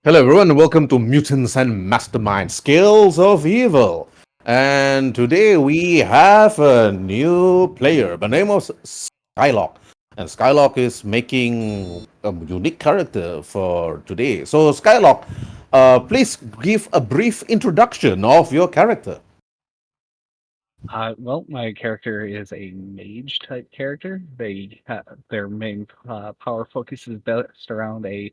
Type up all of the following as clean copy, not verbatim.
Hello, everyone. Welcome to Mutants and Masterminds Scales of Evil. And today we have a new player by the name of Skylock. And Skylock is making a unique character for today. So, Skylock, please give a brief introduction of your character. Well, my character is a mage type character. Their main power focus is based around a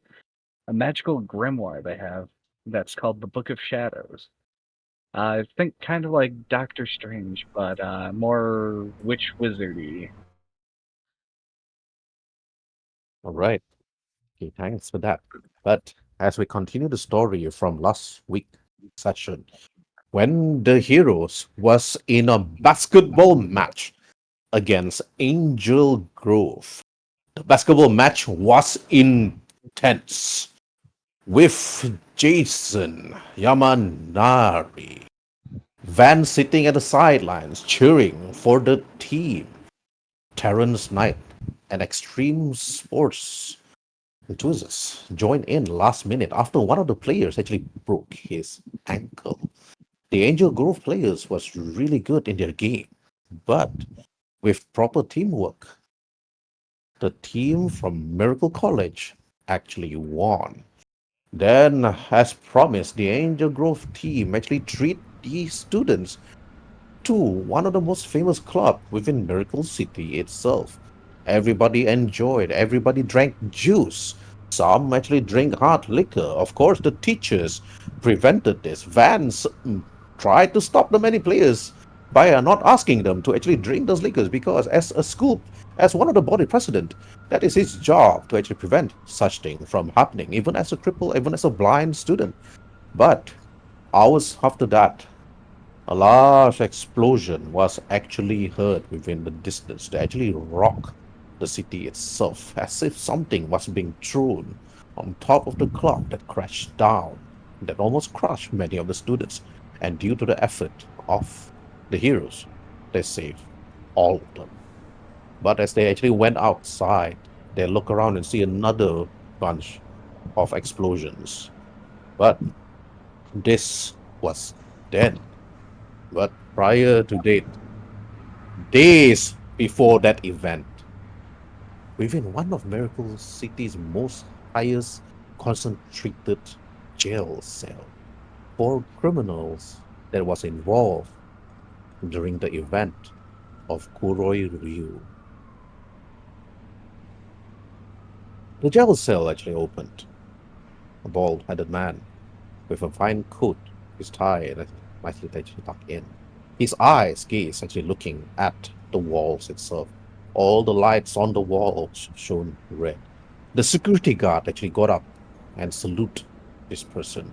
magical grimoire they have that's called the Book of Shadows. I think kind of like Doctor Strange, but more witch wizardy. All right. Okay, thanks for that. But as we continue the story from last week session, when the heroes was in a basketball match against Angel Grove. The basketball match was intense with Jason Yamanari, Van sitting at the sidelines cheering for the team, Terrence Knight, and Extreme Sports enthusiasts joined in last minute after one of the players actually broke his ankle. The Angel Grove players was really good in their game, but with proper teamwork, the team from Miracle College actually won. Then, as promised, the Angel Grove team actually treat these students to one of the most famous club within Miracle City itself. Everybody enjoyed, everybody drank juice. Some actually drink hard liquor. Of course, the teachers prevented this. Vance tried to stop the many players by not asking them to actually drink those liquors because as a school, as one of the body president, that is his job to actually prevent such thing from happening, even as a cripple, even as a blind student. But hours after that, a large explosion was actually heard within the distance to actually rock the city itself, as if something was being thrown on top of the clock that crashed down, that almost crushed many of the students. And due to the effort of the heroes, they saved all of them. But as they actually went outside, they look around and see another bunch of explosions. But this was then. But prior to date, days before that event, within one of Miracle City's most highest concentrated jail cell for criminals that was involved during the event of Kuroi Ryu. The jail cell actually opened. A bald-headed man with a fine coat, his tie and nicely tucked in. His eyes gaze actually looking at the walls itself. All the lights on the walls shone red. The security guard actually got up and salute this person,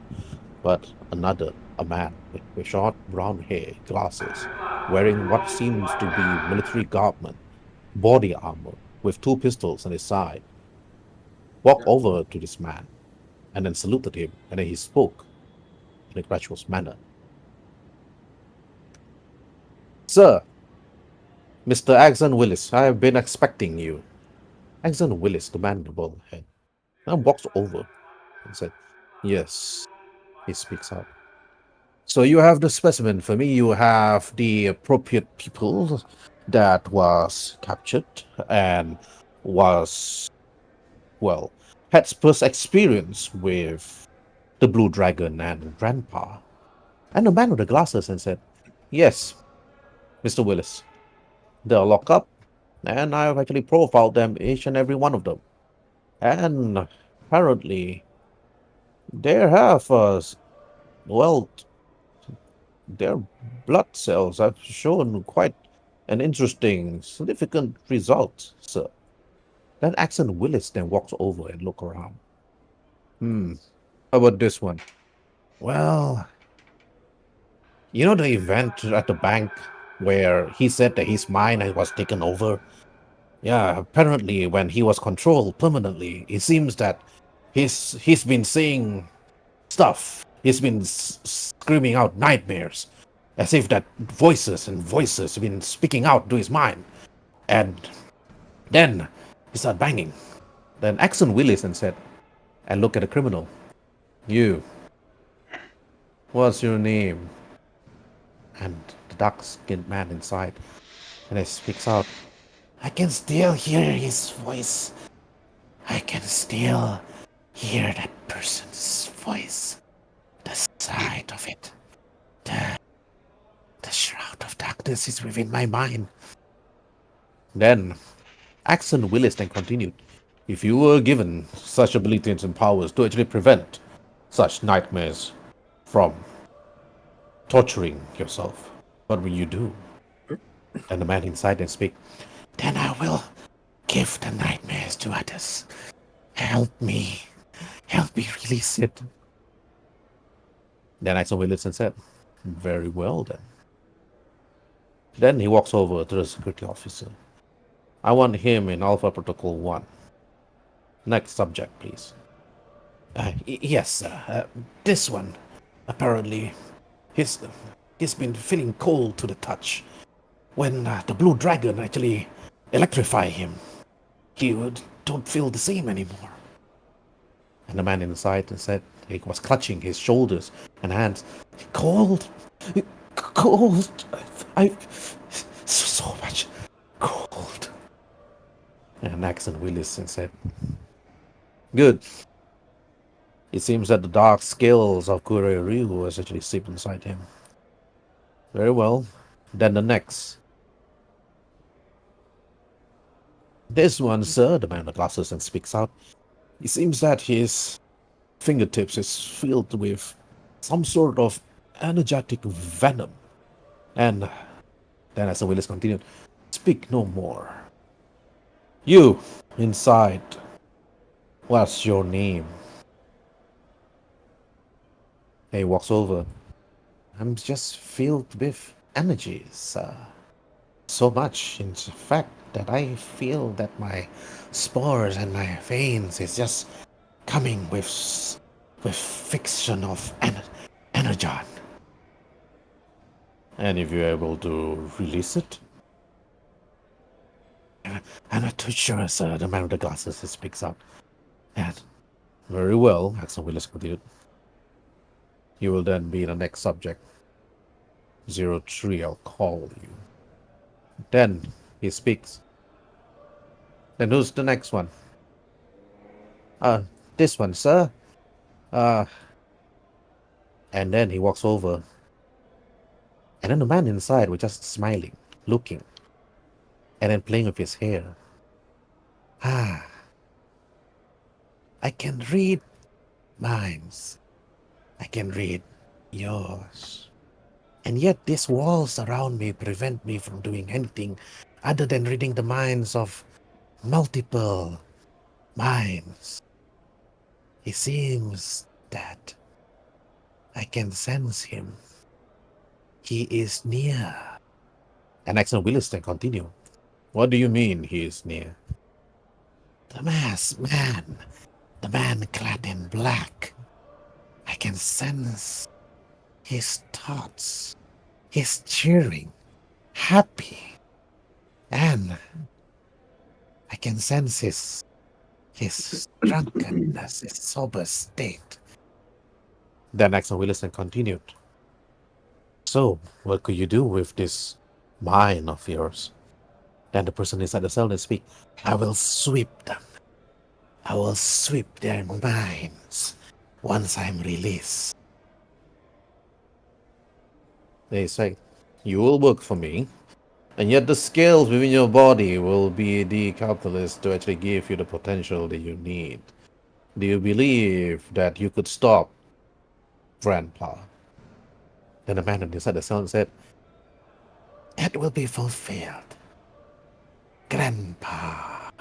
but another, a man with short brown hair, glasses, wearing what seems to be military garment, body armor, with two pistols on his side, walked over to this man and then saluted him, and then he spoke in a gracious manner. Sir, Mr. Axon Willis, I have been expecting you. Axon Willis, the man with the bald head, now walks over and said, Yes, he speaks up. So you have the specimen for me. You have the appropriate people that was captured and was, well, had first experience with the Blue Dragon and Grandpa. And the man with the glasses and said, Yes, Mr. Willis, they're locked up, and I have actually profiled them, each and every one of them. And apparently, they have, well, their blood cells have shown quite an interesting, significant result, sir. Then Axon Willis then walks over and look around. Hmm, how about this one? Well, you know the event at the bank where he said that his mind was taken over? Yeah, apparently when he was controlled permanently, it seems that he's been saying stuff. He's been screaming out nightmares, as if that voices and voices have been speaking out to his mind. And then he started banging. Then Axon Willis and said, and look at the criminal. You, what's your name? And the dark skinned man inside, and he speaks out. I can still hear his voice. I can still hear that person's voice. The side of it. The, the shroud of darkness is within my mind. Then, Axon Willis then continued. If you were given such abilities and powers to actually prevent such nightmares from torturing yourself, what will you do? Then the man inside then speak. Then I will give the nightmares to others. Help me. Help me release it. Then Axon Willis and said, very well then. Then he walks over to the security officer. I want him in Alpha Protocol 1. Next subject, please. Yes, sir. This one, apparently, he's, he's been feeling cold to the touch. When the blue dragon actually electrify him, he don't feel the same anymore. And the man inside said he was clutching his shoulders and hands. Cold, cold. I so much cold. And Axon Willis said, good. It seems that the dark skills of Kurei Ryu has actually seeped inside him. Very well. Then the next. This one, sir, the man with glasses and speaks out. It seems that his fingertips is filled with some sort of energetic venom. And then as the Willis continued, speak no more. You, inside, what's your name? He walks over. I'm just filled with energy, sir. So much, in fact, that I feel that my spores and my veins is just coming with fiction of energon. And if you're able to release it, I'm not too sure, sir. The man with the glasses speaks up. And very well, Axel Willis continued. You will then be the next subject. 03, I'll call you. Then he speaks. Then who's the next one? Uh, this one, sir. Uh, and then he walks over. And then the man inside was just smiling, looking, and then playing with his hair. Ah, I can read minds. I can read yours. And yet these walls around me prevent me from doing anything other than reading the minds of multiple minds. It seems that I can sense him. He is near. And Axel Willis then continue. What do you mean he is near? The masked man. The man clad in black. I can sense his thoughts. He's cheering, happy. And I can sense his drunkenness, his sober state. Then Axel Willison continued. So, what could you do with this mind of yours? Then the person inside the cell then speak. I will sweep them. I will sweep their minds once I'm released. They say, you will work for me, and yet the scales within your body will be the catalyst to actually give you the potential that you need. Do you believe that you could stop Grandpa? Then the man inside the cell said, it will be fulfilled. Grandpa's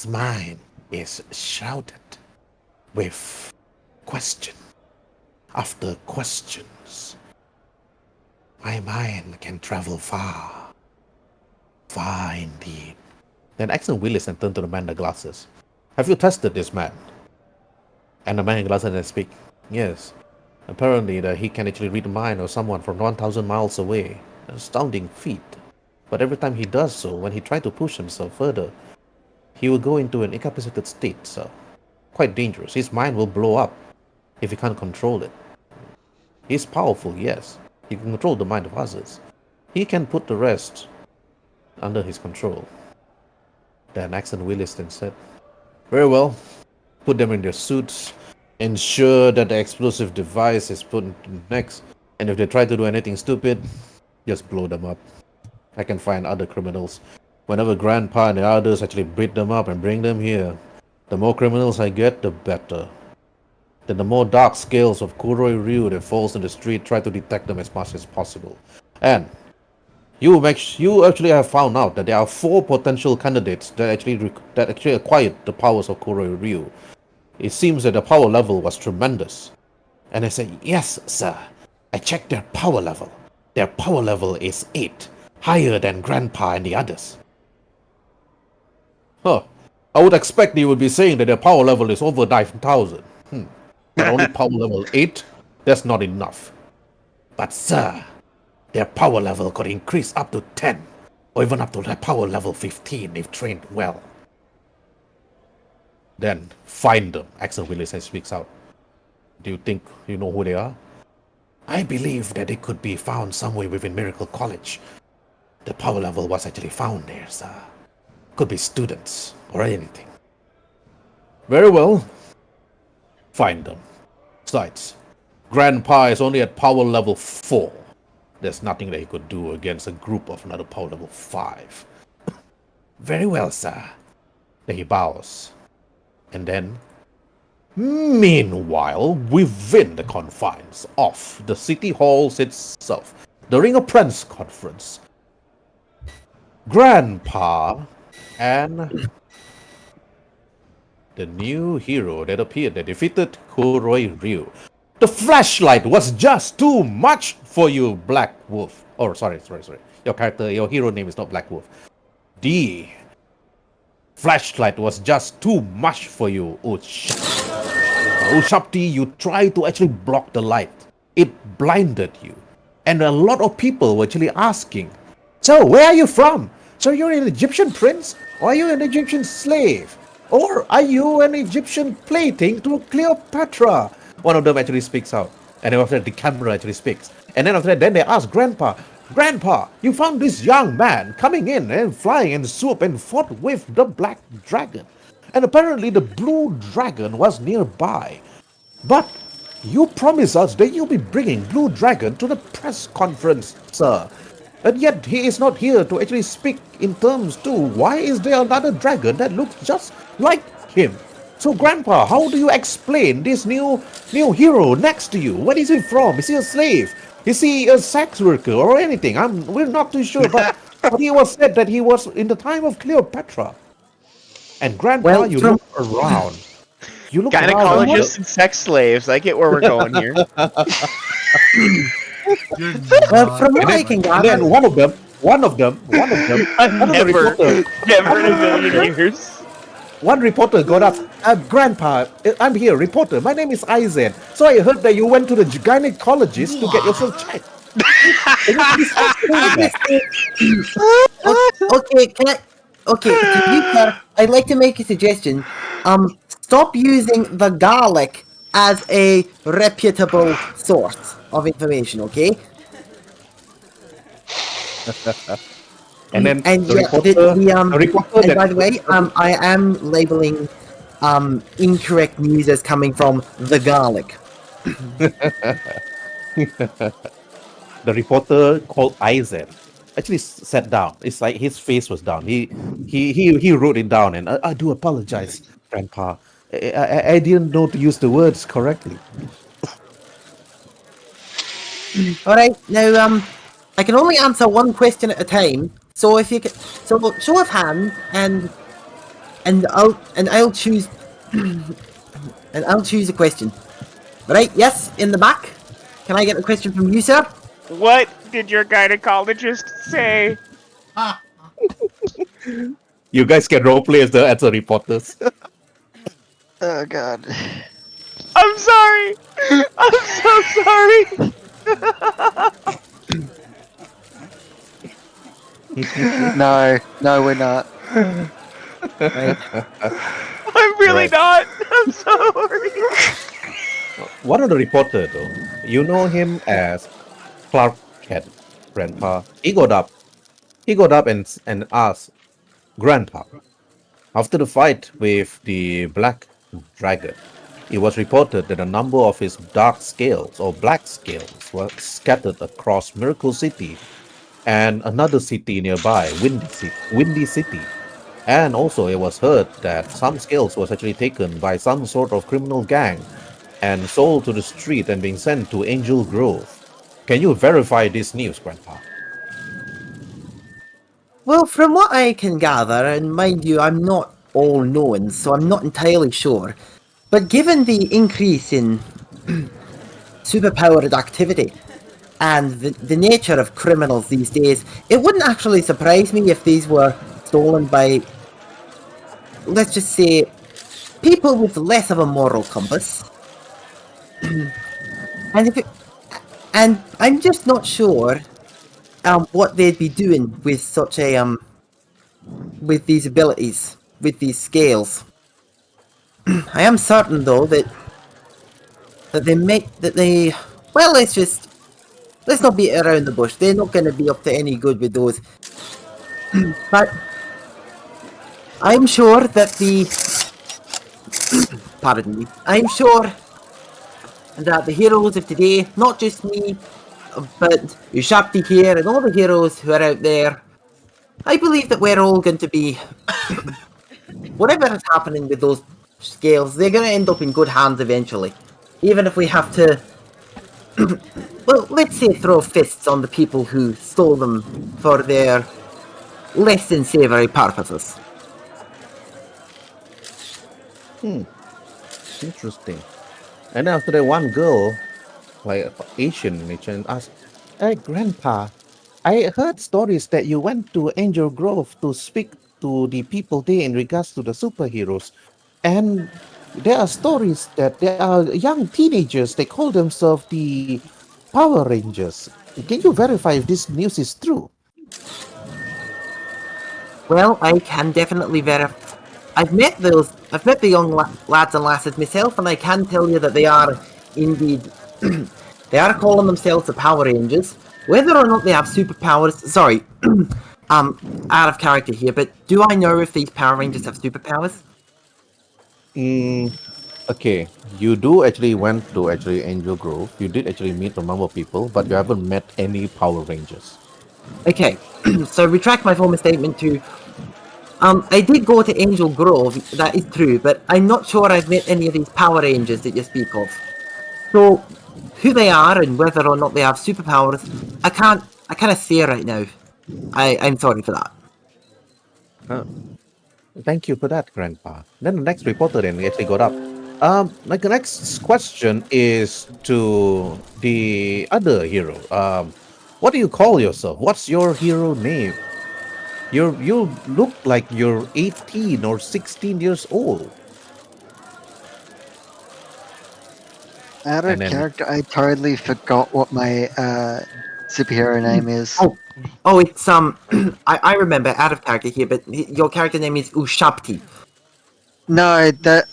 mind is shrouded with question after questions. My mind can travel far, far indeed. Then Axel Willis and turned to the man in the glasses. Have you tested this man? And the man in the glasses then speak. Yes. Apparently that he can actually read the mind of someone from 1,000 miles away. An astounding feat. But every time he does so, when he tries to push himself further, he will go into an incapacitated state, so quite dangerous. His mind will blow up. if he can't control it? He's powerful, yes. He can control the mind of others. He can put the rest under his control. Then Axon Willis then said, very well, put them in their suits, ensure that the explosive device is put in next, and if they try to do anything stupid, just blow them up. I can find other criminals. Whenever Grandpa and the others actually beat them up and bring them here, the more criminals I get, the better. Then the more dark scales of Kuroi Ryu that falls in the street, try to detect them as much as possible. And you actually have found out that there are 4 potential candidates that actually acquired the powers of Kuroi Ryu. It seems that the power level was tremendous. And I said, yes, sir. I checked their power level. Their power level is 8, higher than Grandpa and the others. Huh. I would expect you would be saying that their power level is over 9,000. But only power level 8? That's not enough. But sir, their power level could increase up to 10, or even up to their power level 15 if trained well. Then find them, Axel Willis speaks out. Do you think you know who they are? I believe that they could be found somewhere within Miracle College. The power level was actually found there, sir. Could be students or anything. Very well. Find them. Besides, Grandpa is only at power level 4. There's nothing that he could do against a group of another power level 5. Very well, sir. Then he bows. And then, meanwhile, within the confines of the city halls itself, during a press conference, Grandpa and the new hero that appeared that defeated Kuroi Ryu. The flashlight was just too much for you, Black Wolf. Oh, sorry. Your hero name is not Black Wolf. The flashlight was just too much for you, Ushapti. You tried to actually block the light. It blinded you. And a lot of people were actually asking, so where are you from? So you're an Egyptian prince? Or are you an Egyptian slave? Or are you an Egyptian plaything to Cleopatra? One of them actually speaks out. And then after that, the camera actually speaks. And then after that, then they ask Grandpa, Grandpa, you found this young man coming in and flying in the swoop and fought with the black dragon. And apparently the blue dragon was nearby. But you promised us that you'll be bringing Blue Dragon to the press conference, sir. And yet he is not here to actually speak in terms to why is there another dragon that looks just like him. So Grandpa, how do you explain this new hero next to you? Where is he from? Is he a slave? Is he a sex worker or anything? We're not too sure, but he was said that he was in the time of Cleopatra. And Grandpa, Well, you from look around. You look around. Gynecologists and sex slaves. I get where we're going here. from what I can And gather, then one of them, one of the reporter, Never in a million years. one reporter got up. Grandpa, I'm here, reporter. My name is Aizen. So I heard that you went to the gynecologist to get yourself checked. Can you please explain that? okay, can I? Okay, to be fair, I'd like to make a suggestion. Stop using the garlic as a reputable source of information. Okay. And then And the yeah, reporter and that, by the way, I am labeling incorrect news as coming from the garlic. the reporter called Aizen actually sat down. It's like his face was down. He wrote it down, and I do apologize, Grandpa. I didn't know to use the words correctly. All right, now I can only answer one question at a time. So if you can, so show of hands, and I'll choose and I'll choose a question. All right, yes, in the back. Can I get a question from you, sir? What did your gynecologist say? You guys can roleplay as the reporters. Oh god. I'm sorry. I'm so sorry. No, we're not. Right. I'm really Right. not. I'm sorry. one of the reporter though, you know him as Clark Kent, Grandpa. He got up and asked, Grandpa, after the fight with the Black Dragon, it was reported that a number of his dark scales or black scales were scattered across Miracle City and another city nearby, Windy City. And also, it was heard that some scales was actually taken by some sort of criminal gang and sold to the street and being sent to Angel Grove. Can you verify this news, Grandpa? Well, from what I can gather, and mind you, I'm not all knowing, so I'm not entirely sure. But given the increase in superpowered activity and the nature of criminals these days, it wouldn't actually surprise me if these were stolen by, let's just say, people with less of a moral compass. and if it, and I'm just not sure what they'd be doing with such a with these abilities, with these scales. I am certain though that they well, let's not beat around the bush. They're not going to be up to any good with those. But I'm sure that pardon me, I'm sure that the heroes of today, not just me, but Ushapti here and all the heroes who are out there, I believe that we're all going to be, whatever is happening with those scales, they're going to end up in good hands eventually. Even if we have to, well, let's say throw fists on the people who stole them for their less than savory purposes. Interesting. And then after that, one girl, like Asian, asked, Hey, Grandpa, I heard stories that you went to Angel Grove to speak to the people there in regards to the superheroes. And there are stories that there are young teenagers, they call themselves the Power Rangers. Can you verify if this news is true? Well, I can definitely verify. I've met the young lads and lasses myself, and I can tell you that they are indeed, they are calling themselves the Power Rangers. Whether or not they have superpowers, sorry, out of character here, but do I know if these Power Rangers have superpowers? Mm, okay, you do actually went to actually Angel Grove. You did actually meet a number of people, but you haven't met any Power Rangers. Okay, so retract my former statement to, I did go to Angel Grove, that is true, but I'm not sure I've met any of these Power Rangers that you speak of. So, who they are and whether or not they have superpowers, I can't say right now. I'm sorry for that. Huh. Thank you for that, Grandpa. Then the next reporter then actually got up. Like the next question is to the other hero. What do you call yourself? What's your hero name? You look like you're 18 or 16 years old. Out And of then character, I totally forgot what my superhero name is. Oh, it's I remember out of character here, but your character name is Ushapti. No, that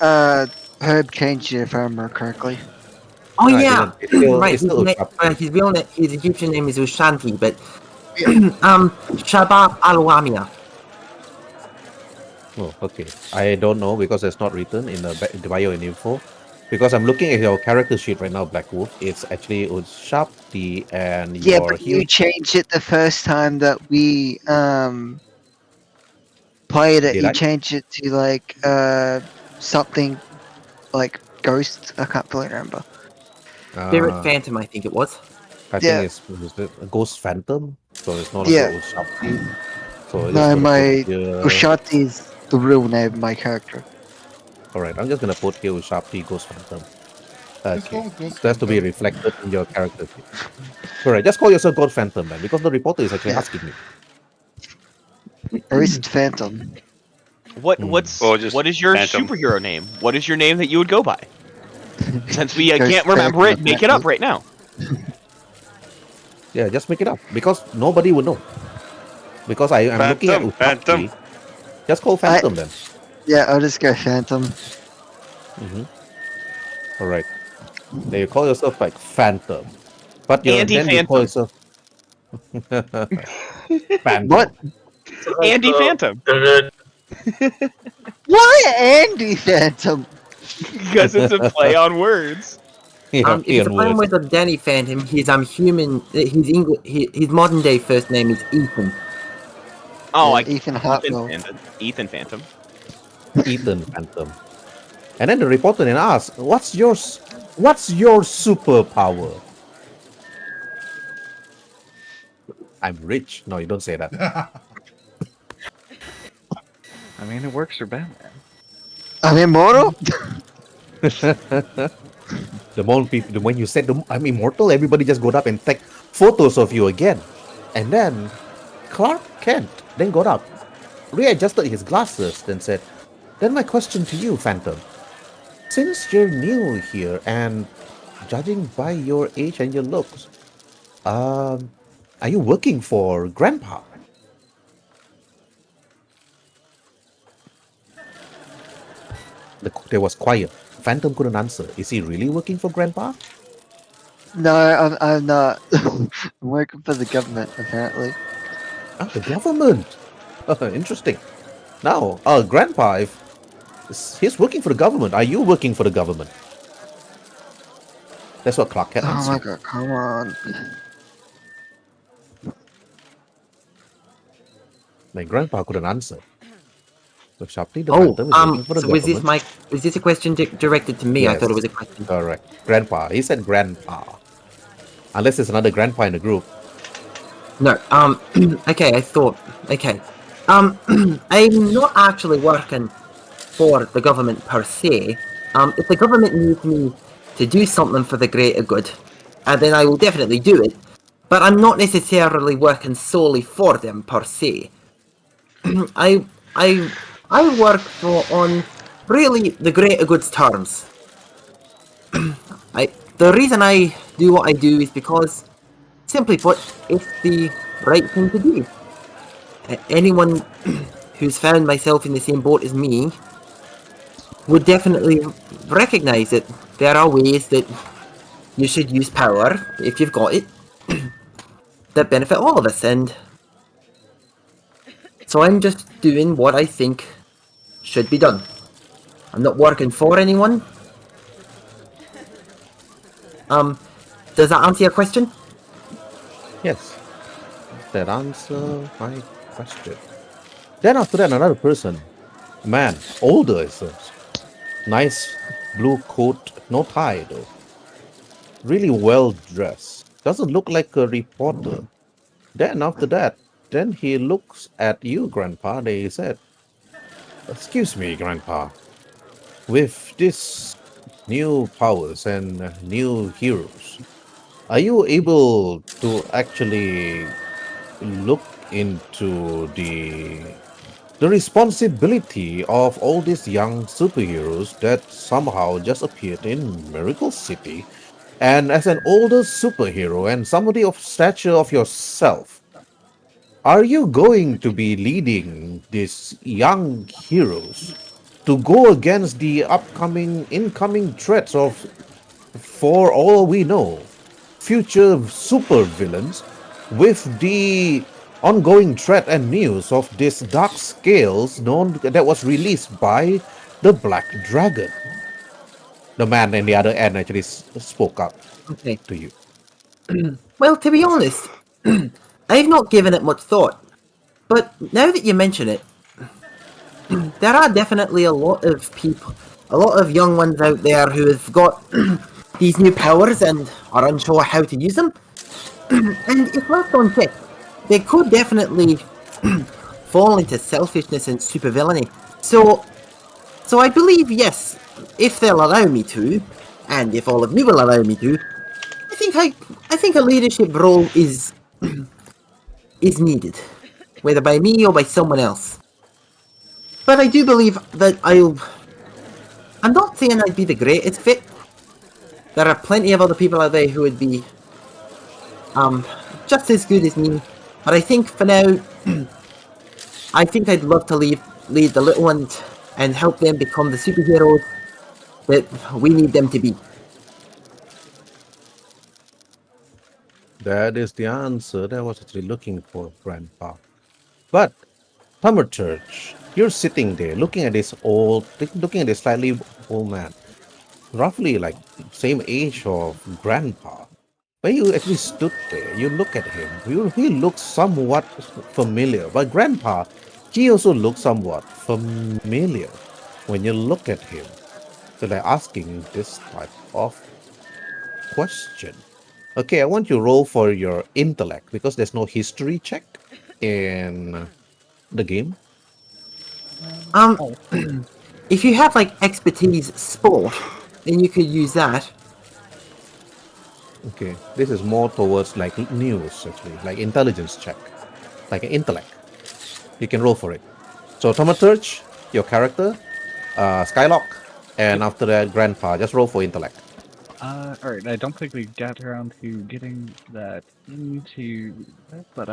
Herb changed it if I remember correctly. Oh no, I yeah, didn't. It's still right. it's still Ushapti. His real name, his Egyptian name is Ushanti, but Yeah. Shaba Alwamia. Oh, okay. I don't know because it's not written in the bio and info. Because I'm looking at your character sheet right now, Black Wolf. It's actually Ushapti and Yeah, your but hero. you changed it the first time that we played it. Did You I? changed it to like something like ghost. I can't fully remember. Spirit Uh, Phantom, I think it was. I think Yeah, it's was it a Ghost Phantom, so it's no longer yeah. Ushapti. So I'm just No, gonna put my here. Ushati is the real name of my character. All right, I'm just gonna put here Ushapti Ghost Phantom. Just Okay, call it Ghost so that's to be Phantom. reflected in your character sheet. All right, just call yourself Ghost Phantom then, because the reporter is actually Yeah, asking me. or is it Phantom? Or just What is your Phantom. superhero name? What is your name that you would go by? Since we Ghost can't remember it, Phantom, make it up right now. Yeah, just make it up because nobody would know. Because I'm looking at Phantom. Phantom. Ushapti. Just call I Phantom then. yeah, I'll just go Phantom. All right. You call yourself like Phantom, but you Andy then you call Phantom. yourself Phantom. What? Andy Phantom. Why Andy Phantom? Because it's a play on words. Yeah, If it's a Ian plan words. with a Danny Phantom, he's human. His English. His modern day first name is Ethan. Oh, Yeah, Ethan Hartwell. Ethan Phantom. Ethan Phantom. And then the reporter then asks, what's your superpower? I'm rich. No, you don't say that. I mean, it works for Batman. I'm immortal? The more people, when you said I'm immortal, everybody just got up and take photos of you again. And then Clark Kent then got up, readjusted his glasses, then said, then my question to you, Phantom. Since you're new here and judging by your age and your looks, are you working for Grandpa? There was quiet. Phantom couldn't answer. Is he really working for Grandpa? No, I'm not. I'm working for the government, apparently. Ah, the government. Interesting. Now, Grandpa, if he's working for the government, are you working for the government? That's what Clark Kent Oh my answered. god, come on. My grandpa couldn't answer. So sharply, the Oh, Phantom is working for the so was government. this a question directed to me? I thought it was a question. Correct. Grandpa. He said grandpa. Unless there's another grandpa in the group. No. Okay. I thought. Okay. I'm not actually working for the government per se. If the government needs me to do something for the greater good, then I will definitely do it. But I'm not necessarily working solely for them per se. I I I work on really the greater good's terms. The reason I do what I do is because, simply put, it's the right thing to do. Anyone who's found myself in the same boat as me would definitely recognize that there are ways that you should use power, if you've got it, that benefit all of us, and so I'm just doing what I think should be done. I'm not working for anyone. Does that answer your question? Yes. That answer my question. Then after that, another person. Man, older it says. Nice blue coat, no tie though. Really well dressed. Doesn't look like a reporter. Then after that, then he looks at you, Grandpa. They said, excuse me, Grandpa. With this new powers and new heroes, are you able to actually look into the responsibility of all these young superheroes that somehow just appeared in Miracle City? And as an older superhero and somebody of stature of yourself, are you going to be leading these young heroes to go against the incoming threats of, for all we know, future supervillains with the ongoing threat and news of this dark scales that was released by the Black Dragon? The man in the other end actually spoke up Okay. to you. Well, to be honest, I've not given it much thought. But now that you mention it, there are definitely a lot of people, a lot of young ones out there who have got these new powers and are unsure how to use them. And if left unchecked, they could definitely fall into selfishness and supervillainy. So I believe, yes, if they'll allow me to, and if all of you will allow me to, I think a leadership role is needed, whether by me or by someone else. But I do believe that I'm not saying I'd be the greatest fit. There are plenty of other people out there who would be just as good as me. But I think for now, I think I'd love to lead the little ones and help them become the superheroes that we need them to be. That is the answer that I was actually looking for, Grandpa. But, Church, you're sitting there looking at this slightly old man, roughly like same age of Grandpa. When you actually stood there, you look at him. He looks somewhat familiar, but Grandpa, he also looks somewhat familiar when you look at him. So they're asking this type of question. Okay, I want you to roll for your intellect because there's no history check in the game. Um, Oh, if you have like expertise sport, then you could use that. Okay, this is more towards like news actually, like intelligence check, like an intellect. You can roll for it. So Thaumaturge, your character, Skylock, and yep. after that Grandpa, just roll for intellect. Alright, I don't think we got around to getting that into that, but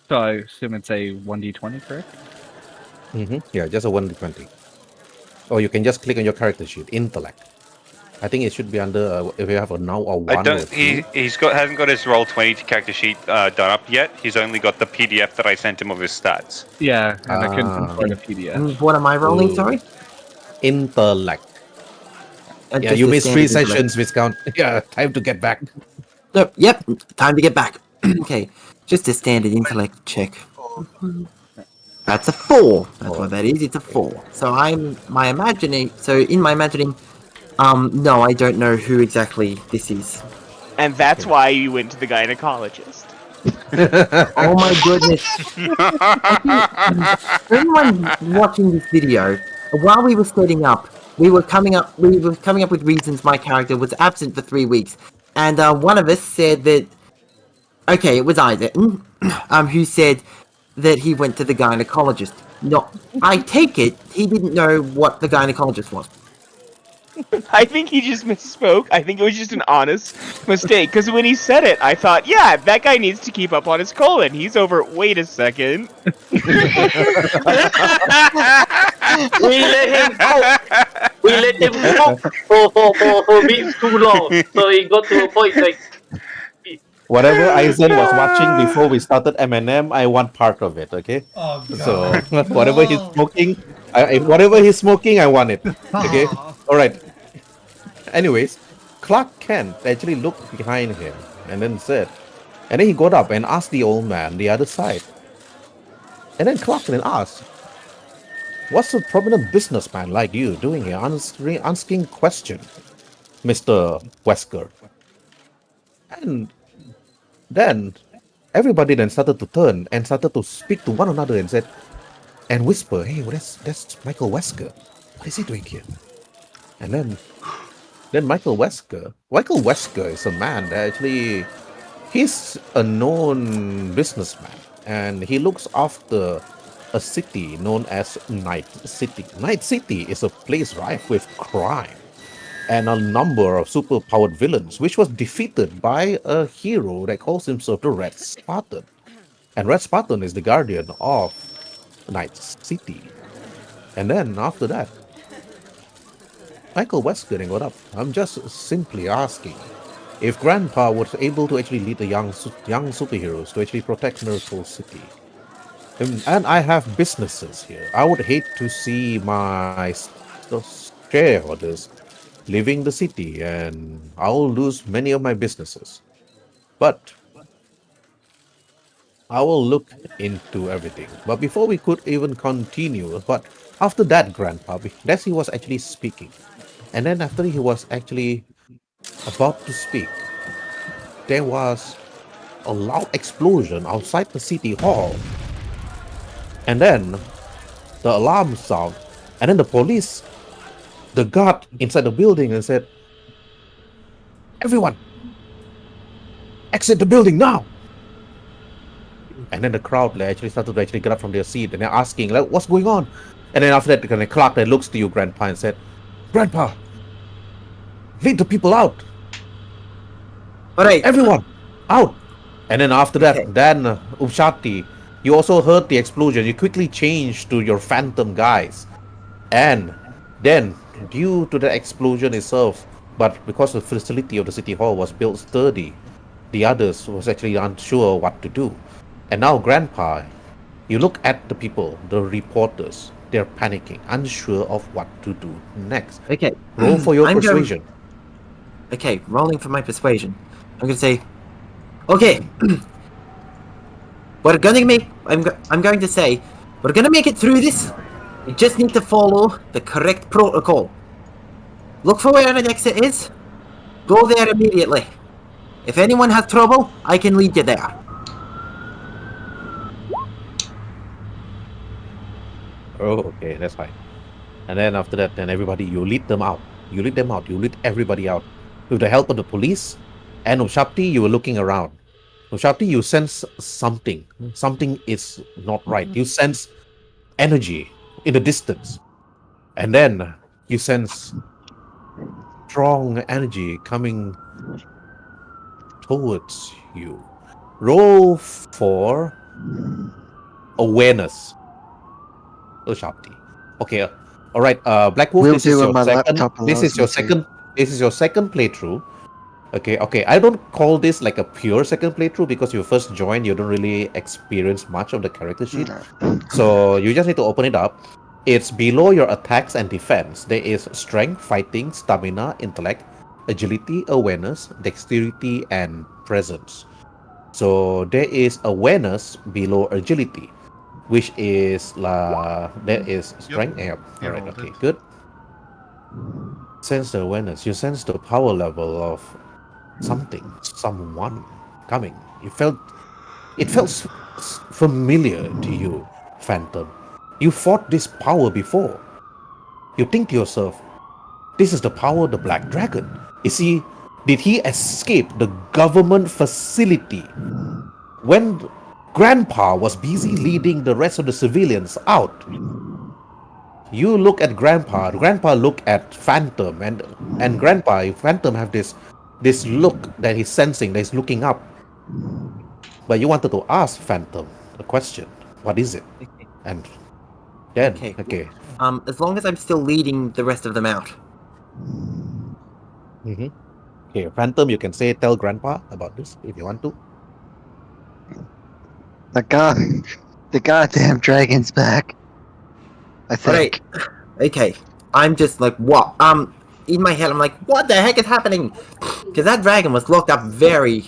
so I assume it's a 1d20, correct? Yeah, just a 1d20. Or you can just click on your character sheet, intellect. I think it should be under if you have a now or I one or don't. two. He's got hasn't got his roll 20 character sheet done up yet. He's only got the PDF that I sent him of his stats. Yeah, and I couldn't Ah. import a PDF. And what am I rolling? Ooh. Sorry. Intellect. Yeah, Just you a missed 3 standard intellect. sessions, Viscount. Yeah, time to get back. No, yep. Time to get back. Okay, just a standard intellect check. That's a 4. That's what that is. It's a 4. So in my imagining, no, I don't know who exactly this is. And that's why you went to the gynecologist. Oh my goodness. Anyone watching this video, while we were setting up, we were coming up with reasons my character was absent for 3 weeks. And one of us said that, okay, it was Isaac, who said that he went to the gynecologist. No, I take it he didn't know what the gynecologist was. I think he just misspoke. I think it was just an honest mistake. Because when he said it, I thought, yeah, that guy needs to keep up on his colon. He's over. Wait a second. We let him talk. We let him talk for weeks too long. So he got to a point like, Whatever Aizen was watching before we started M&M, I want part of it, okay? Oh, So God. whatever he's No. smoking, whatever he's smoking, I want it. Okay? All right. Anyways, Clark Kent actually looked behind him and then and then he got up and asked the old man the other side. And then Clark then asked, "What's a prominent businessman like you doing here, asking question, Mr. Wesker?" And then everybody then started to turn and started to speak to one another and and whisper, "Hey, that's Michael Wesker. What is he doing here?" And then Michael Wesker is a man that actually he's a known businessman and he looks after a city known as Night City. Night City is a place rife with crime and a number of super-powered villains, which was defeated by a hero that calls himself the Red Spartan. And Red Spartan is the guardian of Night City. And then after that, Michael Wesker then got up. I'm just simply asking if Grandpa was able to actually lead the young superheroes to actually protect Miracle City. And I have businesses here. I would hate to see my shareholders leaving the city, and I'll lose many of my businesses. But I will look into everything. But before we could even continue, but after that, Grandpa, as he was actually speaking, and then after he was actually about to speak, there was a loud explosion outside the city hall. And then the alarm sound, and then the police, the guard inside the building and said, "Everyone, exit the building now." And then the crowd actually started to actually get up from their seat and they're asking, like, "What's going on?" And then after that, the Clark then looks to you, Grandpa, and said, "Grandpa, lead the people out. Alright, Everyone, out." And then after that, Okay. then Upshati, you also heard the explosion. You quickly changed to your phantom guys. And then, due to the explosion itself, but because the facility of the city hall was built sturdy, The others was actually unsure what to do. And now, Grandpa, you look at the people, the reporters. They're panicking, unsure of what to do next. Okay. Roll for your I'm going. persuasion. Okay, rolling for my persuasion. I'm gonna say, okay, we're gonna make. I'm going to say, we're gonna make it through this. We just need to follow the correct protocol. Look for where an exit is. Go there immediately. If anyone has trouble, I can lead you there. Oh, okay, that's fine. And then after that, then everybody, you lead them out. You lead them out. You lead everybody out. With the help of the police and Ushapti, you were looking around. Ushapti, you sense something. Something is not right. You sense energy in the distance. And then you sense strong energy coming towards you. Roll for awareness, Ushapti. Okay, all right. Black Wolf, Will this is do when your my second. laptop This allows is your me to. second. This is your second playthrough. Okay. I don't call this like a pure second playthrough because you first joined, you don't really experience much of the character sheet. No. So you just need to open it up. It's below your attacks and defense. There is strength, fighting, stamina, intellect, agility, awareness, dexterity, and presence. So there is awareness below agility, which is there is strength. Yep. All right. rolled Okay. it. Good. Sense the awareness. You sense the power level of something, someone coming. It felt familiar to you, Phantom. You fought this power before. You think to yourself, this is the power of the Black Dragon. Is he? Did he escape the government facility when Grandpa was busy leading the rest of the civilians out? You look at Grandpa. Grandpa look at Phantom, and Grandpa, Phantom have this look that he's sensing. That he's looking up. But you wanted to ask Phantom a question. What is it? Okay. And then, Okay. okay. As long as I'm still leading the rest of them out. Mm-hmm. Okay, Phantom, you can tell Grandpa about this if you want to. The goddamn dragon's back. I Alright. think. Okay. I'm just like, what? In my head, I'm like, what the heck is happening? Because that dragon was locked up very,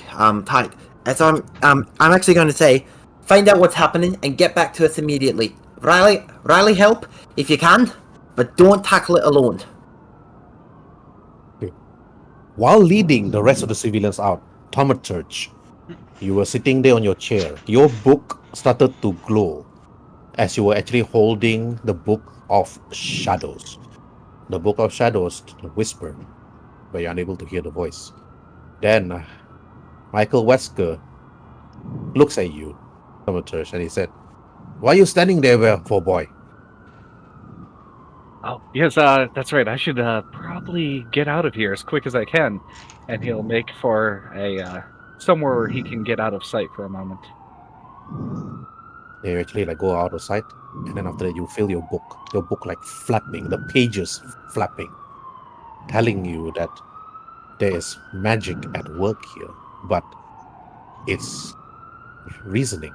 tight. And so I'm actually going to say, find out what's happening and get back to us immediately. Riley, help if you can, but don't tackle it alone. Okay. While leading the rest of the civilians out, Thaumaturge, you were sitting there on your chair. Your book started to glow as you were actually holding the Book of Shadows. The Book of Shadows whispered, but you're unable to hear the voice. Then Michael Wesker looks at you, Thaumaturge, and he said, "Why are you standing there, for boy?" Oh, yes, that's right. I should probably get out of here as quick as I can. And he'll make for a somewhere where he can get out of sight for a moment. They actually like go out of sight, and then after that you feel your book like flapping, the pages flapping, telling you that there is magic at work here, but it's reasoning.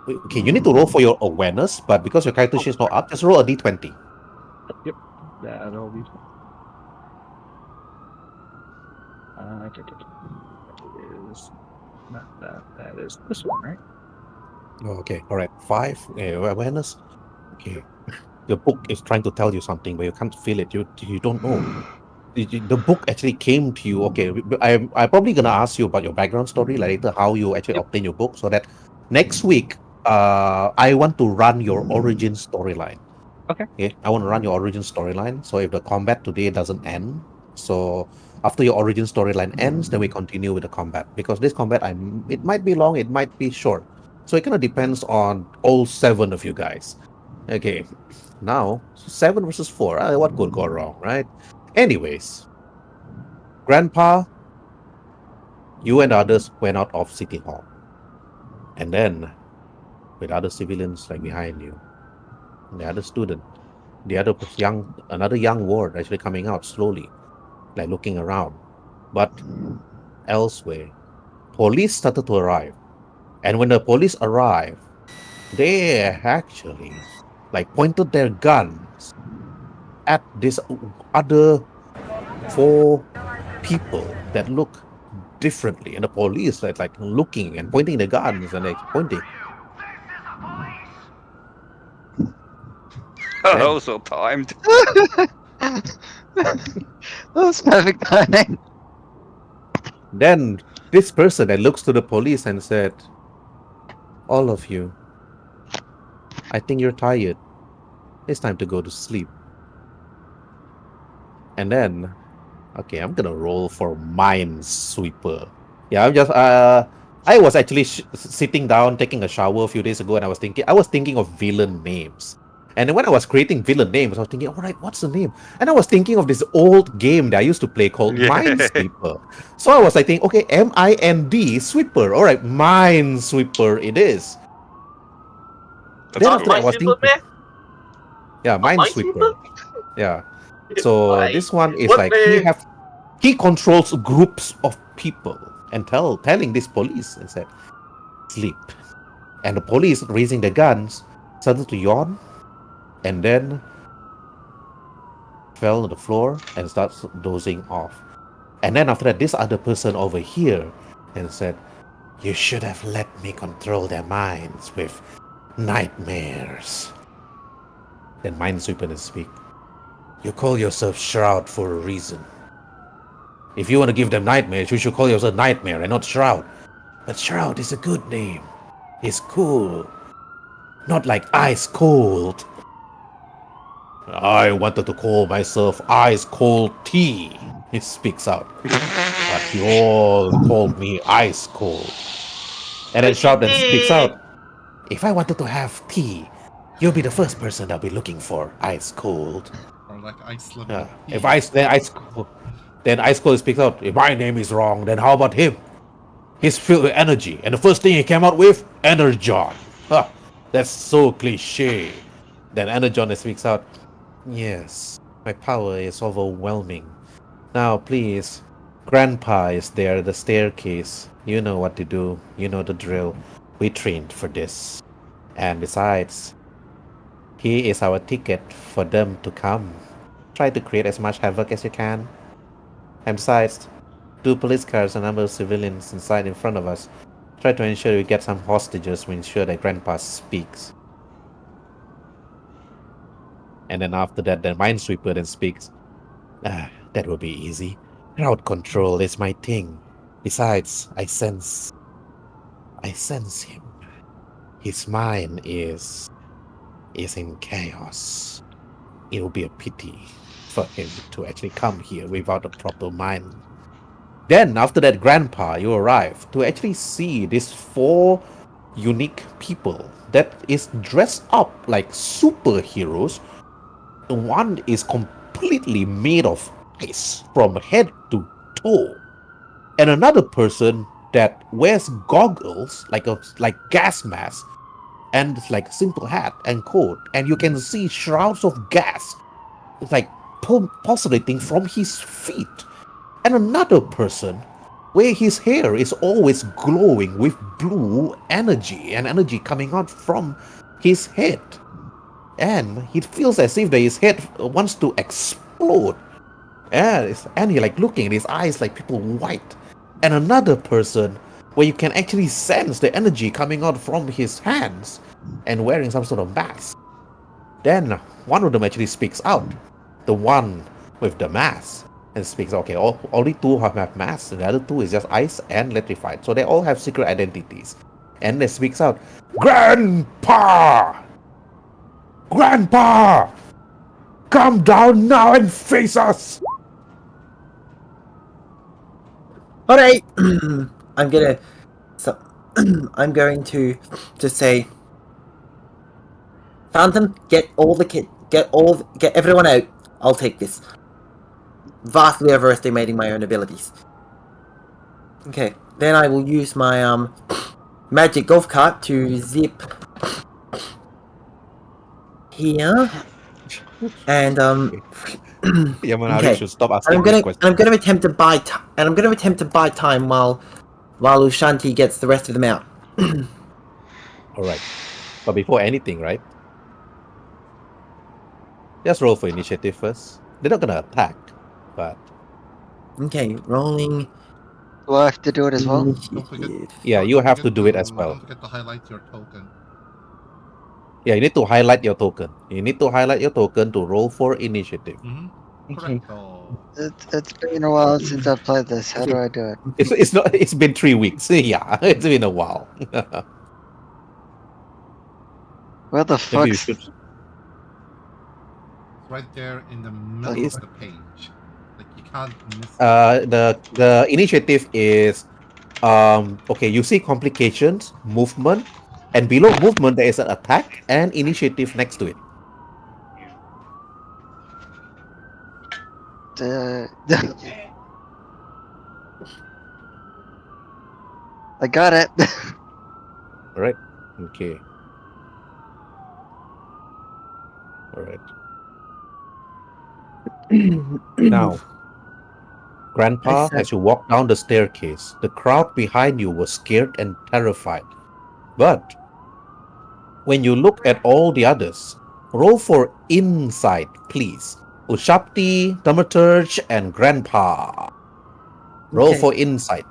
Okay, you need to roll for your awareness, but because your character sheet is not up, just roll a d20. Yep, that'll be. That is not that. That is this one, right? Oh, okay, all right, 5 awareness. Okay, the book is trying to tell you something, but you can't feel it. You don't know. The book actually came to you. Okay, I'm probably gonna ask you about your background story later, how you actually Yep. obtain your book, so that next week, I want to run your origin storyline. Okay. Okay, I want to run your origin storyline. So if the combat today doesn't end, so after your origin storyline ends, then we continue with the combat because this combat, it might be long, it might be short. So it kind of depends on all 7 of you guys. Okay, now 7 versus 4. What could go wrong, right? Anyways, Grandpa, you and others went out of City Hall. And then, with other civilians like behind you, the other student, another young ward actually coming out slowly, like looking around. But elsewhere, police started to arrive. And when the police arrived, they actually like pointed their guns at this other four people that look differently. And the police like looking and pointing the guns and like pointing. Then Oh, so timed. That was perfect timing. Then this person that looks to the police and said, "All of you, I think you're tired. It's time to go to sleep." And then, okay, I'm gonna roll for Minesweeper. Yeah, I was actually sitting down taking a shower a few days ago, and I was thinking of villain names. And then when I was creating villain names, I was thinking, all right, what's the name? And I was thinking of this old game that I used to play called Yeah. Minesweeper. So I was like thinking, okay, Mind Sweeper. All right, Minesweeper it is. Then Not after that, I was Minesweeper, thinking, man. yeah, Not Minesweeper. Minesweeper. Yeah. So Why? this one is What like the? he controls groups of people and telling this police and said, sleep. And the police raising their guns started to yawn and then fell on the floor and starts dozing off. And then after that, this other person over here and said, you should have let me control their minds with nightmares. Then Minesweeper and speak. You call yourself Shroud for a reason. If you want to give them nightmares, you should call yourself Nightmare and not Shroud. But Shroud is a good name. It's cool. Not like Ice Cold. I wanted to call myself Ice Cold Tea. He speaks out. But you all called me Ice Cold. And then Shroud then speaks out. If I wanted to have tea, you'll be the first person I'll be looking for, Ice Cold. Or like Iceland. If then Ice Cold speaks out. If my name is wrong, then how about him? He's filled with energy, and the first thing he came out with, Energon. Huh, that's so cliche. Then Energon speaks out. Yes, my power is overwhelming. Now, please, Grandpa is there at the staircase. You know what to do. You know the drill. We trained for this. And besides, he is our ticket for them to come. Try to create as much havoc as you can. And besides, 2 police cars and a number of civilians inside in front of us. Try to ensure we get some hostages to ensure that Grandpa speaks. And then after that, the Minesweeper then speaks. That will be easy. Crowd control is my thing. Besides, I sense him. His mind is in chaos. It will be a pity for him to actually come here without a proper mind. Then, after that, Grandpa, you arrive to actually see these 4 unique people that is dressed up like superheroes. One is completely made of ice from head to toe. And another person that wears goggles, like gas mask, and like simple hat and coat. And you can see shrouds of gas like pulsating from his feet. And another person where his hair is always glowing with blue energy and energy coming out from his head. And he feels as if his head wants to explode. And he like looking at his eyes like people white. And another person where you can actually sense the energy coming out from his hands and wearing some sort of mask. Then one of them actually speaks out. The one with the mask. And speaks, okay, only 2 have masks, and the other 2 is just ice and electrified. So they all have secret identities. And they speaks out, Grandpa! Grandpa! Come down now and face us! Alright, I'm going to just say, Phantom, get everyone out. I'll take this. Vastly overestimating my own abilities. Okay, then I will use my magic golf cart to zip here, and Yamanari okay. should stop And asking I'm these gonna questions. and I'm gonna attempt to buy time while while Ushanti gets the rest of them out. All right. But before anything, right? Just roll for initiative first. They're not gonna attack, but Okay, rolling Do I have to do it as well? Don't forget. initiative. yeah, you have to do it as well. Don't forget to highlight your token. Yeah, you need to highlight your token. You need to highlight your token to roll for initiative. Okay. Correcto. It's been a while since I played this. How do I do it? It's not. It's been 3 weeks. Yeah, it's been a while. Where the Maybe you fuck's... should. It's right there in the middle Yes. of the page. Like you can't miss it. The initiative is okay. You see complications, movement, and below movement there is an attack and initiative next to it. I got it. All right. Okay. All right. Now, Grandpa, I as you walk down the staircase, the crowd behind you was scared and terrified. But when you look at all the others, roll for insight, please. Ushapti, Thaumaturge, and Grandpa. Roll Okay. for insight.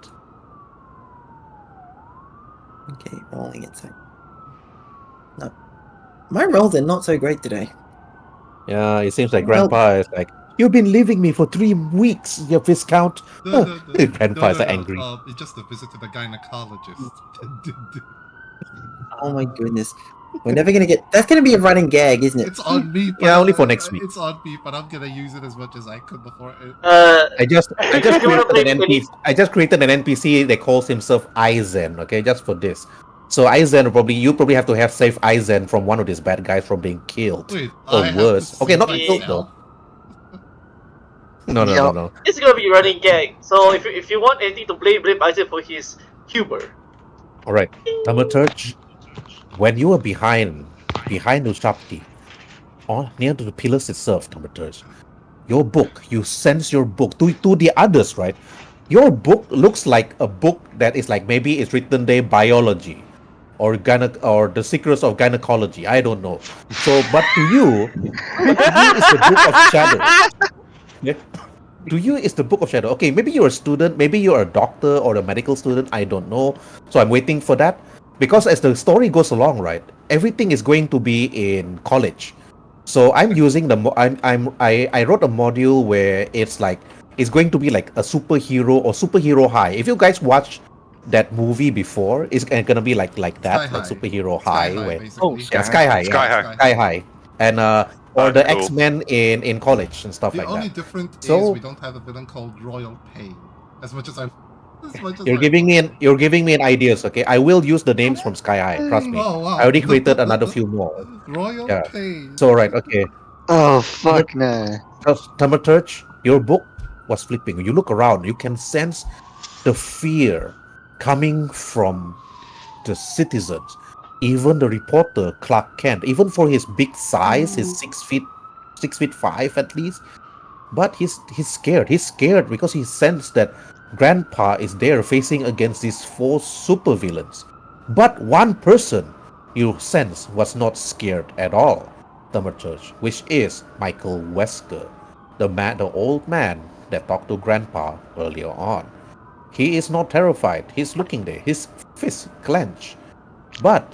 Okay, rolling insight. No. My rolls are not so great today. Yeah, it seems like Well- Grandpa is like, you've been leaving me for 3 weeks, you Viscount. No, Grandpa is angry. It's just a visit to the gynecologist. Oh my goodness. We're never gonna get. That's gonna be a running gag, isn't it? It's on me. But Yeah, only for next week. It's on me, but I'm gonna use it as much as I could before. I just if you wanna created an play any- NPC. I just created an NPC that calls himself Aizen. Okay, just for this. So Aizen you probably have to have save Aizen from one of these bad guys from being killed. Wait, or I have worse. to Okay, save not killed myself? though. No. It's gonna be running gag. So if you want anything to blame Isaac for his humor. All right, Thaumaturge, when you were behind Ushapti, or near to the pillars itself, Thaumaturge, your book, you sense your book to the others, right? Your book looks like a book that is like maybe it's written there biology or the secrets of gynecology. I don't know. So, but to you it's the book of shadows. Yeah. To you, it's the book of shadow. Okay, maybe you're a student, maybe you're a doctor or a medical student. I don't know. So I'm waiting for that because as the story goes along, right, everything is going to be in college. So I'm using I wrote a module where it's going to be like a superhero or superhero high. If you guys watch that movie before, it's gonna be like that, Sky like High. superhero Sky high. High, Where basically. yeah, Sky High, Sky yeah, High. Sky High, and or the Cool. X-Men in college and stuff The like only that. difference is So- we don't have a villain called Royal Pain. As much as You're giving me an ideas, okay? I will use the names from Sky High. Trust me. Oh wow! I already created another few more. Royal Yeah. Pain. So right, okay. Oh, fuck no. Thaumaturge, your book was flipping. You look around, you can sense the fear coming from the citizens. Even the reporter, Clark Kent, even for his big size, his 6'5" at least. But he's scared. He's scared because he sensed that Grandpa is there facing against these 4 supervillains. But one person you sense was not scared at all, Thaumaturge, which is Michael Wesker, the old man that talked to Grandpa earlier on. He is not terrified. He's looking there. His fists clench. But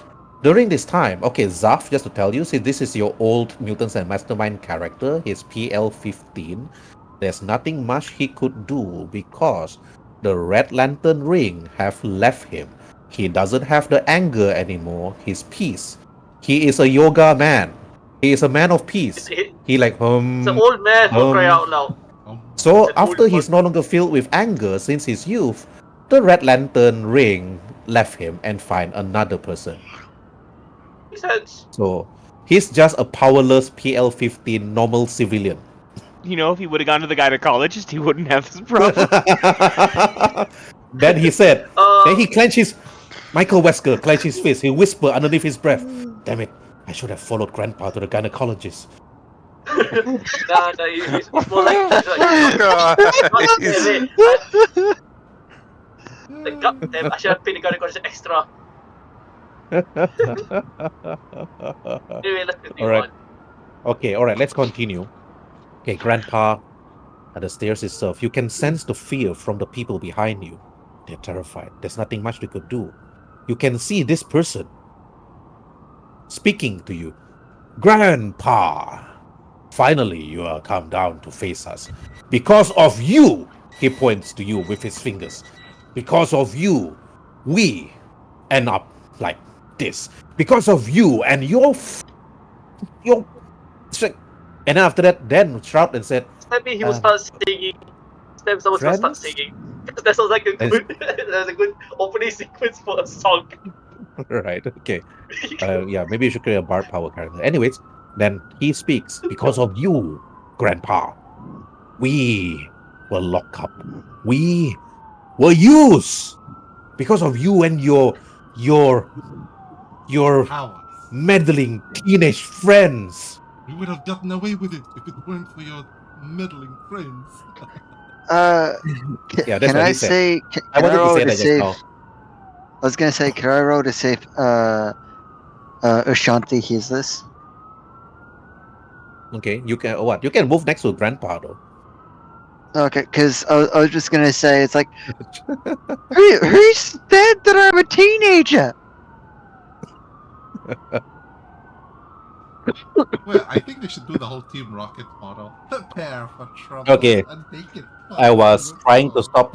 during this time, okay, Zaf, just to tell you, see, this is your old Mutants and Mastermind character. He's PL-15. There's nothing much he could do because the Red Lantern ring have left him. He doesn't have the anger anymore. He's peace. He is a yoga man. He is a man of peace. He like It's an old man for cry out loud. So That after old he's no longer filled with anger since his youth, the Red Lantern ring left him and find another person. Makes sense. So he's just a powerless PL-15 normal civilian. You know, if he would have gone to the gynecologist, he wouldn't have this problem. Then he said, Uh, then he clenched his, Michael Wesker clenched his fist. He whispered underneath his breath, "Damn it, I should have followed Grandpa to the gynecologist." nah, it's more like God. like God damn, I should have paid the Gynecologist extra. Anyway, let's All continue right. on. Okay. All right. Let's continue. Okay, Grandpa, at the stairs itself, you can sense the fear from the people behind you. They're terrified. There's nothing much they could do. You can see this person speaking to you. Grandpa, finally you are come down to face us. Because of you, he points to you with his fingers. Because of you, we end up like this. Because of you and your and then after that, Dan shouted and said, Maybe he will start singing. Then someone's gonna start friends? singing. Because that sounds like a That's- good, that's a good opening sequence for a song. right, okay. Yeah, maybe you should create a bard power character. Anyways, then he speaks. Because of you, Grandpa, we were locked up. We were used. Because of you and your Powers. meddling teenage friends. We would have gotten away with it if it weren't for your meddling friends. Yeah, that's Can what I he said. say? I Can I wanted to roll say to that just save? now. I was gonna say, can I roll to save? Ashanti hears this. Okay, you can what? You can move next to Grandpa though. Okay, because I was just gonna say, it's like, who said that I'm a teenager? Well, I think they should do the whole Team Rocket model. Prepare for trouble Okay, and take it. I was trying to stop.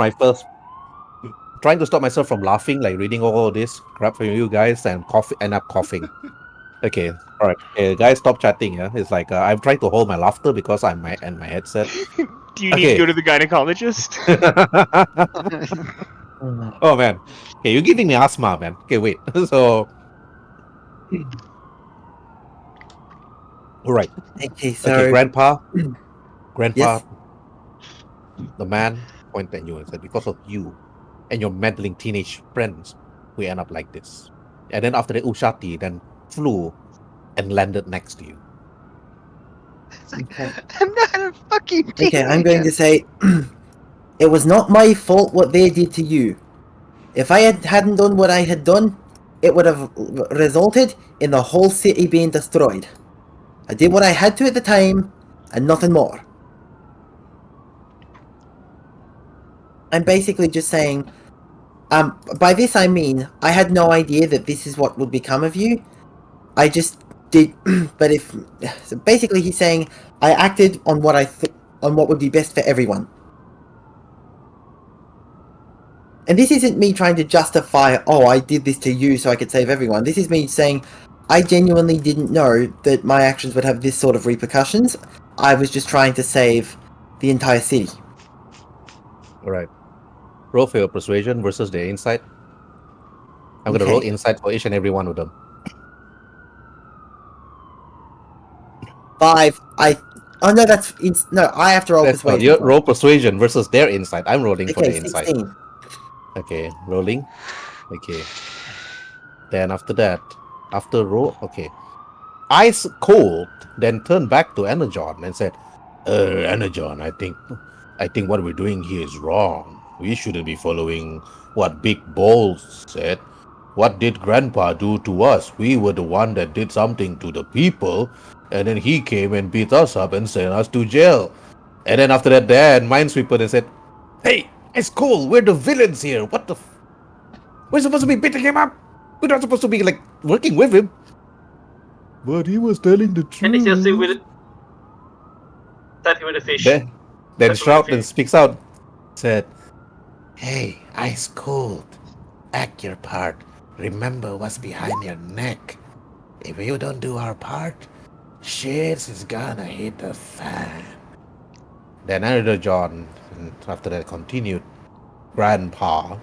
trying to stop myself from laughing, like reading all this crap from you guys and end up coughing. Okay, all right, guys, stop chatting. Yeah, it's like I'm trying to hold my laughter because I'm my headset. Do you need to Okay. go to the gynecologist? Oh man, okay, you're giving me asthma, man. Okay, wait. So, all right. Okay, Okay, so Grandpa, yes. the man pointed at you and said, "Because of you and your meddling teenage friends, we end up like this." And then after that, Ushati then flew and landed next to you. Okay. I'm not a fucking Okay, I'm going teenager. to say it was not my fault what they did to you. If I hadn't done what I had done, it would have resulted in the whole city being destroyed. I did what I had to at the time, and nothing more. I'm basically just saying, by this I mean, I had no idea that this is what would become of you. I just did, but if, so basically he's saying, I acted on what on what would be best for everyone. And this isn't me trying to justify, oh, I did this to you so I could save everyone. This is me saying, I genuinely didn't know that my actions would have this sort of repercussions. I was just trying to save the entire city. All right. Roll for your persuasion versus the insight. I'm gonna roll Okay. insight for each and every one of them. 5. Oh no, no, I have to roll That's not persuasion your first. roll persuasion versus their insight. I'm rolling for Okay, the insight. 16. Okay, rolling. Okay. Then after that, after roll, okay. Ice cold, then turned back to Energon and said, Energon, I think what we're doing here is wrong. We shouldn't be following what Big Balls said. What did Grandpa do to us? We were the one that did something to the people, and then he came and beat us up and sent us to jail. And then after that, Dan Minesweeper and said, Hey, it's cool. We're the villains here. What the? We're supposed to be beating him up. We're not supposed to be like working with him. But he was telling the And they still say with truth. it. That with a fish. Then That with a Shroud then fish. speaks out, said, Hey, Ice Cold, act your part. Remember what's behind your neck. If you don't do our part, shit is gonna hit the fan. Then another John, and after that continued, Grandpa,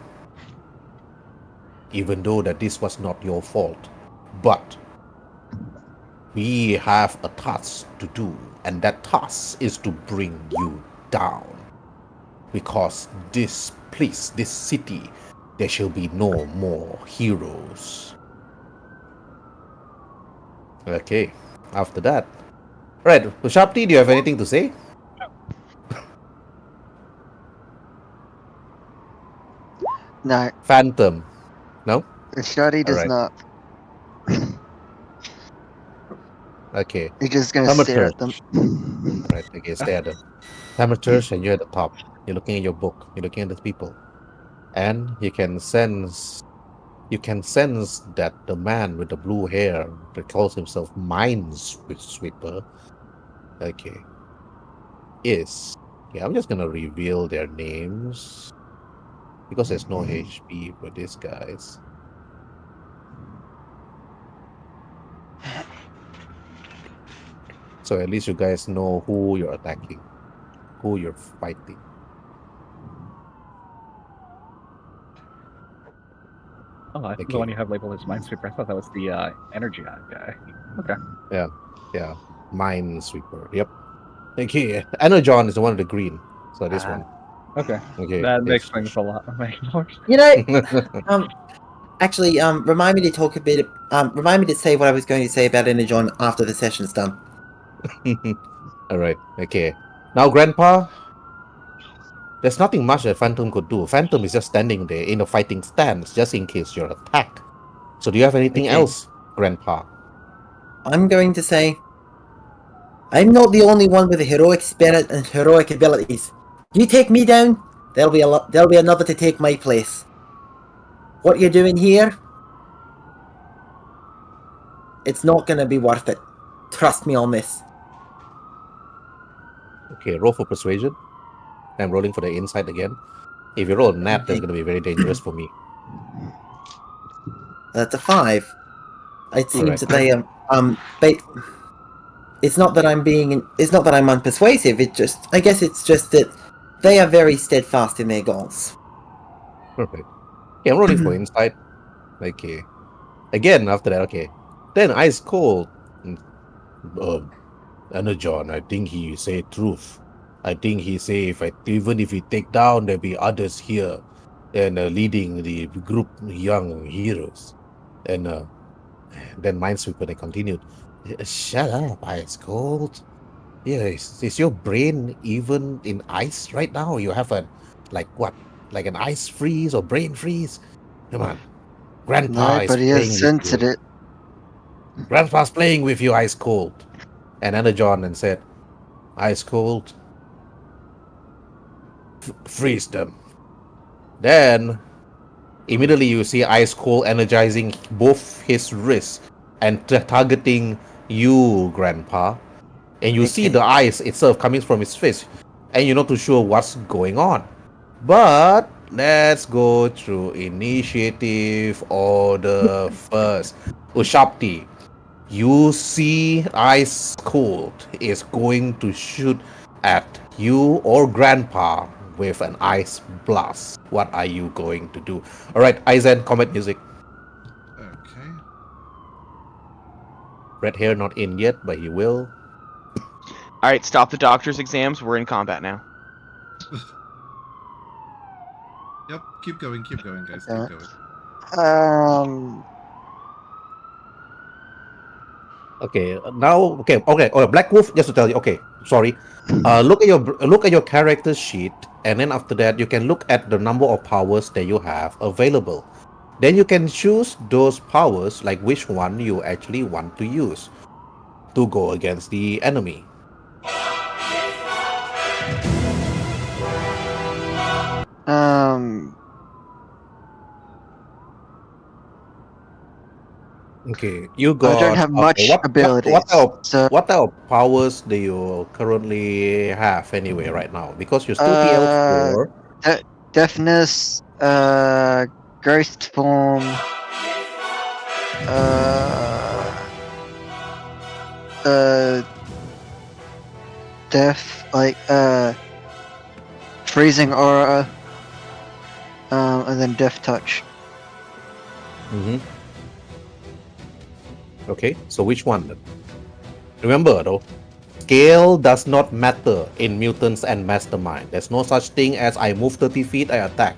even though that this was not your fault, but we have a task to do, and that task is to bring you down. Because this place, this city, there shall be no more heroes. Okay, after that. Right, Shapti, do you have anything to say? No, Phantom. No? Shadi does Alright. not. Okay. He's just gonna stare at them. Alright, okay, stay at them. Thaumaturge, and you're at the top. You're looking at your book. You're looking at the people. And you can sense that the man with the blue hair that calls himself Minesweeper, okay, is. Okay, I'm just gonna reveal their names because there's no HP for these guys. So at least you guys know who you're attacking, who you're fighting. Oh, the Okay. one you have labeled as Minesweeper. I thought that was the energy guy. Okay. Yeah. Minesweeper. Yep. Okay. Energon is the one with the green. So this one. Okay. Okay. That It's explains a lot. You know, actually, remind me to talk a bit. Remind me to say what I was going to say about Energon after the session's done. all right. Okay. Now, Grandpa, there's nothing much that Phantom could do. Phantom is just standing there in a fighting stance, just in case you're attacked. So, do you have anything Okay. else, Grandpa? I'm going to say, I'm not the only one with a heroic spirit and heroic abilities. You take me down, there'll be another to take my place. What you're doing here, it's not gonna be worth it. Trust me on this. Okay, roll for persuasion. I'm rolling for the insight again. If you roll a nat, that's Okay. going to be very dangerous for me. That's a 5. It seems Right. that they but it's not that it's not that I'm unpersuasive. I guess it's just that they are very steadfast in their goals. Perfect. Okay, I'm rolling for insight. Okay. Again, after that, okay. Then Ice Cold. Energon, I think he say truth. I think he say even if he take down, there'll be others here and leading the group young heroes. And then Minesweeper they continued. Shut up, Ice Cold. Yeah, is your brain even in ice right now? You have a like what? Like an ice freeze or brain freeze? Come on. Grandpa No, is but he has playing with censored you. it. Grandpa's playing with you, Ice Cold. And Energon and said, Ice Cold, freeze them. Then, immediately you see Ice Cold energizing both his wrists and targeting you, Grandpa. And you see Okay. the ice itself coming from his face. And you're not too sure what's going on. But let's go through initiative order first. Ushapti, you see Ice Cold is going to shoot at you or Grandpa with an ice blast. What are you going to do? Alright, Aizen, combat music. Okay. Red hair not in yet, but he will. All right, stop the doctor's exams. We're in combat now. Yep. Keep going, guys. Yeah. Keep going. Okay, now okay. Black Wolf. Just to tell you. Okay, sorry. Look at your character sheet, and then after that, you can look at the number of powers that you have available. Then you can choose those powers, like which one you actually want to use to go against the enemy. Okay, you I don't got have okay. much abilities, so What type of powers do you currently have anyway right now? Because you're still TL4. deafness, ghost form, deaf, like freezing aura, and then death touch. Mm-hmm. Okay, so which one then? Remember though, scale does not matter in Mutants and Mastermind. There's no such thing as I move 30 feet, I attack.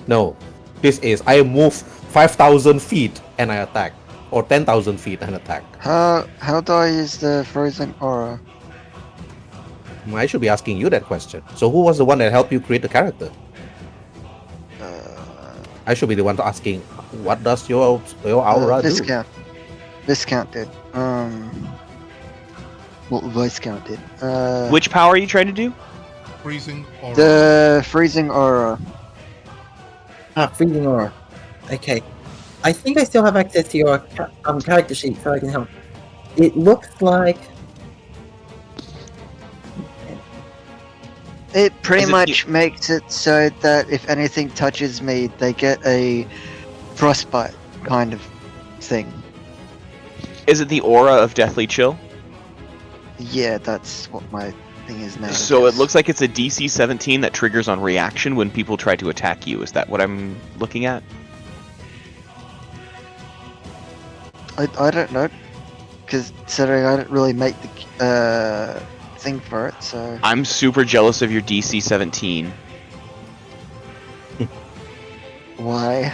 No, this is I move 5,000 feet and I attack, or 10,000 feet and attack. How do I use the freezing aura? I should be asking you that question. So who was the one that helped you create the character? I should be the one asking, what does your aura do? Viscount did. What Viscount did. Which power are you trying to do? Freezing or The freezing aura. Freezing aura. Okay. I think I still have access to your character sheet, so I can help. It looks like It pretty Is it much makes it so that if anything touches me, they get a frostbite kind of thing. Is it the aura of Deathly Chill? Yeah, that's what my thing is now. So it yes. looks like it's a DC 17 that triggers on reaction when people try to attack you. Is that what I'm looking at? I don't know, because considering I don't really make the thing for it, so I'm super jealous of your DC 17 why?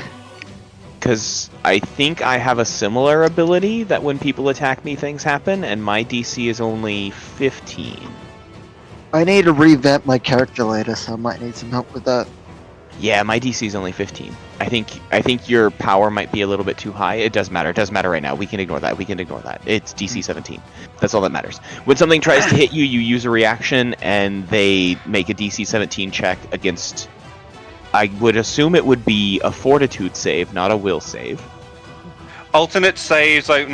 because I think I have a similar ability that when people attack me, things happen, and my DC is only 15. I need to revamp my character later, so I might need some help with that. Yeah, my DC is only 15. I think your power might be a little bit too high. It does matter. It doesn't matter right now. We can ignore that. It's DC 17. That's all that matters. When something tries to hit you, you use a reaction, and they make a DC 17 check against. I would assume it would be a Fortitude save, not a Will save. Alternate saves, like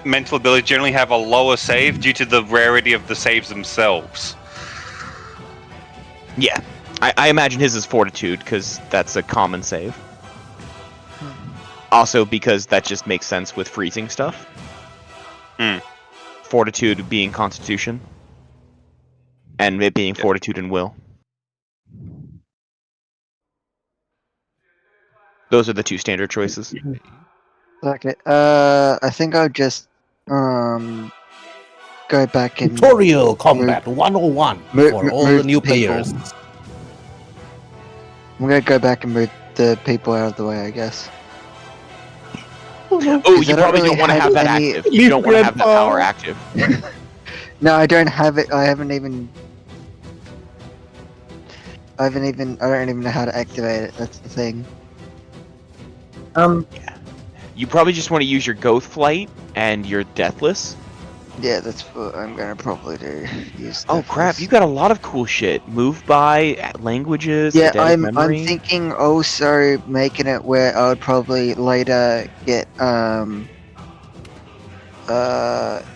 mental abilities, generally have a lower save due to the rarity of the saves themselves. Yeah, I imagine his is Fortitude because that's a common save. Also, because that just makes sense with freezing stuff. Fortitude being Constitution, and it being Fortitude and Will. Those are the two standard choices. Okay, I think I'll just go back and Tutorial Combat 101 for all the move new the people. players. I'm gonna go back and move the people out of the way, I guess. Oh, I you don't probably really don't want to have have that any- active. You don't want to have that power active. No, I don't have it. I don't even know how to activate it. That's the thing. You probably just want to use your Goth Flight and your Deathless. Yeah, that's what I'm gonna probably do. Use Oh the crap, first- you got a lot of cool shit. Move by, languages, Yeah, eidetic I'm memory. thinking also making it where I would probably later get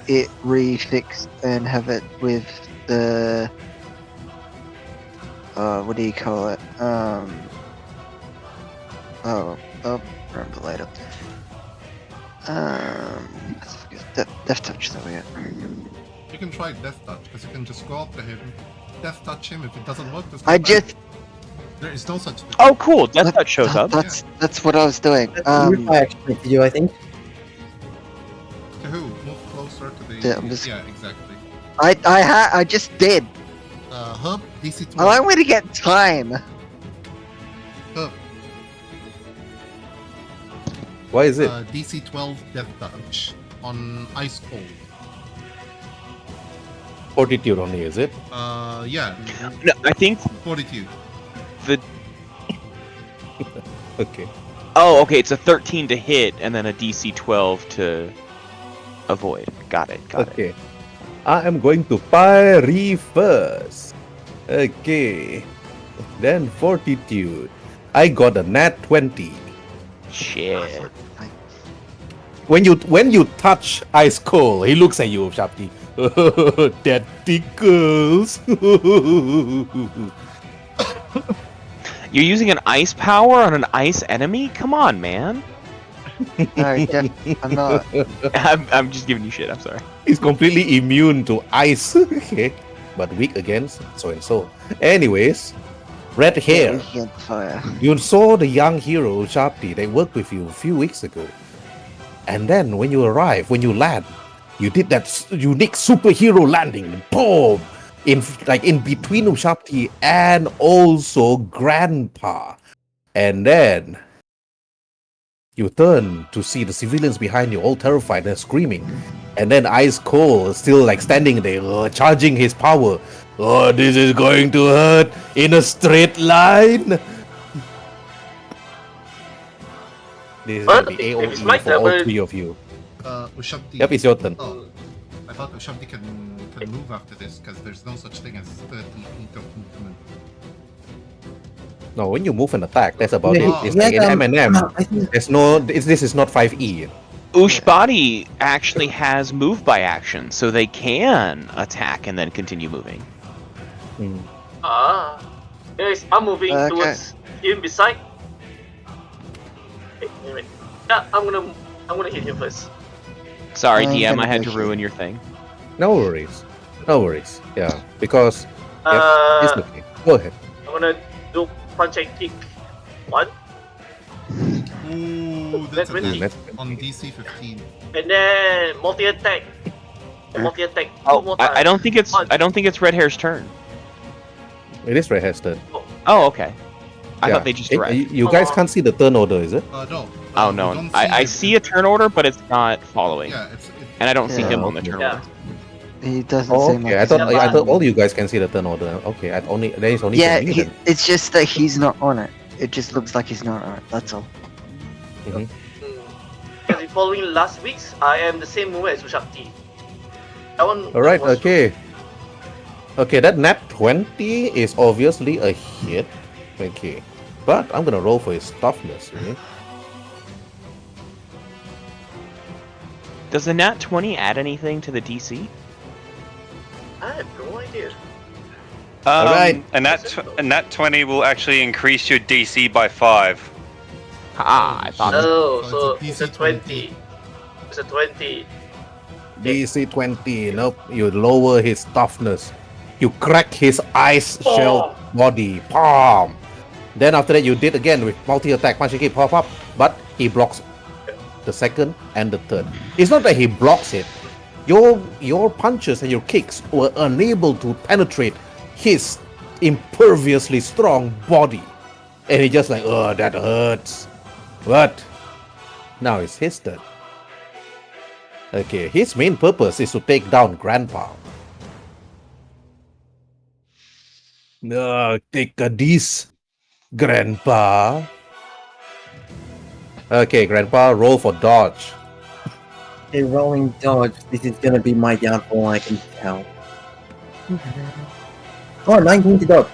it refixed and have it with the what do you call it? I'll remember later. Death touch, there we go. you can try Death Touch, because you can just go up to him, Death Touch him. If it doesn't work, just go I back. just There is no such thing. Oh cool, Death Touch shows up. That's what I was doing. I actually to do, I think. To who? Move closer to the... Yeah, I'm just- Yeah, exactly. I just did. Hub, DC 12. Allow me to get time. Hub, Why is it? DC 12 Death Touch on Ice Cold. Fortitude only, is it? Yeah, No, I think Fortitude. the Okay. oh okay, it's a 13 to hit and then a DC 12 to avoid. Got it. Okay. I am going to parry first. Okay. Then Fortitude. I got a nat 20. Shit. When you touch Ice Cold, he looks at you, Shapti. That tickles. You're using an ice power on an ice enemy? Come on, man. No, I'm not. I'm just giving you shit. I'm sorry. He's completely immune to ice. Okay. But weak against so and so. Anyways, red hair. Weekend fire. You saw the young hero Shapti. They worked with you a few weeks ago. And then when you land, you did that unique superhero landing. Boom! In between Shapti and also Grandpa. And then you turn to see the civilians behind you all terrified and screaming. And then Ice Cold is still standing there, charging his power. Oh, this is going to hurt in a straight line. This is Well, gonna be if it's AOE my for turn, all but- three of you. Ushabti. Yep, it's your turn. Oh, I thought Ushabti can move after this because there's no such thing as 30 feet of movement. No, when you move and attack, that's about Yeah, it. It's yeah, like in M&M. I think There's no. This is not 5e. Ushbadi actually has move by action, so they can attack and then continue moving. Hmm. Anyways, I'm moving Okay. towards him beside. Wait a minute. Yeah, I'm gonna hit him first. Sorry, I'm DM, gonna I had go to here. ruin your thing. No worries. No worries. Yeah, because it's Uh, okay. Go ahead. I'm gonna do punch and kick. One, Ooh, that's a That's net pretty- on DC 15. and then multi attack. Multi attack. Oh, Two more times. I don't think it's One. I don't think it's Red Hair's turn. It is Red Hair's turn. Oh, okay. I Yeah. thought they just Eh, read. you guys can't see the turn order, is it? No. Oh we no, don't I it. see a turn order, but it's not following, Yeah, and I don't see Yeah. him on the turn Yeah. order. He doesn't Oh, seem okay. like I he's thought on all it. you guys can see the turn order. Okay, there is only Yeah, for me then. it's just that he's not on it. It just looks like he's not on it. That's all. Because in following last week's, I am the same move as Ushakti. That one. All right. was- Okay. Okay, that nat 20 is obviously a hit. Okay, but I'm gonna roll for his toughness. Okay? Does the nat 20 add anything to the DC? I have no idea. Alright. And that 20 will actually increase your DC by 5. Ah, I thought. Oh, So so it's a it's a DC 20. It's a 20. DC 20. Nope. You lower his toughness. You crack his ice shell body. Palm. Then after that, you did again with multi attack. Punch and kick. Pop up. But he blocks the second and the third. It's not that he blocks it. Your punches and your kicks were unable to penetrate his imperviously strong body. And he just like, oh, that hurts. But now it's his turn. Okay, his main purpose is to take down Grandpa. No, take a this, Grandpa. Okay, Grandpa, roll for dodge. a rolling dodge. This is gonna be my downfall, I can tell. Oh, 19 to dodge.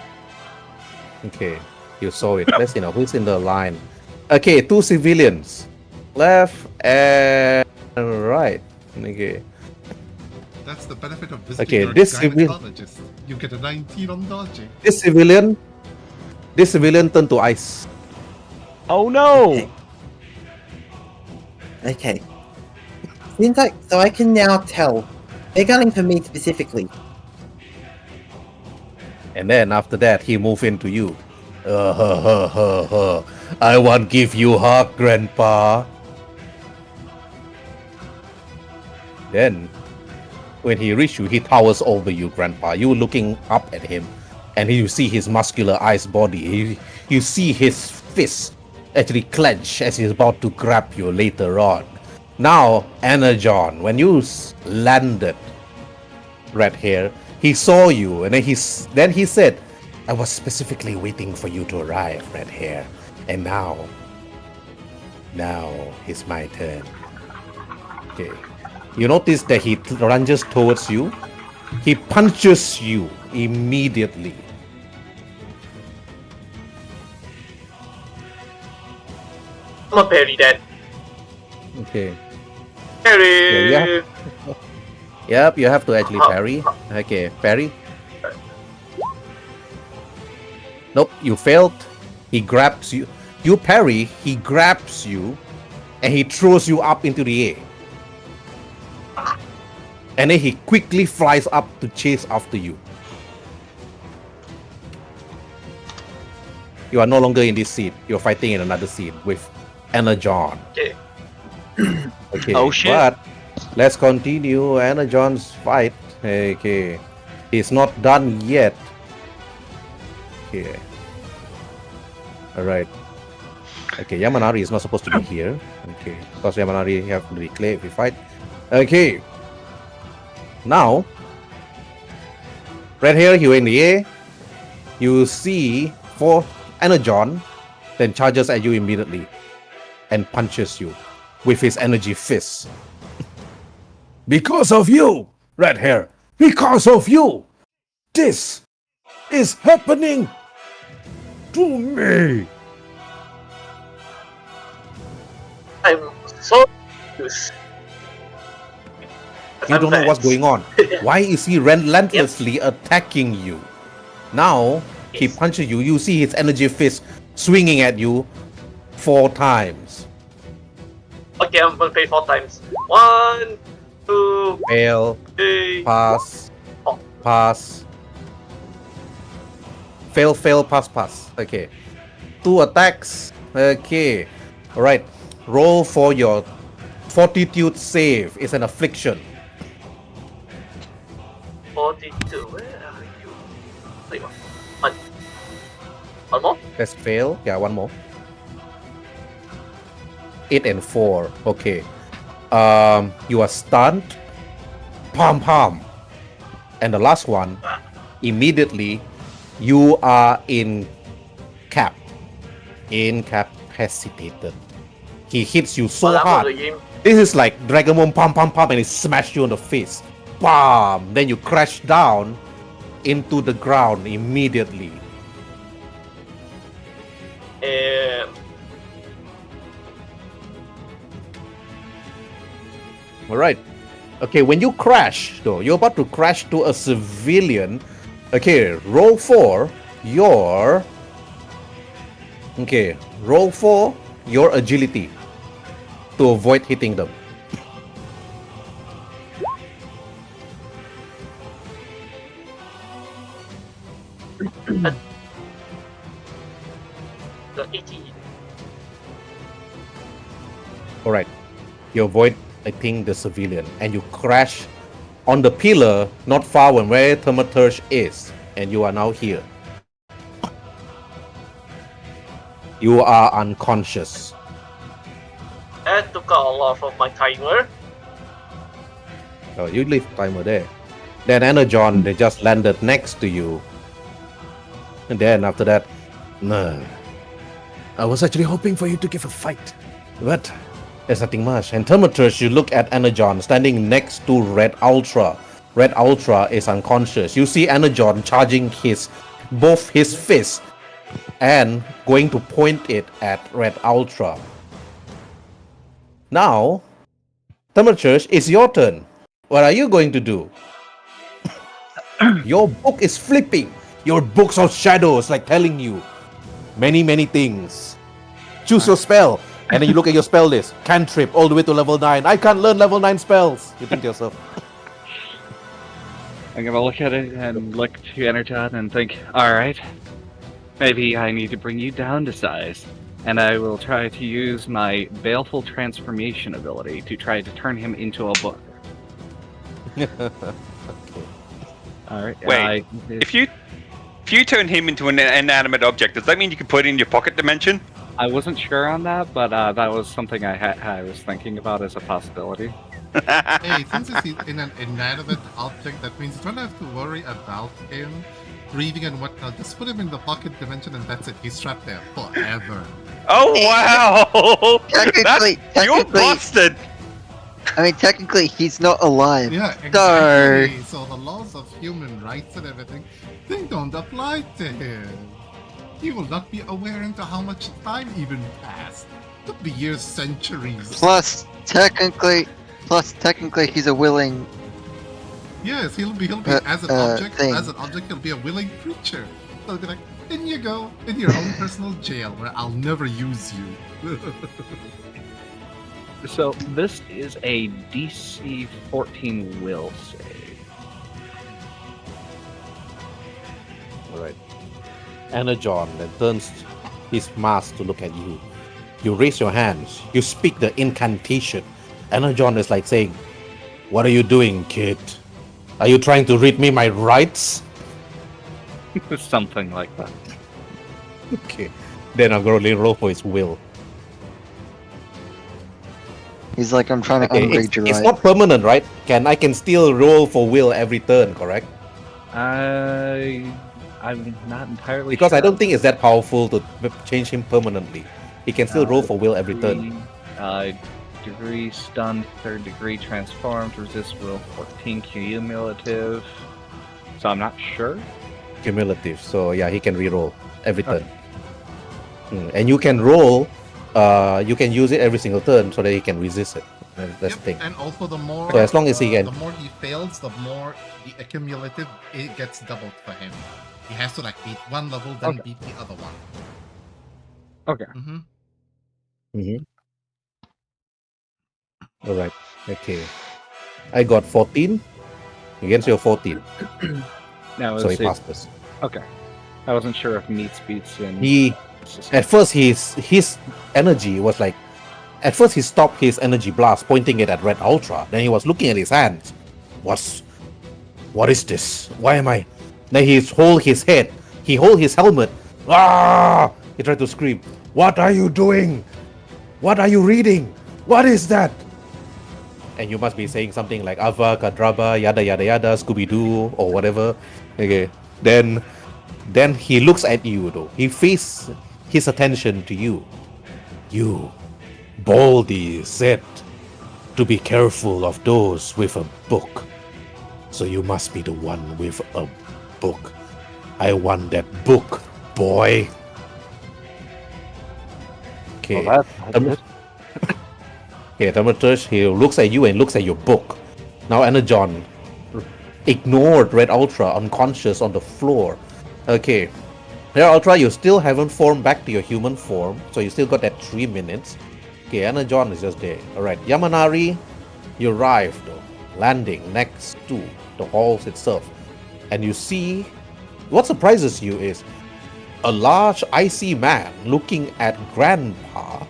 Okay, you saw it. Let's see now who's in the line. Okay, two civilians, left and right. Okay, That's the benefit of visiting Okay, your this civil- gynecologist. You get a 19 on dodging. this civilian turned to ice. Oh no! Okay. Okay. Seems like, so I can now tell. They're gunning for me specifically. And then after that, he moved into you. I want give you hug, Grandpa. Then, when he reached you, he towers over you, Grandpa. You looking up at him, and you see his muscular ice body. You see his fist actually clench as he's about to grab you later on. Now, Energon, when you landed, Red Hair, he saw you, and then he said, I was specifically waiting for you to arrive, Red Hair. And now it's my turn. Okay. You notice that he lunges towards you. He punches you immediately. I'm gonna parry that. Okay. Parry! Yeah, Yep, you have to actually parry. Okay, parry. Nope, you failed. He grabs you. You parry, he grabs you, and he throws you up into the air. And then he quickly flies up to chase after you. You are no longer in this seat. You're fighting in another seat with Energon. Okay. Okay. Oh, shit. But let's continue Energon's fight. Okay. He's not done yet. Okay. Alright. Okay, Yamanari is not supposed to be here. Okay. Because Yamanari have to declare if we fight. Okay. Now, Red Hair, you're in the air. You see 4 Energon, then charges at you immediately. and punches you with his energy fist. Because of you, red hair. Because of you, this is happening to me. I'm so confused. You don't know what's going on. Why is he relentlessly attacking you? Now he Yes. punches you. You see his energy fist swinging at you 4 times. Okay, I'm gonna pay 4 times. 1, 2, Fail, 3. pass, Oh. pass. Fail, fail, pass, pass. Okay. 2 attacks. Okay. Alright. Roll for your fortitude save. It's an affliction. 42. Where are you? Wait, one more? Let's fail. Yeah, one more. 8 and 4. Okay. You are stunned. Palm. And the last one, immediately, you are incapacitated. He hits you so Well, I'm hard. on the game. This is like Dragonbone pam, and he smashed you on the face. Bam! Then you crash down into the ground immediately. Alright. Okay, when you crash, though, you're about to crash to a civilian. Okay, roll for your... Okay, roll for your agility to avoid hitting them. The 80. Alright. You avoid hitting the civilian and you crash on the pillar not far from where Thaumaturge is. And you are now here. You are unconscious. That took out a lot of my timer. Oh, you leave timer there. Then Energon, they just landed next to you. And then after that, no. I was actually hoping for you to give a fight. But there's nothing much. And Thaumaturge, you look at Energon standing next to Red Ultra. Red Ultra is unconscious. You see Energon charging both his fists and going to point it at Red Ultra. Now, Thaumaturge, it's your turn. What are you going to do? Your book is flipping. Your book's of shadows, like telling you many things. Choose your spell. And then you look at your spell list. Cantrip all the way to level 9. I can't learn level 9 spells. You think to yourself. I'm gonna look at it and look to Energon and think, alright, maybe I need to bring you down to size. And I will try to use my Baleful Transformation ability to try to turn him into a book. Alright. Wait, if you turn him into an inanimate object, does that mean you can put it in your pocket dimension? I wasn't sure on that, but that was something I was thinking about as a possibility. Hey, since he's in an inanimate object, that means you don't have to worry about him breathing and whatnot. Just put him in the pocket dimension and that's it. He's trapped there forever. Oh wow! Technically, You're busted. I mean, technically, he's not alive. Yeah, So- exactly. So the laws of human rights and everything, they don't apply to him. He will not be aware into how much time even passed. Could be years, centuries. Plus, technically, he's a willing. Yes, he'll be as an object. thing. As an object, he'll be a willing creature. He'll be like, in you go, in your own personal jail where I'll never use you. So this is a DC 14 will save. Alright. Energon then turns his mask to look at you. You raise your hands. You speak the incantation. Energon is like saying, "What are you doing, kid? Are you trying to read me my rights?" Something like that. Okay. Then I'm going to roll for his will. He's like, I'm trying to Okay, unread your it's right. not permanent, right? I can still roll for will every turn, correct? I'm not entirely Because sure. I don't think it's that powerful to change him permanently. He can still roll for will every turn. Degree stunned, third degree transformed, resist will 14 cumulative. So I'm not sure. Cumulative. So yeah, he can reroll every turn. And you can roll. You can use it every single turn so that he can resist it. That's the thing. And also, the more So as long as he can, the more he fails, the more the accumulative it gets doubled for him. He has to like beat one level, then beat the other one. Okay. All right. Okay. I got 14 against your 14. Now So he is it passes. okay? I wasn't sure if meets beats in. He at first his energy was like. At first, he stopped his energy blast, pointing it at Red Ultra. Then he was looking at his hands. What is this? Why am I? Then he hold his head. He hold his helmet. Ah! He tried to scream. What are you doing? What are you reading? What is that? And you must be saying something like Ava, Kadraba, yada yada yada, Scooby Doo, or whatever. Okay. Then he looks at you though. He faces his attention to you. You. Baldy said to be careful of those with a book. So you must be the one with a book. I want that book, boy. Okay. Well, that's good. Okay, Thaumaturge, he looks at you and looks at your book. Now Energon ignored Red Ultra unconscious on the floor. Okay. Red Ultra, you still haven't formed back to your human form, so you still got that 3 minutes. Okay, Energon is just there. Alright, Yamanari, you arrive though, landing next to the halls itself. And you see, what surprises you is a large icy man looking at Grandpa.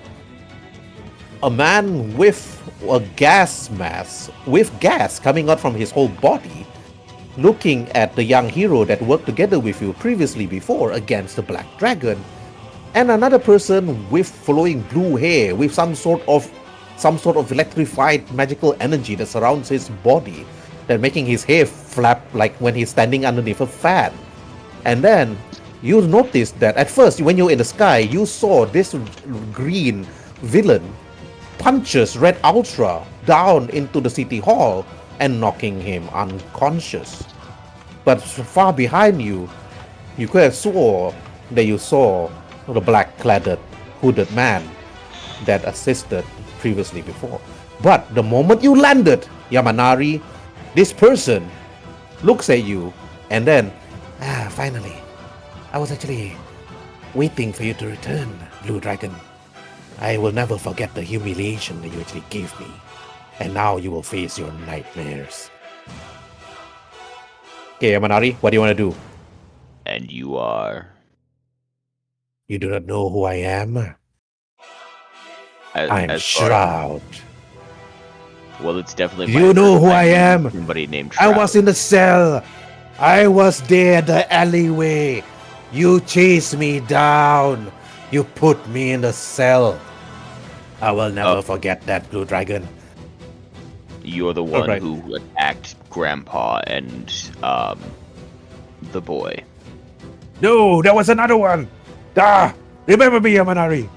A man with a gas mask, with gas coming out from his whole body, looking at the young hero that worked together with you previously before against the Black Dragon. And another person with flowing blue hair, with some sort of electrified magical energy that surrounds his body, that making his hair flap like when he's standing underneath a fan. And then you notice that at first, when you're in the sky, you saw this green villain punches Red Ultra down into the city hall and knocking him unconscious. But far behind you, you could have saw that you saw the black-cladded, hooded man that assisted previously before. But the moment you landed, Yamanari, this person looks at you and then, finally, I was actually waiting for you to return, Blue Dragon. I will never forget the humiliation that you actually gave me. And now you will face your nightmares. Okay, Yamanari, what do you want to do? And you are? You do not know who I am? I'm as Shroud. Well, it's definitely. You know who I am? Somebody named I Shroud. was in the cell. I was there in the alleyway. You chased me down. You put me in the cell. I will never forget that, Blue Dragon. You're the one who attacked Grandpa and the boy. No, there was another one. Remember me, Yamanari.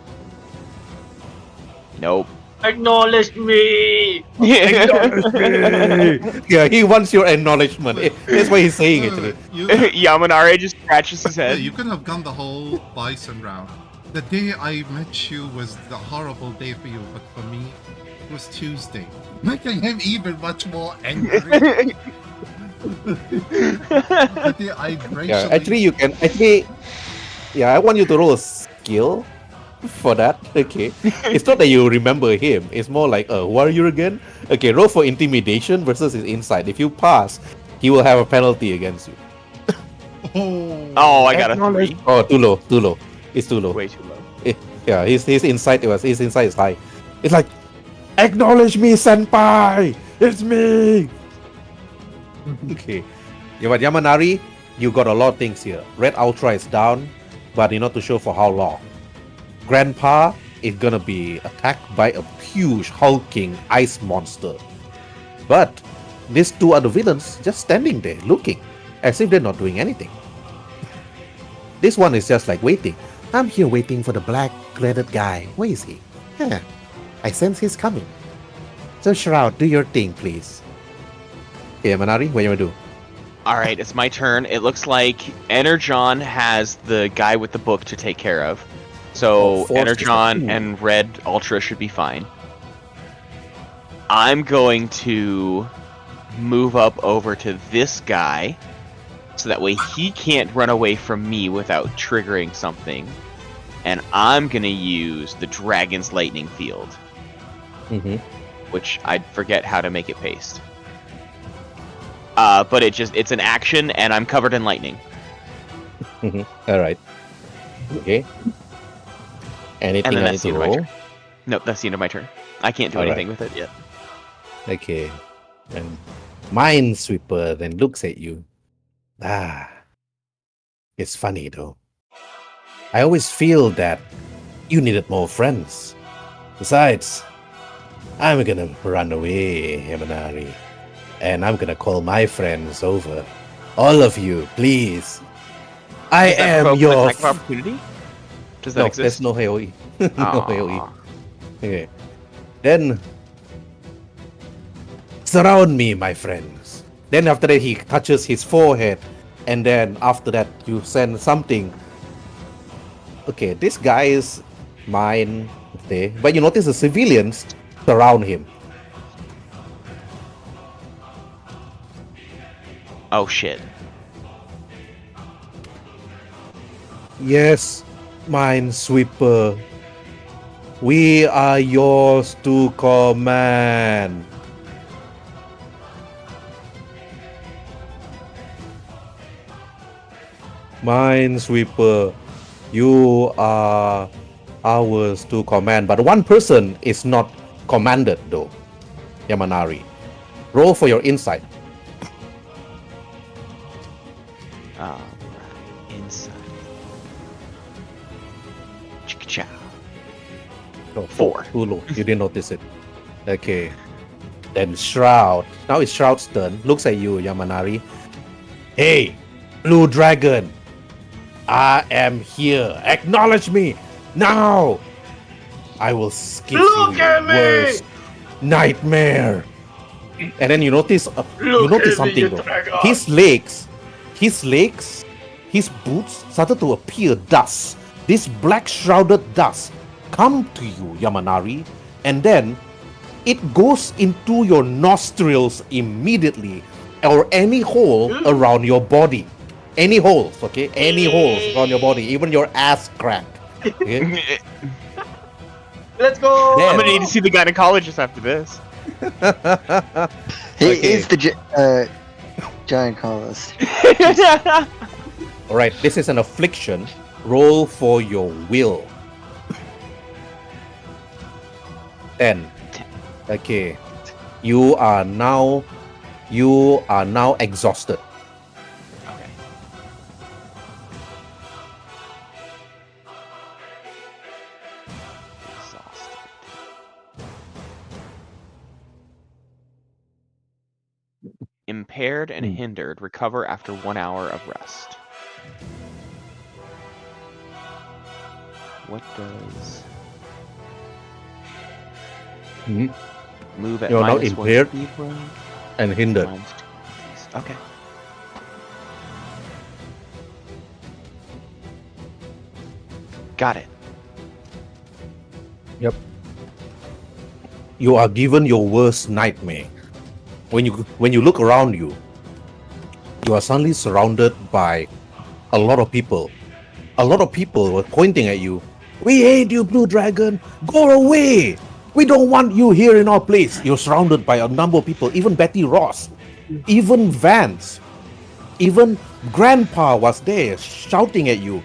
Nope. Acknowledge me! Acknowledge me. Yeah, he wants your acknowledgement. That's why he's saying it. Yamanari just scratches his head. You could have gone the whole bison route. The day I met you was the horrible day for you, but for me, it was Tuesday, making him even much more angry. The day I graciously... Yeah, actually, you can I want you to roll a skill for that. Okay, it's not that you remember him. It's more like, who are you again? Okay, roll for intimidation versus his insight. If you pass, he will have a penalty against you. Oh, I got a 3. Oh, too low. It's too low. Way too low. Yeah, his insight is high. It's like, acknowledge me, senpai. It's me. Okay. Yeah, but Yamanari, you got a lot of things here. Red Ultra is down, but you're not too sure for how long. Grandpa is gonna be attacked by a huge hulking ice monster. But these two other villains just standing there looking as if they're not doing anything. This one is just like waiting. I'm here waiting for the Black black-cladded guy. Where is he? Huh. I sense he's coming. So Shroud, do your thing, please. Okay, Manari, what you wanna do? All right, it's my turn. It looks like Energon has the guy with the book to take care of. So Force Energon Ooh. and Red Ultra should be fine. I'm going to move up over to this guy, so that way he can't run away from me without triggering something. And I'm gonna use the Dragon's Lightning Field, Mm-hmm. which I forget how to make it paste. But it's an action, and I'm covered in lightning. Mm-hmm. All right. Okay. Anything And then I that's need the to end of my roll? turn. Nope, that's the end of my turn. I can't do All anything with it yet. Okay. And Minesweeper then looks at you. Ah, it's funny though. I always feel that you needed more friends. Besides, I'm gonna run away, Yamanari. And I'm gonna call my friends over. All of you, please. I Does that am provoke an your. attack of opportunity? Does that No, exist? there's no AoE. No AoE. Aw. Okay. Then surround me, my friends. Then after that, he touches his forehead, and then after that, you send something. Okay, this guy is mine. Okay, but you notice the civilians surround him. Oh shit. Yes, Minesweeper. We are yours to command. Minesweeper, you are ours to command. But one person is not commanded, though. Yamanari. Roll for your insight. Alright, inside. Chicka-chow. No, 4. Too low. You didn't notice it. Okay. Then Shroud. Now it's Shroud's turn. Looks at you, Yamanari. Hey, Blue Dragon. I am here. Acknowledge me now. I will skip Look you at your me! worst nightmare. And then you notice Look at me, something you though. dragon! His legs, his boots started to appear dust. This black shrouded dust come to you, Yamanari, and then it goes into your nostrils immediately, or any hole around your body. Any holes, okay? Any holes around your body, even your ass crack. Okay? Let's go! Then- I'm gonna need to see the gynecologist after this. He Okay. is the giant colossus. All right, this is an affliction. Roll for your will. 10. Okay. You are now exhausted. Okay. Exhausted. Impaired and hindered. Recover after 1 hour of rest. What does Mhm. move at You're now -1 impaired speed rank? and hindered. -2 increase. Okay. Got it. You are given your worst nightmare. When you look around you, you are suddenly surrounded by a lot of people. A lot of people were pointing at you. We hate you, Blue Dragon. Go away. We don't want you here in our place. You're surrounded by a number of people, even Betty Ross, even Vance, even Grandpa was there shouting at you.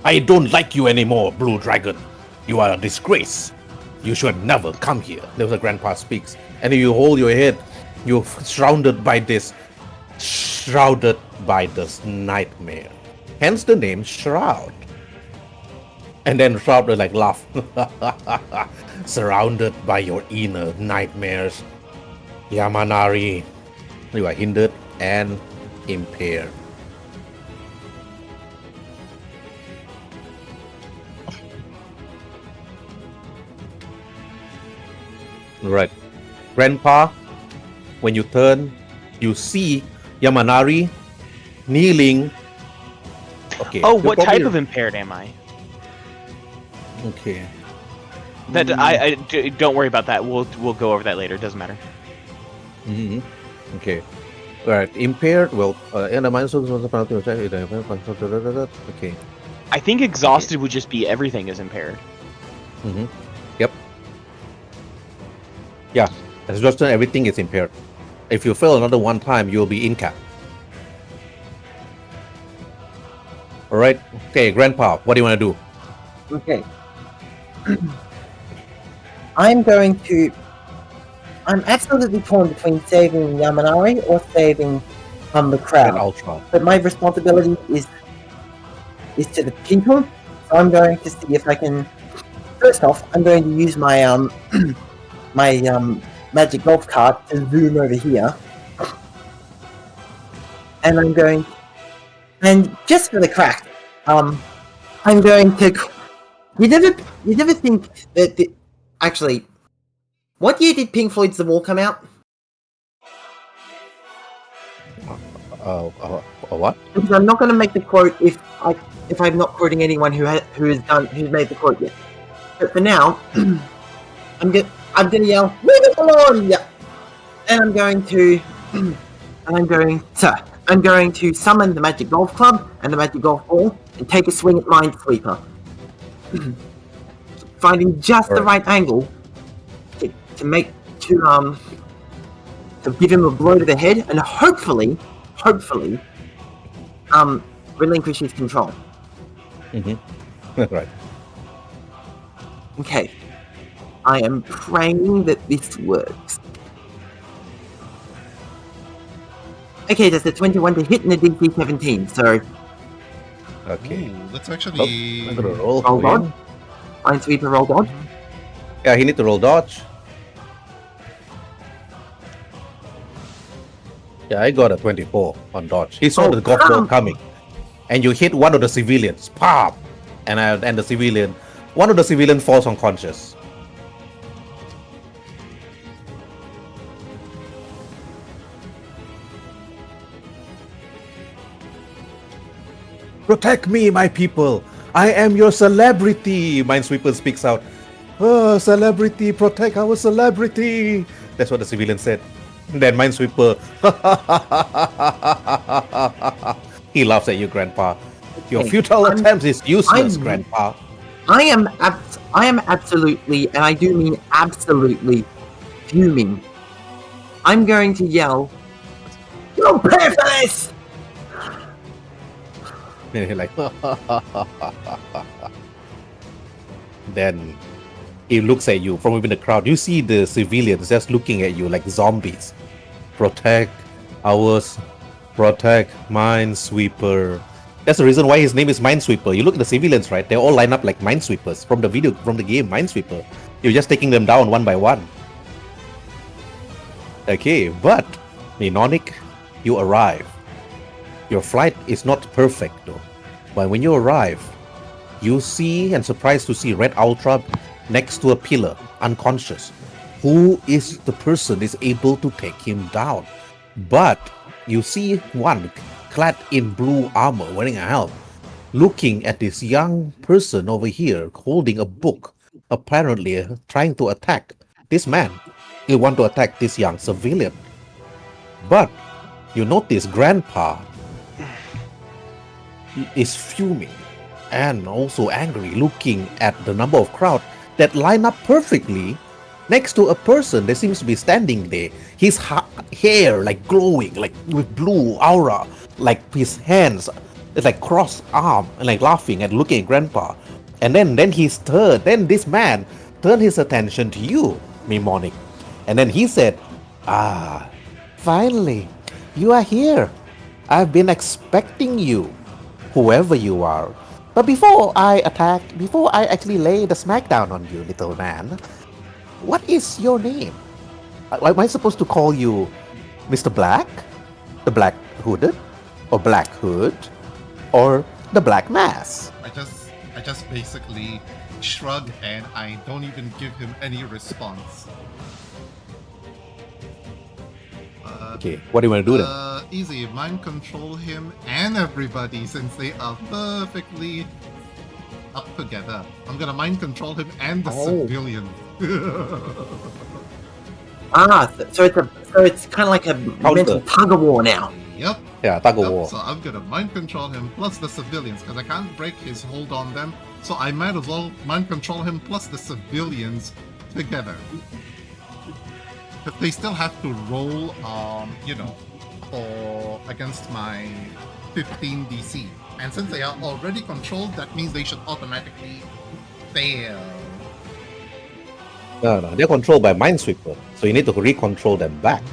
I don't like you anymore, Blue Dragon. You are a disgrace. You should never come here. There was a Grandpa speaks. And you hold your head. You're surrounded by this nightmare. Hence the name Shroud. And then Shroud will like laugh. Surrounded by your inner nightmares. Yamanari, you are hindered and impaired. Right. Grandpa, when you turn, you see Yamanari kneeling. Okay. Oh, you're what type probably- of impaired am I? Okay. That don't worry about that. We'll go over that later. It doesn't matter. hmm Okay. All right. Impaired. Well, in the minus okay. I think exhausted would just be everything is impaired. Mm-hmm. Yep. Yeah. As just everything is impaired. If you fail another one time, you'll be in cap. All right. Okay, Grandpa, what do you want to do? Okay. I'm going to. I'm absolutely torn between saving Yamanari or saving the Red crowd. Ultra. But my responsibility is to the people. So I'm going to see if I can. First off, I'm going to use my my magic golf cart to zoom over here, and I'm going. And just for the crack, I'm going to. You never think that actually. What year did Pink Floyd's The Wall come out? What? Because I'm not going to make the quote if I'm not quoting anyone who's made the quote yet. But for now, I'm gonna yell, "Leave it alone!" Yeah, and I'm going to summon the Magic Golf Club and the Magic Golf Ball and take a swing at Minesweeper, finding just the right angle to give him a blow to the head and hopefully relinquish his control. Right. Okay. I am praying that this works. Okay, there's a 21 to hit and a DC 17, so Okay. Ooh, that's Oh, actually. I'm gonna roll. roll for him. dodge. Minesweeper roll dodge. Yeah, he need to roll dodge. Yeah, I got a 24 on dodge. He saw the golf ball coming, and you hit one of the civilians. Pop! And one of the civilian falls unconscious. Protect me, my people. I am your celebrity. Minesweeper speaks out. Oh, celebrity, protect our celebrity. That's what the civilian said. Then Minesweeper. He laughs at you, Grandpa. Your Okay, futile attempts is useless, I'm- Grandpa. I am absolutely, and I do mean absolutely, fuming. I'm going to yell, "You'll pay for this!" And you're like, then he looks at you from within the crowd. You see the civilians just looking at you like zombies. Protect ours, protect Minesweeper. That's the reason why his name is Minesweeper. You look at the civilians, right? They all line up like Minesweepers from the game Minesweeper. You're just taking them down one by one. Okay, but Mnemonic, you arrive. Your flight is not perfect though. But when you arrive, you see and surprised to see Red Ultra next to a pillar, unconscious. Who is the person is able to take him down? But you see one clad in blue armor, wearing a helm, looking at this young person over here holding a book, apparently trying to attack this man. He want to attack this young civilian. But you notice Grandpa is fuming and also angry, looking at the number of crowd that line up perfectly next to a person that seems to be standing there. His hair like glowing, like with blue aura, like his hands, it's like crossed arm, and like laughing and looking at Grandpa. And then then this man turned his attention to you, Mnemonic. And then he said, "Ah, finally, you are here. I've been expecting you, whoever you are. But before I actually lay the smackdown on you, little man, what is your name? Am I supposed to call you Mr. Black? The Black Hooded? Or Black Hood? Or the Black Mass?" I just basically shrug and I don't even give him any response. Okay, what do you want to do then? Easy. Mind control him and everybody since they are perfectly up together. I'm gonna mind control him and the civilian. So it's kind of like a mental tug of war now. Yep. Yeah, tug of war. So I'm gonna mind control him plus the civilians because I can't break his hold on them. So I might as well mind control him plus the civilians together. But they still have to roll, for against my 15 DC. And since they are already controlled, that means they should automatically fail. No, they're controlled by Minesweeper, so you need to recontrol them back.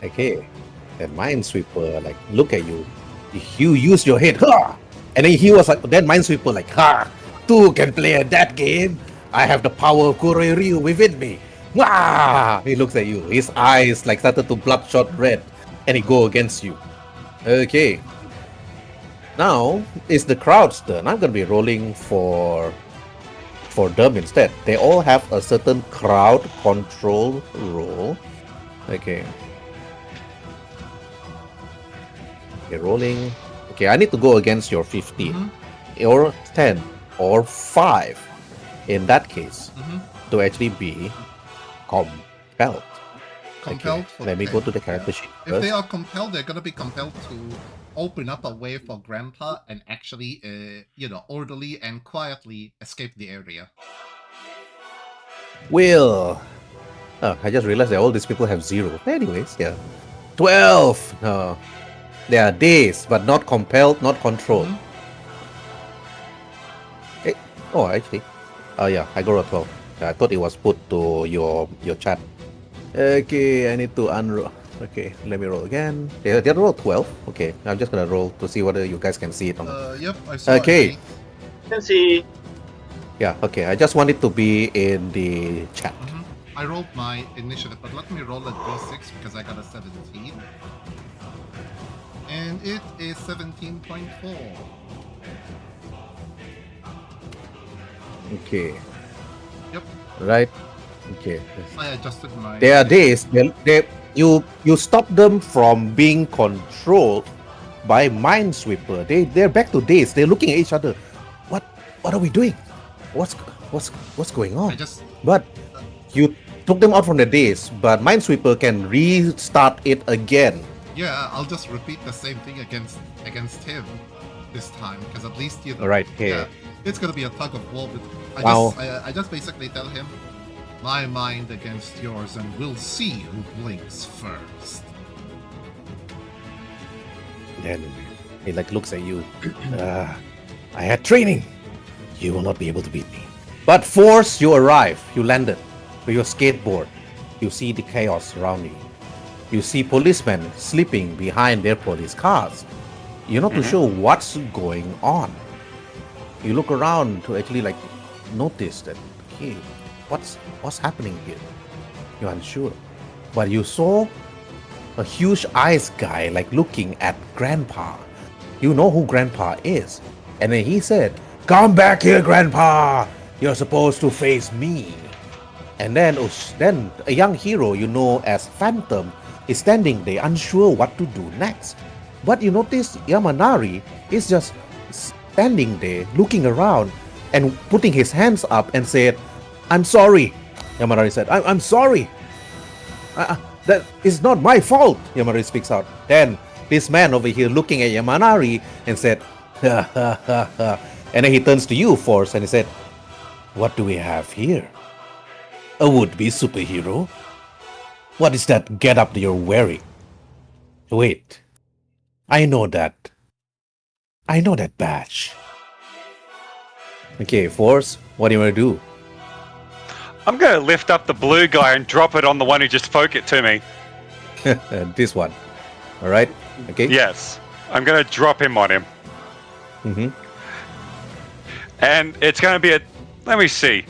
Okay, and Minesweeper like look at you, you use your head, ha! And then he was like, then Minesweeper like, ha! Two can play at that game. I have the power of Ryu within me. Wah! He looks at you. His eyes like started to bloodshot red, and he go against you. Okay. Now it's the crowd's turn. I'm gonna be rolling for them instead. They all have a certain crowd control roll. Okay. Okay, rolling. Okay, I need to go against your 15 or 10 or 5 in that case to actually be compelled. Compelled Okay, for let me 10. go to the character sheet If first. they are compelled, they're gonna be compelled to open up a way for Grandpa and actually, orderly and quietly escape the area. Will. Oh, I just realized that all these people have 0. Anyways, yeah. 12. No. They are dazed, but not compelled, not controlled. Okay. Oh, actually. Oh, yeah, I got a 12. I thought it was put to your chat. Okay, I need to unroll. Okay, let me roll again. They roll 12. Okay, I'm just gonna roll to see whether you guys can see it on. Yep, I saw Okay. it. Can see. Yeah, okay. I just want it to be in the chat. I rolled my initiative, but let me roll a d6 because I got a 17. And it is 17.4. Okay. Yep. Right. Okay. I adjusted my... There are days you stop them from being controlled by Minesweeper. They're back to days. They're looking at each other. What are we doing? What's going on? But you took them out from the days, but Minesweeper can restart it again. Yeah, I'll just repeat the same thing against him this time, because at least you. All right. Okay. Yeah, it's gonna be a tug of war. But I just basically tell him, my mind against yours, and we'll see who blinks first. Then he like looks at you. I had training. You will not be able to beat me. But force, you arrive. You landed with your skateboard. You see the chaos around you. You see policemen sleeping behind their police cars. You're not too sure what's going on. You look around to actually like notice that, okay, what's happening here? You're unsure. But you saw a huge eyes guy like looking at Grandpa. You know who Grandpa is. And then he said, "Come back here, Grandpa. You're supposed to face me." And then a young hero you know as Phantom is standing there unsure what to do next. But you notice Yamanari is just standing there looking around and putting his hands up and said, "I'm sorry." Yamanari said, I'm sorry. That is not my fault, Yamanari speaks out. Then this man over here looking at Yamanari and said, "Ha ha ha ha." And then he turns to you, Force, and he said, "What do we have here? A would-be superhero? What is that get-up that you're wearing? Wait, I know that. I know that badge." Okay, Force, what do you want to do? I'm going to lift up the blue guy and drop it on the one who just spoke it to me. This one. All right? Okay? Yes. I'm going to drop him on him. Mm-hmm. And it's going to be let me see.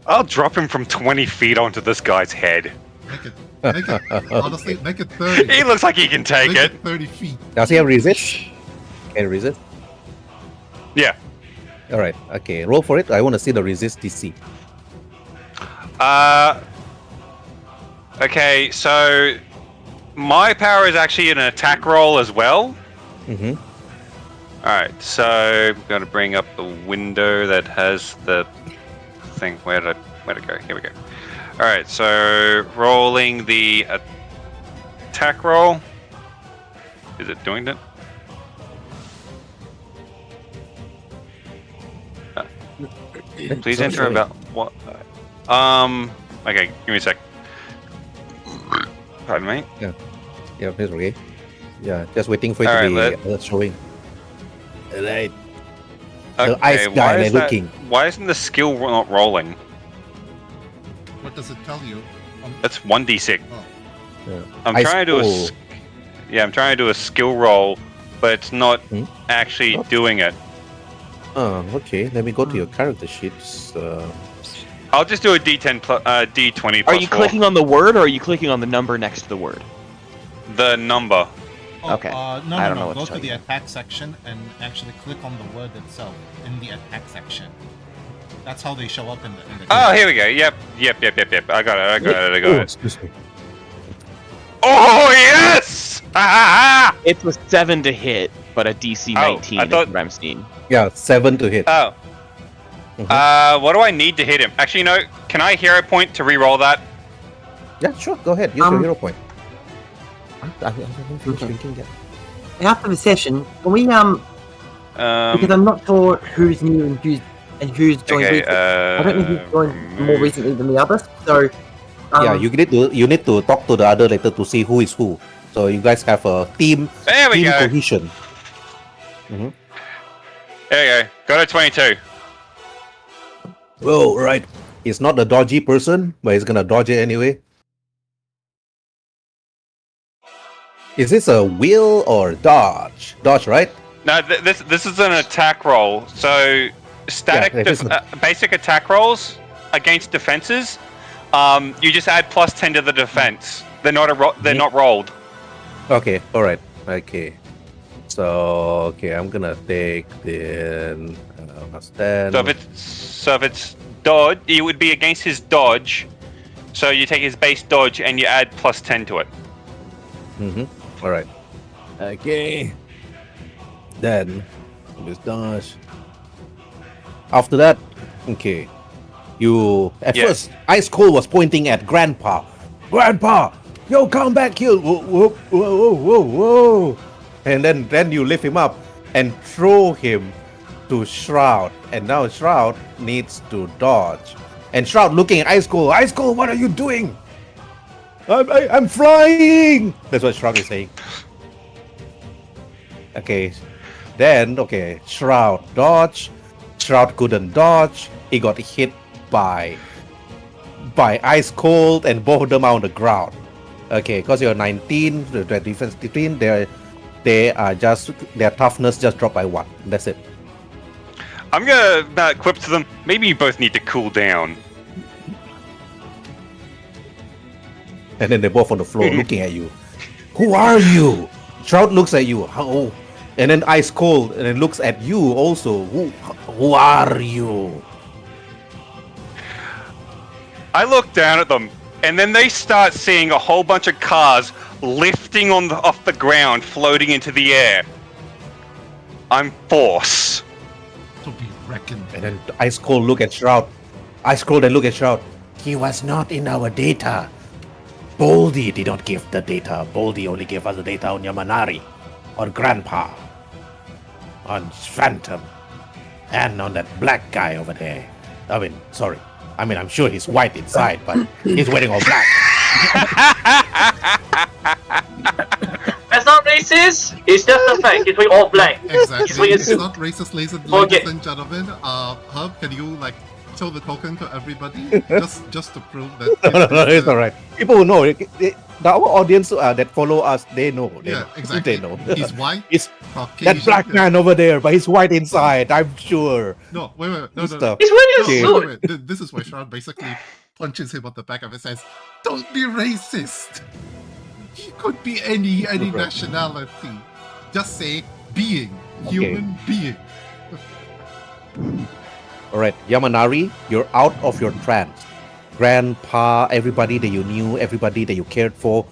I'll drop him from 20 feet onto this guy's head. Honestly, make it 30. He looks like he can take Make it. 30 feet. Does he have resist? Can he resist? Yeah. All right. Okay, roll for it. I want to see the resist DC. Okay, so my power is actually an attack roll as well. Mm-hmm. Alright, so I'm going to bring up the window that has the thing. Where'd it go? Here we go. Alright, so rolling the attack roll. Is it doing it? Please enter about what? Okay, give me a sec. Pardon me. Yeah, it's okay. Yeah, just waiting for it Alright, to be showing. Right. The Okay, ice guy why is looking. Why isn't the skill not rolling? What does it tell you? That's 1d6. Oh, Yeah. I'm Ice trying to do cold. I'm trying to do a skill roll, but it's not Hmm? actually What? doing it. Oh, okay. Let me go to your character sheets. I'll just do a d10 d20 Are plus you 4. clicking on the word or are you clicking on the number next to the word? The number. Okay. No, I don't know no. what Go to to tell the you. attack section and actually click on the word itself in the attack section. That's how they show up in the. Oh, here we go. Yep. I got it. Excuse me. Oh, yes! It's a 7 to hit, but a DC Oh, 19 I is thought- what I'm seeing. Yeah, 7 to hit. Oh. What do I need to hit him? Actually, no. Can I hero point to re-roll that? Yeah, sure. Go ahead. Use your hero point. I haven't finished Okay. drinking yet. After the session, can we because I'm not sure who's new and who's joined Okay, recently. I don't know who's joined more recently than the others. So Yeah, you need to talk to the other later to see who is who. So you guys have a team There we go. cohesion. There we go. Got a 22. Oh, right. He's not a dodgy person, but he's gonna dodge it anyway. Is this a will or dodge? Dodge, right? No, this is an attack roll. So static, Yeah, it is basic attack rolls against defenses. You just add plus 10 to the defense. They're not they're not rolled. Okay, all right. Okay. So, okay, I'm gonna take the stand. So if it's dodge, it would be against his dodge. So you take his base dodge and you add plus 10 to it. All right. Okay. Then with dodge. After that, okay. You at Yeah. first, Ice Cold was pointing at Grandpa. Grandpa, yo, come back here! Whoa, whoa, whoa, whoa, whoa! And then you lift him up and throw him to Shroud, and now Shroud needs to dodge. And Shroud looking at Ice Cold. Ice Cold, what are you doing? I'm flying. That's what Shroud is saying. Okay, then Shroud dodge. Shroud couldn't dodge. He got hit by Ice Cold, and both of them are on the ground. Okay, because you're 19, the defense 15, they are just their toughness just dropped by 1. That's it. I'm gonna quip to them. Maybe you both need to cool down. And then they're both on the floor looking at you. Who are you? Shroud looks at you. Oh, and then Ice Cold, and then looks at you also. Who are you? I look down at them, and then they start seeing a whole bunch of cars lifting off the ground, floating into the air. I'm Force. to be reckoned. And then Ice Cold look at Shroud. Ice Cold and look at Shroud. He was not in our data. Boldy did not give the data. Boldy only gave us the data on Yamanari, on Grandpa, on Phantom, and on that black guy over there. I'm sure he's white inside, but he's wearing all black. That's not racist. It's just a fact. It's wearing all black. Exactly. wearing a It's suit. not racist, ladies Forget. and gentlemen. Herb, can you show the token to everybody just to prove that? No, it's all right. People will know. Our audience that follow us, they know. Yeah, exactly. They know. He's white. It's Caucasian. that black man over there, but he's white inside. I'm sure. No, wait, no. This stuff. He's wearing a Okay. suit. This is where Shroud basically punches him on the back of his head. Don't be racist. He could be any Right. nationality. Just say being, human being. All right, Yamanari, you're out of your trance. grandpa, everybody that you knew, everybody that you cared for,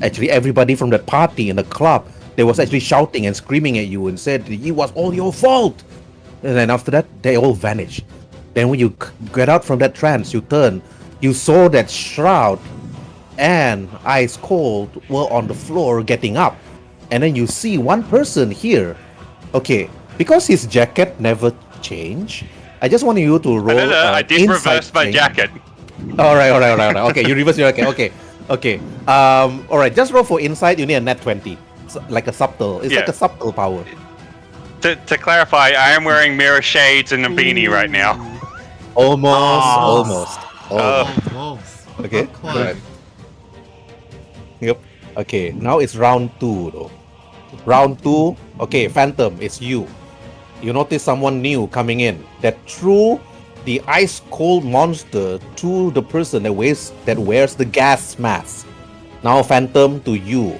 actually everybody from the party in the club, they was actually shouting and screaming at you and said it was all your fault. And then after that, they all vanished. Then when you get out from that trance, you turn, you saw that Shroud and Ice Cold were on the floor getting up. And then you see one person here. Okay, because his jacket never changed, I just want you to roll I did insight reverse my thing. jacket. Alright. Okay, you reverse your jacket. Okay. Alright, just roll for insight, you need a net 20. It's like a subtle. It's like Yeah. a subtle power. To clarify, I am wearing mirror shades and a beanie right now. Almost. Almost. Okay, Not quite. alright. Yep. Okay, now it's round 2 though. Round 2, okay, Phantom, it's you. You notice someone new coming in that threw the ice cold monster to the person that wears the gas mask. Now Phantom to you.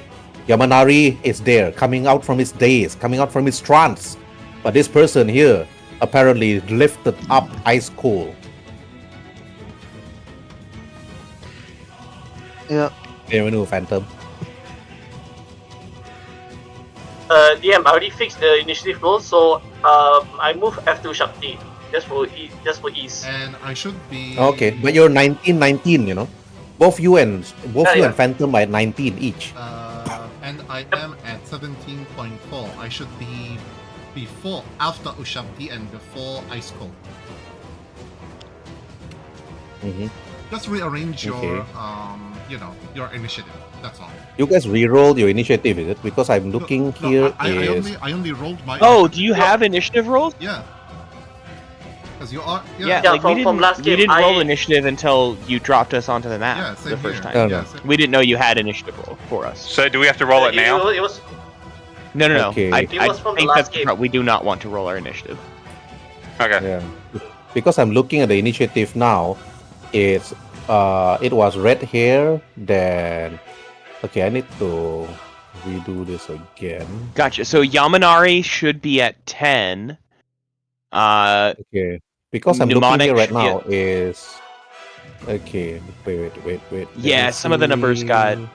Yamanari is there, coming out from his daze, coming out from his trance. But this person here apparently lifted up ice cold. Yeah. Bienvenue, Phantom. DM, I already fixed the initiative roll, so I move F2 Shakti just for ease. And I should be. Okay, but you're 19, you know. Both you and Yeah. Phantom are at 19 each. And I am at 17.4. I should be after Ushabti and before Ice Cold. Mm-hmm. Just rearrange your, Okay. your initiative. That's all. You guys re-rolled your initiative, is it? Because I'm looking here. I only rolled my. Oh, do you have initiative rolls? Yeah. Because you are. Yeah, Yeah, like from last we game, didn't roll I- initiative until you dropped us onto the map Yeah, same the first here. time. No. Yeah, same- We didn't know you had initiative roll for us. So do we have to roll it now? It was No. Okay. I It was from the think last that's the game. part. We do not want to roll our initiative. Okay. Yeah. Because I'm looking at the initiative now, it was red hair, then okay, I need to redo this again. Gotcha. So Yamanari should be at 10. Okay. Because I'm looking Mnemonic here right should be now at- is okay. Wait. Let Yeah, me some of the numbers got see.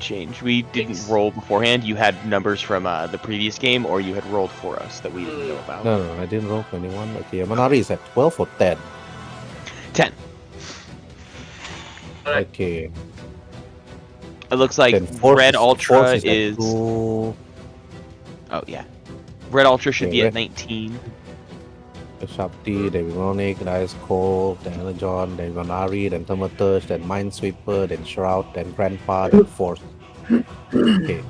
changed. We didn't roll beforehand. You had numbers from the previous game, or you had rolled for us that we didn't know about. No, I didn't roll for anyone. Okay, Yamanari is at 12 or 10. 10. Alright. Okay. It looks like Then Force Red Ultra Force at is. 2. Oh yeah, Red Ultra should Okay, be at Red- 19. Shakti, then Veronic, then Ice Cold, then Energon, then Vanari, then Thaumaturge, then Minesweeper, then Shroud, then Grandpa, then Force. Okay.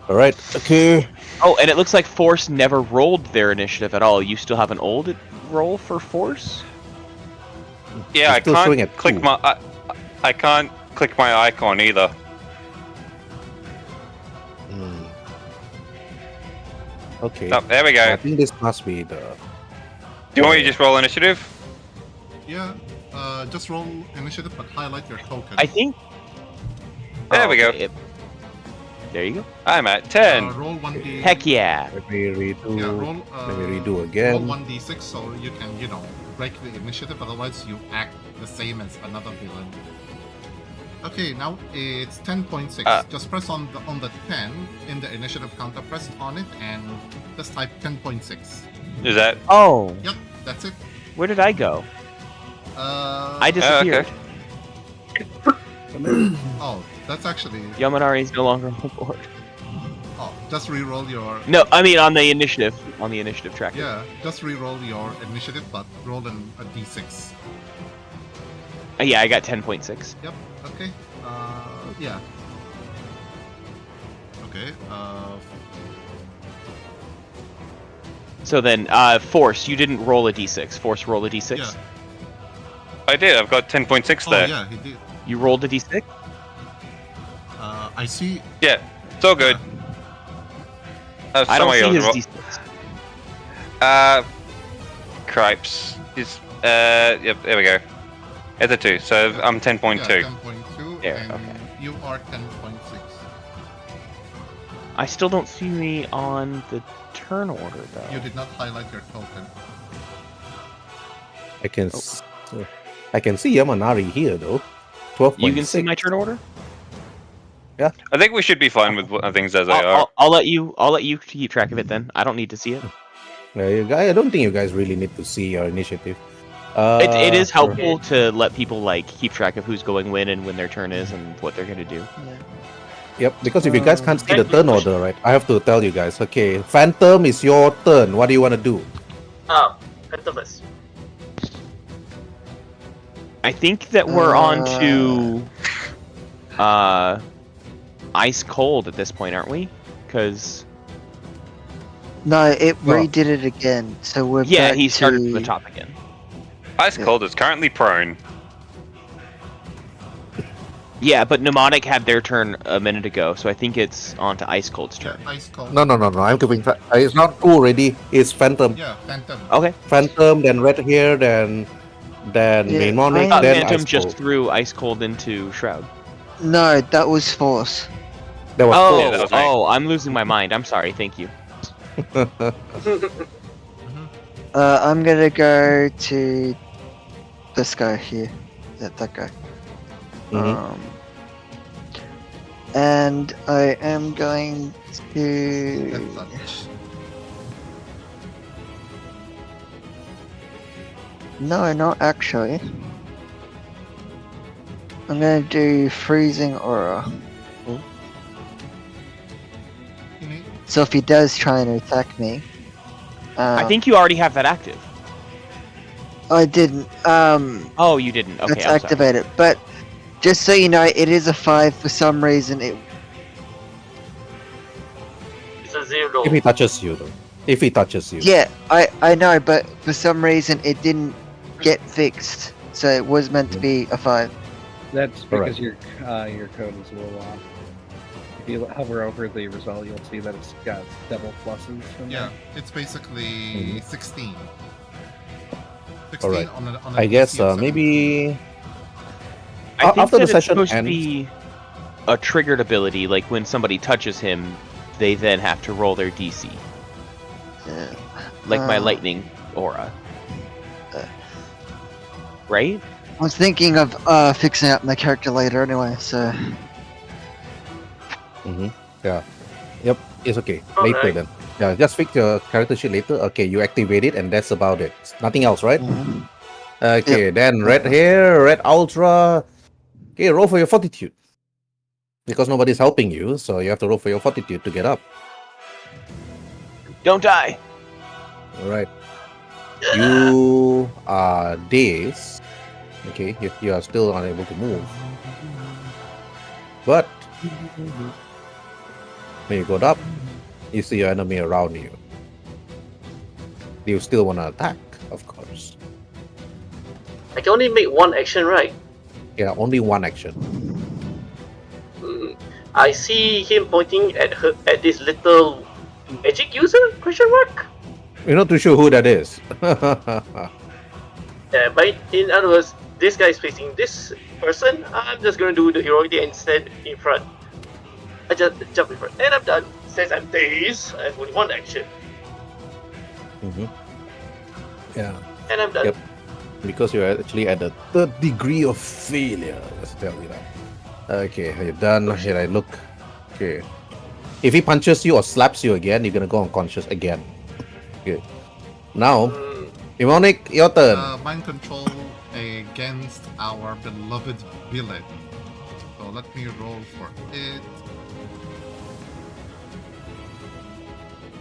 Alright, okay. Oh, and it looks like Force never rolled their initiative at all. You still have an old roll for Force? Yeah, It's still showing at click 2. my. I can't click my icon either. Hmm. Okay. Oh, there we go. I think this must be the. Do you want me to just roll initiative? Yeah. Just roll initiative, but highlight your token. I think. There we go. okay, there you go. I'm at 10. Roll 1d. Heck yeah. Let me redo. Yeah, roll. Let me redo Roll again. 1d6 so you can, break the initiative. Otherwise, you act the same as another villain. Okay, now it's 10.6. Just press on the 10 in the initiative counter. Press on it and just type 10.6. Is that? Oh, Yep, that's it. where did I go? I I disappeared. Oh, that's actually. Yamanari is no longer on board. Oh, just re-roll your. No, I mean on the initiative. On the initiative tracker. Yeah, just re-roll your initiative, but roll a d6. Yeah, I got 10.6. Yep. Okay. Yeah. Okay. So then, Force, you didn't roll a d6. Force, roll a d6. Yeah. I did. I've got 10.6 Oh there. yeah, he did. You rolled a d6? I see. Yeah, it's all good. I don't see his ro- d6. Cripes. Yep, there we go. It's a 2, so I'm 10.2. Yeah, 10.2, There, and okay. you are 10.6. I still don't see me on the turn order, though. You did not highlight your token. I can. Oh. I can see Yamanari here though. 12.6. You can see my turn order. I think we should be fine with things as they I'll, are. I'll let you keep track of it then. I don't need to see it. I don't think you guys really need to see your initiative. It is For- helpful to let people like keep track of who's going when and when their turn is and what they're gonna do. Yep, because if you guys can't see the turn order, right, I have to tell you guys. Okay, Phantom is your turn. What do you want to do? Phantom first. I think that we're on to ice cold at this point, aren't we? Because No, it Well- redid it again. So we're yeah, back he started to... from the top again. Ice Cold is currently prone. Yeah, but Mnemonic had their turn a minute ago, so I think it's on to ice cold's Yeah, turn. ice cold. No. I'm giving. It's not two already. It's Phantom. Yeah, Phantom. Okay. Phantom, then Red Hair, then Yeah, Mnemonic, I- then Phantom Ice just Cold. threw ice cold into Shroud. No, that was Force. That was Oh, Yeah, that was me. I'm losing my mind. I'm sorry. Thank you. I'm gonna go to this guy here. That guy. Mhm. And I am going to... Death touch. No, not actually. I'm gonna do Freezing Aura. Mhm. So if he does try and attack me... I think you already have that active. I didn't. Oh, you didn't. Okay, Let's I'm sorry. activate it. But just so you know, it is a 5 for some reason. It's a 0. If he touches you, though. If he touches you. Yeah, I know, but for some reason it didn't get fixed. So it was meant to be a 5. That's Correct. because your code is a little off. If you hover over the result, you'll see that it's got double pluses. In Yeah, there. it's basically Mhm. 16. 16 Alright. on a I guess DC of 17. maybe I think after that the session it's supposed ends. to be a triggered ability, like when somebody touches him, they then have to roll their DC, Yeah. like my Uh. lightning aura. Uh. Right? I was thinking of fixing up my character later anyway, so... Yeah. Yep. It's okay. Later Alright. then. Yeah. Just fix your character sheet later. Okay. You activate it, and that's about it. Nothing else, right? Mhm. Okay. Then Red Hair, Red Ultra. Okay. Roll for your fortitude. Because nobody's helping you, so you have to roll for your fortitude to get up. Don't die. All right. You are dazed. Okay. You are still unable to move. But when you got up, you see your enemy around you. You still want to attack, of course. I can only make one action, right? Yeah, only one action. I see him pointing at this little magic user? Question mark. You're not too sure who that is. But in other words, this guy is facing this person. I'm just gonna do the heroic and stand in front. I just jump in front, and I'm done. Since I'm dazed, I have only one action, Yeah, and I'm done. Yep. because you're actually at the third degree of failure. Let's tell you that. Okay, you're done. Here I look. Okay. If he punches you or slaps you again, you're gonna go unconscious again. Okay. Now, Demonic, your turn. Mind control against our beloved villain. So let me roll for it.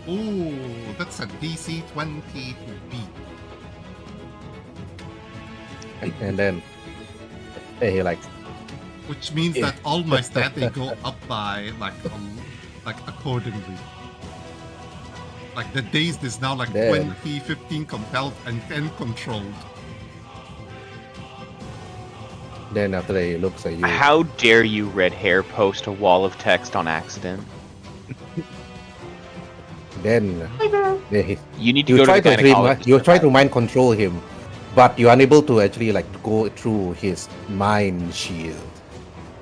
Ooh, that's a DC 20 to beat. And then, hey, like, Which means Yeah. that all my stats they go up by like accordingly. Like the dazed is now like Damn. 20, 15 compelled, and 10 controlled. then after that, he looks at you. How dare you, red hair, post a wall of text on accident? Then, he, You need to you go try to the to actually, gynecologist. you for try that. to mind control him, but you're unable to actually like go through his mind shield.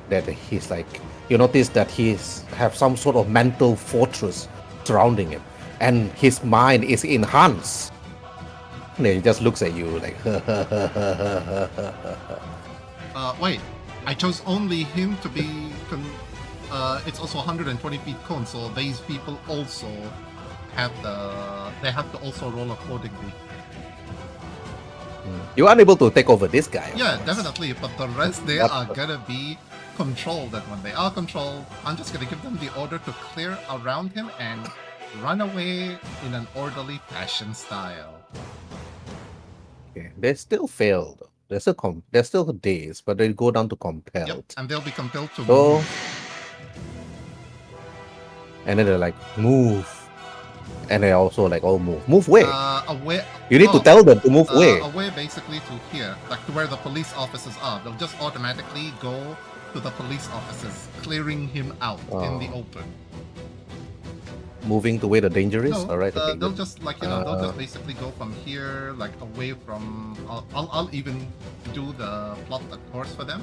That he's like, you notice that he's have some sort of mental fortress surrounding him, and his mind is enhanced. And he just looks at you like, Wait, I chose only him to be. It's also 120 feet cone, so these people also have the. They have to also roll accordingly. you're unable to take over this guy. of Yeah, course. definitely. But the rest, they What are the- gonna be controlled. And when they are controlled, I'm just gonna give them the order to clear around him and run away in an orderly fashion style. Okay. They still fail though. They're still dazed, but they go down to compelled. Yep, and they'll be compelled to So, move. and then they're like, move. And they also like, oh, move away. Away. You need to tell them to move away. Away, basically to here, like to where the police officers are. They'll just automatically go to the police officers, clearing him out in the open. Moving to where the danger is. No, All right. Okay, they'll good. just they'll just basically go from here, like away from. I'll even do the plot course for them,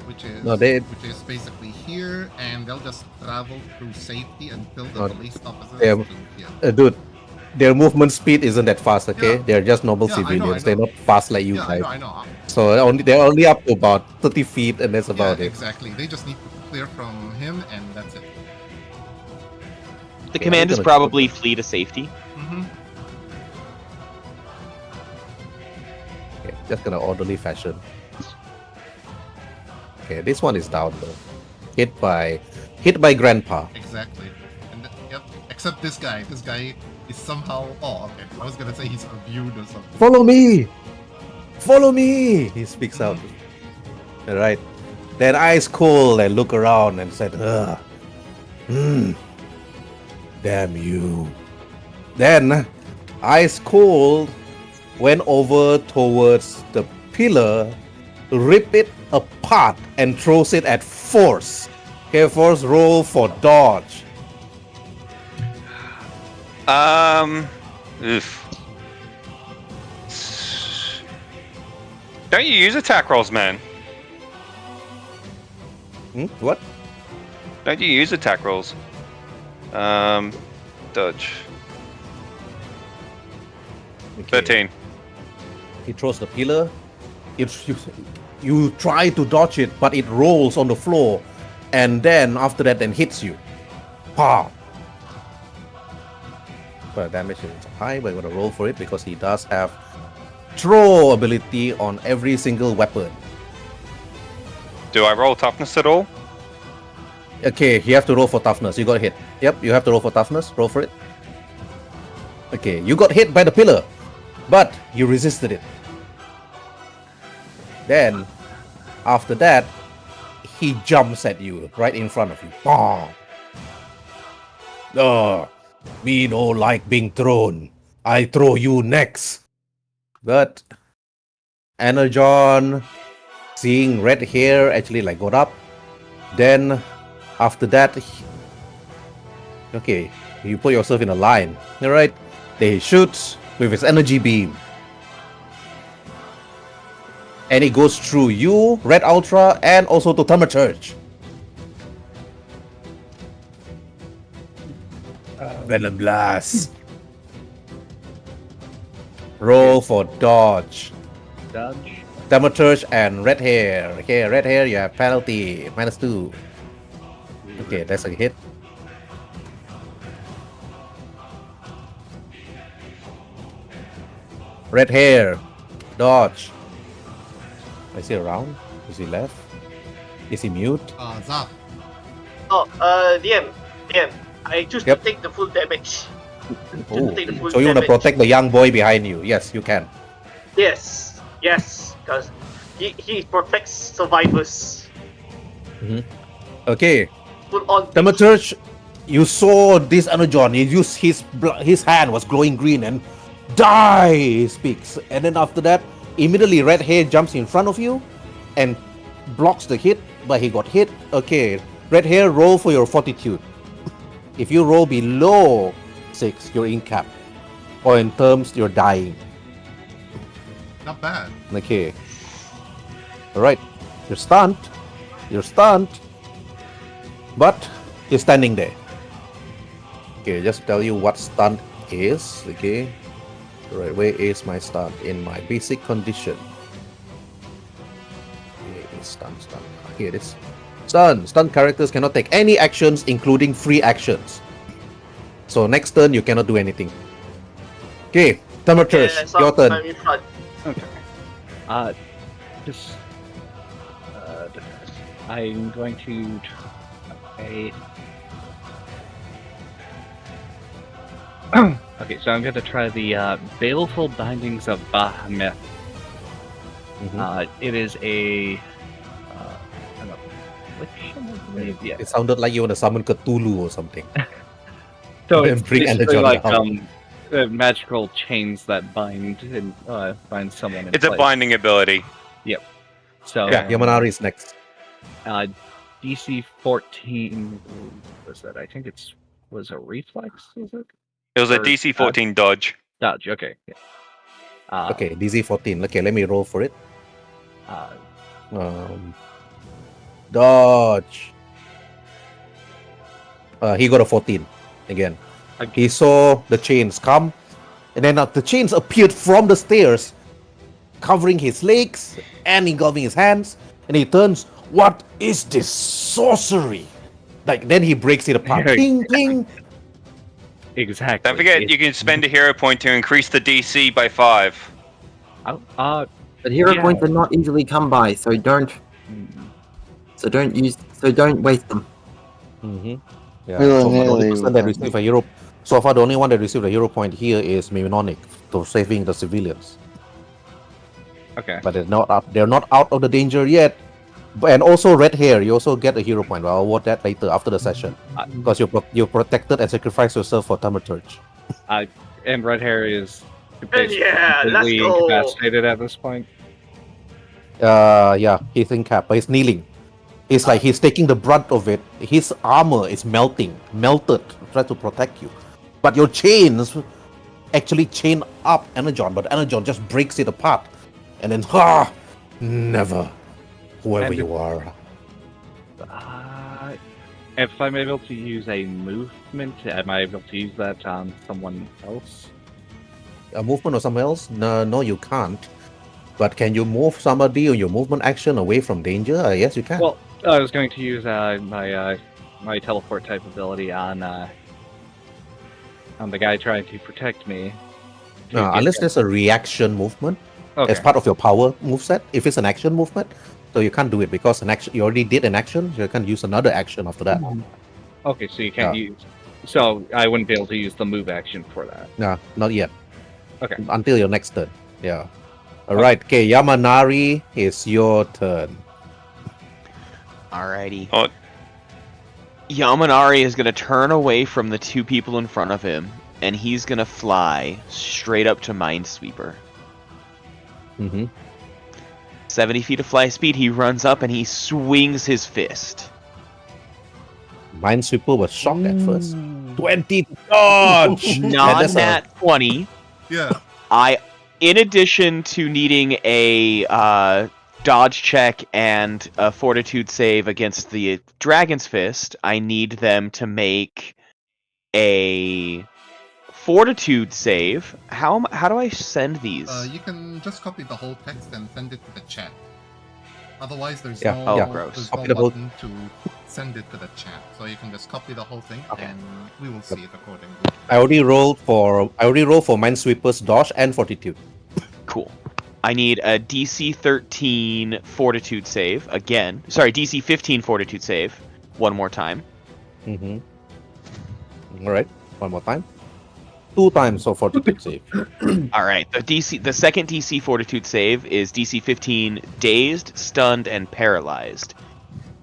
which is basically here, and they'll just travel through safety until the police officers yeah. to here. Dude, their movement speed isn't that fast. Okay, Yeah. they're just normal Yeah, I know, civilians. I They're know. not fast like you Yeah, guys. I know. So they're only up to about 30 feet, and that's about Yeah, it. exactly. They just need to clear from him, and that's it. The Yeah, commanders I'm gonna- probably flee to safety. Mm-hmm. Okay, just gonna orderly fashion. Okay, this one is down though. Hit by Grandpa. Exactly. And yep. Except this guy. This guy is somehow. Oh, okay. I was gonna say he's immune or something. Follow me! Follow me! He speaks out. Alright. Then eyes cold and look around and said, ugh. Damn you. Then eyes cold went over towards the pillar, rip it apart and throws it at Force. Okay, Force, roll for dodge. Oof. Don't you use attack rolls, man? What? Don't you use attack rolls? Dodge. Okay. 13. He throws the pillar. You try to dodge it, but it rolls on the floor, and then after that, then hits you. Pow! But damage is high, but I'm gonna roll for it because he does have throw ability on every single weapon. Do I roll toughness at all? Okay, you have to roll for toughness. You got hit. Yep, you have to roll for toughness. Roll for it. Okay, you got hit by the pillar, but you resisted it. Then, after that, he jumps at you right in front of you. Bam! Me no like being thrown. I throw you next. But Energon, seeing red hair actually like got up. Then after that, okay, you put yourself in a line. Alright, then he shoots with his energy beam. And it goes through you, Red Ultra, and also to Thaumaturge. Venom Blast. Roll for dodge. Dodge. Thaumaturge and Red Hair. Okay, Red Hair, you have penalty. -2. Okay, that's a hit. Red Hair. Dodge. Is he around? Is he left? Is he mute? Zap. Oh, DM. I choose Yep. to take the full damage. Oh, take the full so you want to damage. protect the young boy behind you? Yes, you can. Yes, because he protects survivors. Okay, Full on. Thaumaturge, you saw this Energon. He used his hand was glowing green and die. He speaks, and then after that, immediately Red Hair jumps in front of you and blocks the hit, but he got hit. Okay, Red Hair, roll for your fortitude. If you roll below 6, you're in cap, or in terms you're dying. Not bad. Okay. Alright. You're stunned. But he's standing there. Okay, just to tell you what stunned is. Okay. Right, where is my stun? In my basic condition. Where is stun? Here it is. Stun characters cannot take any actions, including free actions. So next turn, you cannot do anything. Okay, Thaumaturge, Okay, so your turn. I'm in front. Okay. Just. I'm going to try. Okay, so I'm going to try the Baleful Bindings of Bahamut. It is a. An affliction, I believe. Yeah. It sounded like you want to summon Cthulhu or something. So Then it's bring basically Energon like down. magical chains that bind and bind someone in It's a place. binding ability. So Yeah, Yamanari is next. DC 14 was that? I think was a reflex, is it? It was a Or, DC 14 dodge. Dodge, okay. Yeah. Okay, DC 14. Okay, let me roll for it. Uh, Dodge. He got a 14 again. He saw the chains come, and then the chains appeared from the stairs, covering his legs and engulfing his hands. And he turns, "What is this sorcery?" Like then he breaks it apart. Ting ting. exactly. Don't forget, you can spend a hero point to increase the DC by 5. But hero Yeah. points are not easily come by, so don't waste them. Mm-hmm. Yeah. Willy So far, the only nilly person with that them. received a hero. So far, the only one that received a hero point here is Mimonic for saving the civilians. Okay. But they're not out of the danger yet. And also red hair, you also get a hero point. Well, I'll award that later after the session because you protected and sacrificed yourself for Thaumaturge. And red hair is basically Yeah, let's completely go. incapacitated at this point. Yeah, he's in cap, but he's kneeling. It's like he's taking the brunt of it. His armor is melted, try to protect you. But your chains actually chain up Energon, but Energon just breaks it apart. And then, never, whoever And- you are. If I'm able to use a movement, am I able to use that on someone else? A movement or something else? No, you can't. But can you move somebody or your movement action away from danger? Yes, you can. Well, I was going to use my teleport type ability on the guy trying to protect me. Unless there's a reaction movement Okay. as part of your power moveset. If it's an action movement, so you can't do it because an action you already did an action. You can't use another action after that. Okay, so you can't use. So I wouldn't be able to use the move action for that. No, not yet. Okay. Until your next turn. Yeah. All right. Okay, Yamanari, it's your turn. Alrighty. Oh. Yamanari is gonna turn away from the two people in front of him, and he's gonna fly straight up to Minesweeper. Mm-hmm. 70 feet of fly speed, he runs up and he swings his fist. Minesweeper was shocked at first. 20 dodge! Non-nat 20. Yeah. In addition to needing a dodge check and a fortitude save against the Dragon's Fist, I need them to make a fortitude save. How do I send these? You can just copy the whole text and send it to the chat. Otherwise, there's Yeah, no, yeah. Gross. there's Copy no the whole- button to send it to the chat. So you can just copy the whole thing, Okay. and we will see it accordingly. I already rolled for Minesweeper's dodge and fortitude. Cool. I need a DC 13 fortitude save again. Sorry, DC 15 fortitude save. One more time. Mm-hmm. All right. One more time. 2 times for fortitude save. All right. The second DC fortitude save is DC 15 dazed, stunned, and paralyzed.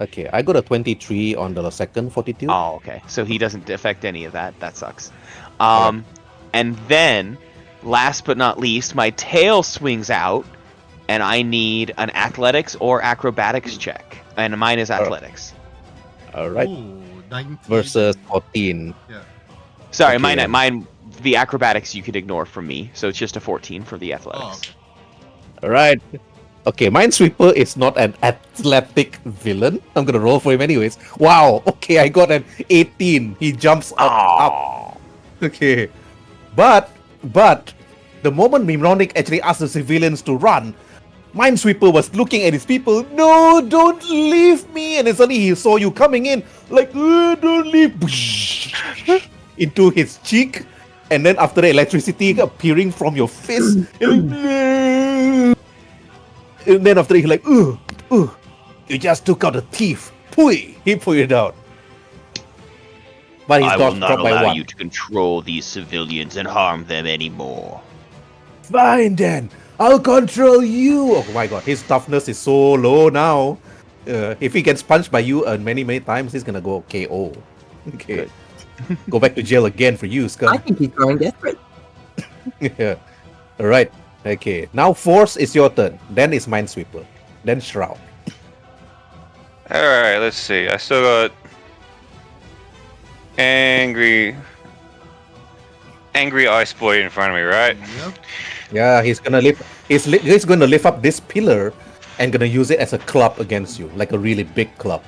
Okay, I got a 23 on the second fortitude. Oh, okay. So he doesn't affect any of that. That sucks. Okay. And then, last but not least, my tail swings out, and I need an athletics or acrobatics check. And mine is athletics. All right. Ooh, 19. Versus 14. Yeah. Sorry, Okay. mine. The acrobatics you could ignore from me, so it's just a 14 for the Oh, athletics. okay. All right. Okay, Minesweeper is not an athletic villain. I'm gonna roll for him anyways. Wow. Okay, I got an 18. He jumps up. Oh. Okay, but The moment Mnemonic actually asked the civilians to run, Minesweeper was looking at his people. No, don't leave me! And then suddenly he saw you coming in, like, don't leave! Into his cheek. And then after the electricity appearing from your fist, you're like, no! And then after that, he's like, you just took out a thief. Pui! He pulled it out. But his I will dodge not dropped by allow one. you to control these civilians and harm them anymore. Fine then, I'll control you. Oh my god, his toughness is so low now. If he gets punched by you many times, he's gonna go KO. Okay. Go back to jail again for you, I Scum. think he's growing desperate. Yeah. Alright. Okay. Now Force is your turn. Then it's Minesweeper. Then Shroud. Alright, let's see. I still got angry ice boy in front of me, right? Yep. Yeah, he's gonna lift. He's gonna lift up this pillar and gonna use it as a club against you, like a really big club.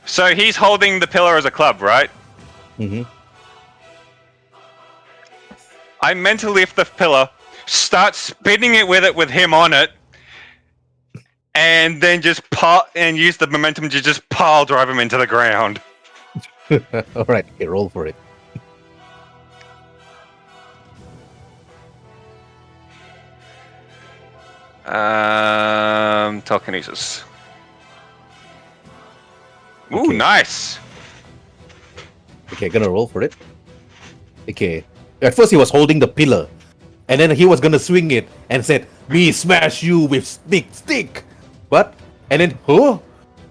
So he's holding the pillar as a club, right? Mm-hmm. I meant to lift the pillar, start spinning it with him on it, and then just use the momentum to just pile drive him into the ground. All right, okay, roll for it. Telekinesis. Ooh, Okay. nice. Okay, gonna roll for it. Okay. At first he was holding the pillar, and then he was gonna swing it and said, "Me smash you with stick." But and then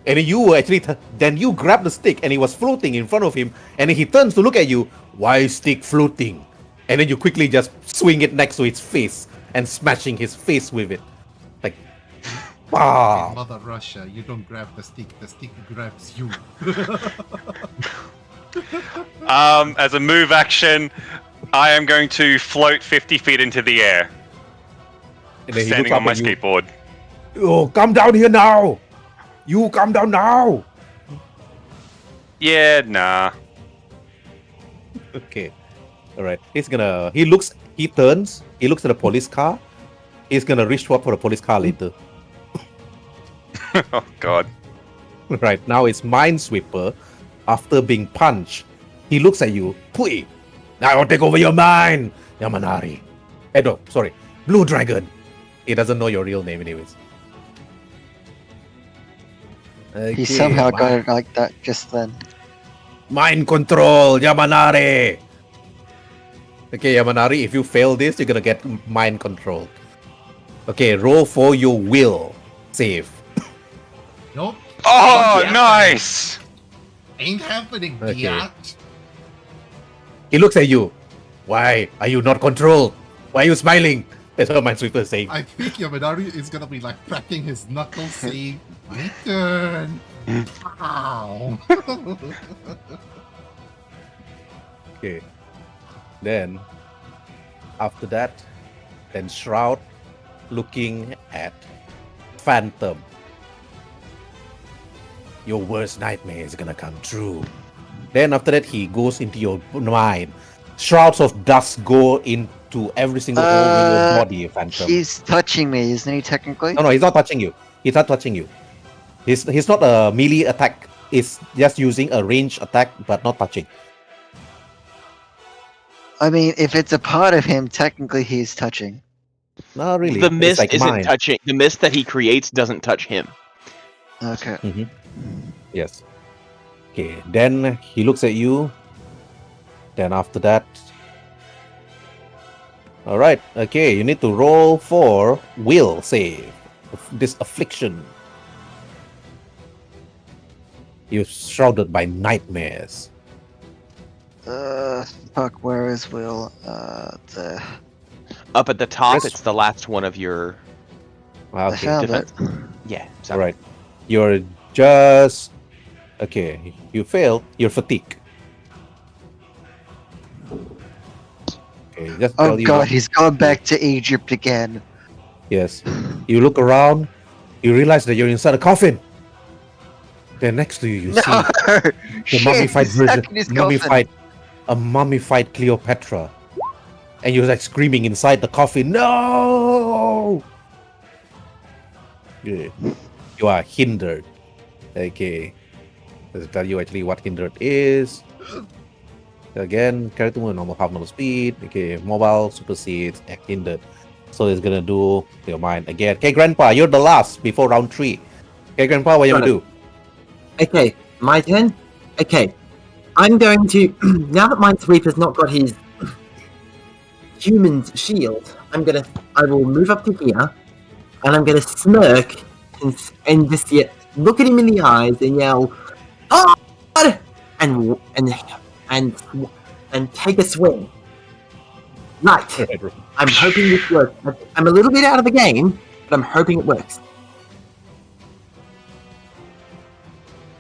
and then you were actually then you grabbed the stick and he was floating in front of him, and then he turns to look at you. Why stick floating? And then you quickly just swing it next to his face and smashing his face with it, like, In bah. Mother Russia, you don't grab the stick grabs you. As a move action, I am going to float 50 feet into the air, And then he standing looks on up my at you. skateboard. Oh, come down here now! You come down now! Yeah, nah. Okay. Alright. He turns, he looks at the police car. He's gonna reach up for the police car later. Oh god. Right, now it's Minesweeper. After being punched, he looks at you. Pui! Now I'll take over your mind! Yamanari. No, sorry. Blue Dragon. He doesn't know your real name anyways. He Okay, somehow got it like that just then. Mind control, Yamanari! Okay, Yamanari, if you fail this, you're gonna get mind controlled. Okay, roll for your will save. Nope. Oh, Yeah. nice! Ain't happening, Okay. biatch. He looks at you. Why are you not controlled? Why are you smiling? That's what Minesweeper is saying. I think Yamanari is gonna be like cracking his knuckles saying, my turn. Ow. Okay. Then, after that, then Shroud looking at Phantom. Your worst nightmare is gonna come true. Then after that, he goes into your mind. Shrouds of dust go into every single hole in your body, Phantom. He's touching me, isn't he, technically? No, he's not touching you. He's not touching you. He's not a melee attack. He's just using a range attack, but not touching. I mean, if it's a part of him, technically he's touching. Not really. The It's mist like isn't mine. touching. The mist that he creates doesn't touch him. Okay. Yes. Okay, then he looks at you. Then after that. Alright, okay, you need to roll for will save. This affliction. You're shrouded by nightmares. Fuck, where is Will? The... Up at the top, Chris- it's the last one of your. I Okay, found defense. it. Yeah. alright. You're just. Okay, you failed. You're fatigued. Okay, just Oh tell you god, what- he's gone back to Egypt again. Yes. You look around, you realize that you're inside a coffin. Then next to you, you see the Shit, mummified he's stuck version, in his coffin. a mummified Cleopatra. and you're like screaming inside the coffin, no! Yeah. You are hindered. Okay. Let's tell you actually what hindered is. Again, character move normal half normal speed. Okay, mobile supersedes and hindered. So it's gonna do your mind again. Okay, Grandpa, you're the last before round 3. Okay, Grandpa, what you Got gonna it. do? Okay, my turn. Okay, I'm going to now that Minesweeper's not got his human's shield. I will move up to here, and I'm gonna smirk and just look at him in the eyes and yell, "Oh!" and and and take a swing. Right. I'm hoping this works. I'm a little bit out of the game, but I'm hoping it works.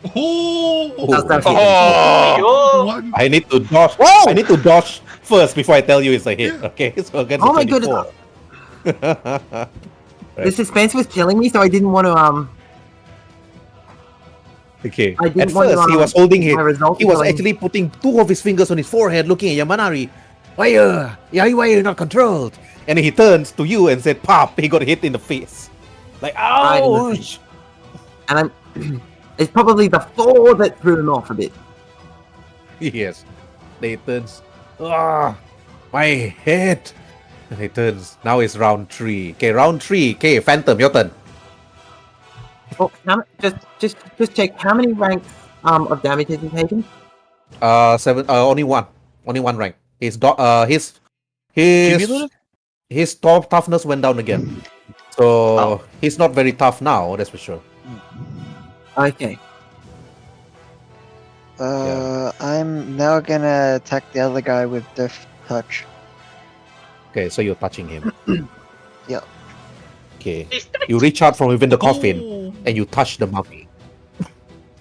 How's that feel? Oh! One. I need to dodge. Whoa! I need to dodge first before I tell you it's a hit. Okay, so against Oh the my goodness. 24. The suspense was killing me, so I didn't want to Okay. I didn't At want to, first, he was holding it. my result He was going- actually putting 2 of his fingers on his forehead, looking at Yamanari. Why are you not controlled? And then he turns to you and said, "Pop!" He got hit in the face. Like, Right in the ouch! and I'm it's probably the 4 that threw him off a bit. Yes. Then he turns. My head. And he turns. Now it's round 3. Okay, round 3. Okay, Phantom, your turn. Oh, just check how many ranks of damage has he taken? 7. Only one. Only one rank. His Cumulative? his top toughness went down again. So he's not very tough now, that's for sure. Okay. I'm now gonna attack the other guy with Death Touch. Okay, so you're touching him. Yep. Okay. You reach out from within the coffin and you touch the mummy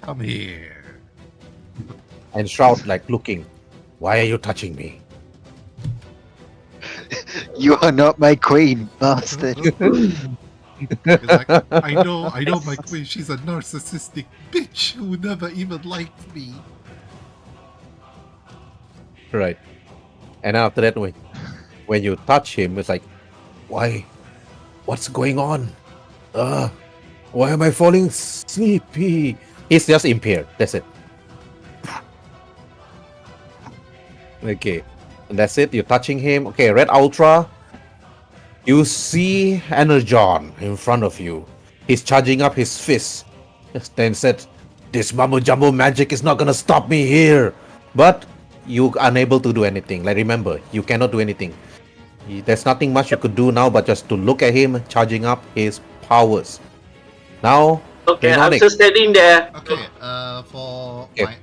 Come here. and shout like looking, "Why are you touching me?" You are not my queen, bastard. It's like, I know my queen. She's a narcissistic bitch who never even liked me. Right. And after that, when you touch him, it's like, why? What's going on? Why am I falling sleepy? He's just impaired. That's it. Okay. And that's it. You're touching him. Okay, Red Ultra. You see Energon in front of you. He's charging up his fist. Then said, "This mumbo jumbo magic is not gonna stop me here." But you unable to do anything. Like remember, you cannot do anything. There's nothing much you could do now but just to look at him charging up his powers. Now, Okay, I'm Demonic. just standing there. Okay, for Okay. my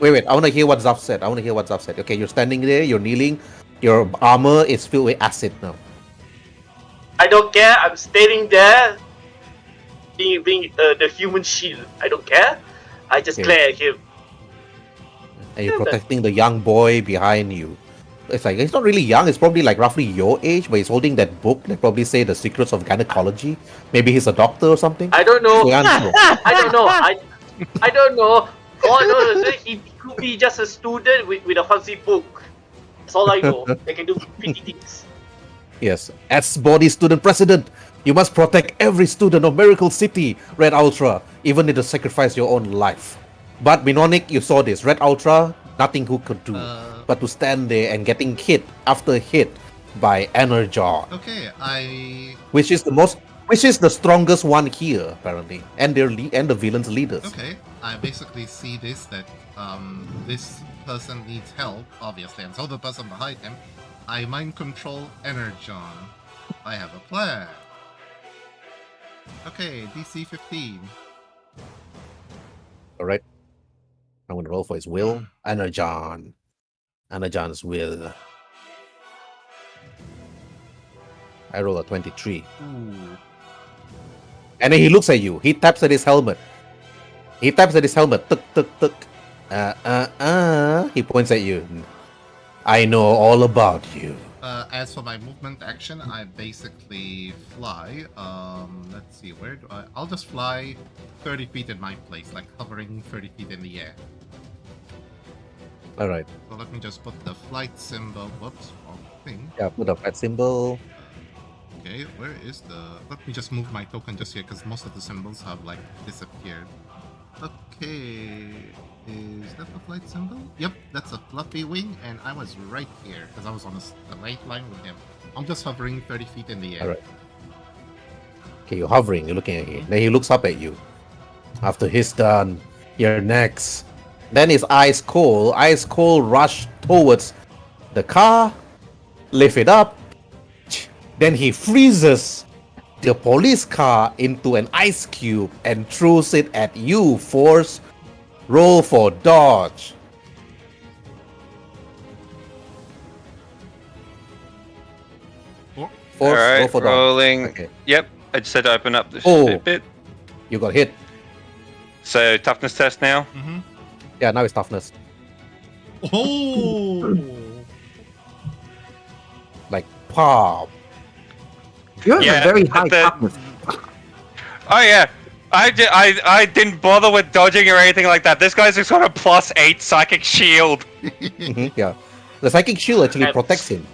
Wait. I want to hear what Zaf said. Okay, you're standing there, you're kneeling, your armor is filled with acid now. I don't care. I'm standing there, being the human shield. I don't care. I just Okay. glare at him. And you're protecting the young boy behind you. It's like, he's not really young, it's probably like roughly your age, but he's holding that book that probably say the secrets of gynecology. Maybe he's a doctor or something. I don't know. Leandro. I don't know. I don't know. Oh no, he could be just a student with a fancy book. That's all I know. They can do pretty things. Yes, as body student president, you must protect every student of Miracle City, Red Ultra, even if to sacrifice your own life. But Minonic, you saw this. Red Ultra, nothing who could do but to stand there and getting hit after hit by Energon, okay, which is the strongest one here apparently, and the villain's leaders. okay. I basically see this that this person needs help, obviously, and so the person behind him. I mind control Energon. I have a plan. Okay, DC 15. All right, I'm gonna roll for his will. Energon's will. I roll a 23. Ooh. And then he looks at you. He taps at his helmet. Tuk, tuk, tuk. He points at you. I know all about you. As for my movement action, I basically fly. Let's see, where do I'll just fly 30 feet in my place, like hovering 30 feet in the air. All right. So let me just put the flight symbol. Whoops. Oh, think. Yeah, put a pet symbol. Okay, where is the... Let me just move my token just here, because most of the symbols have, like, disappeared. Okay, is that the flight symbol? Yep, that's a fluffy wing, and I was right here, because I was on a straight line with him. I'm just hovering 30 feet in the air. Alright. Okay, you're hovering, you're looking at him. Then he looks up at you. After he's done, you're next. Then his ice cold rush towards the car, lift it up. Then he freezes the police car into an ice cube and throws it at you. Force, roll for dodge. Oh, Force, roll Alright, for dodge. rolling. Okay. Yep, I just had to open up this Oh. bit. You got hit. So, toughness test now. mm-hmm. Yeah, now it's toughness. Oh! Like, pop. You have Yeah, a very high the- toughness. Oh, yeah. I didn't bother with dodging or anything like that. This guy's just got a +8 psychic shield. Mhm, yeah. The psychic shield actually protects him.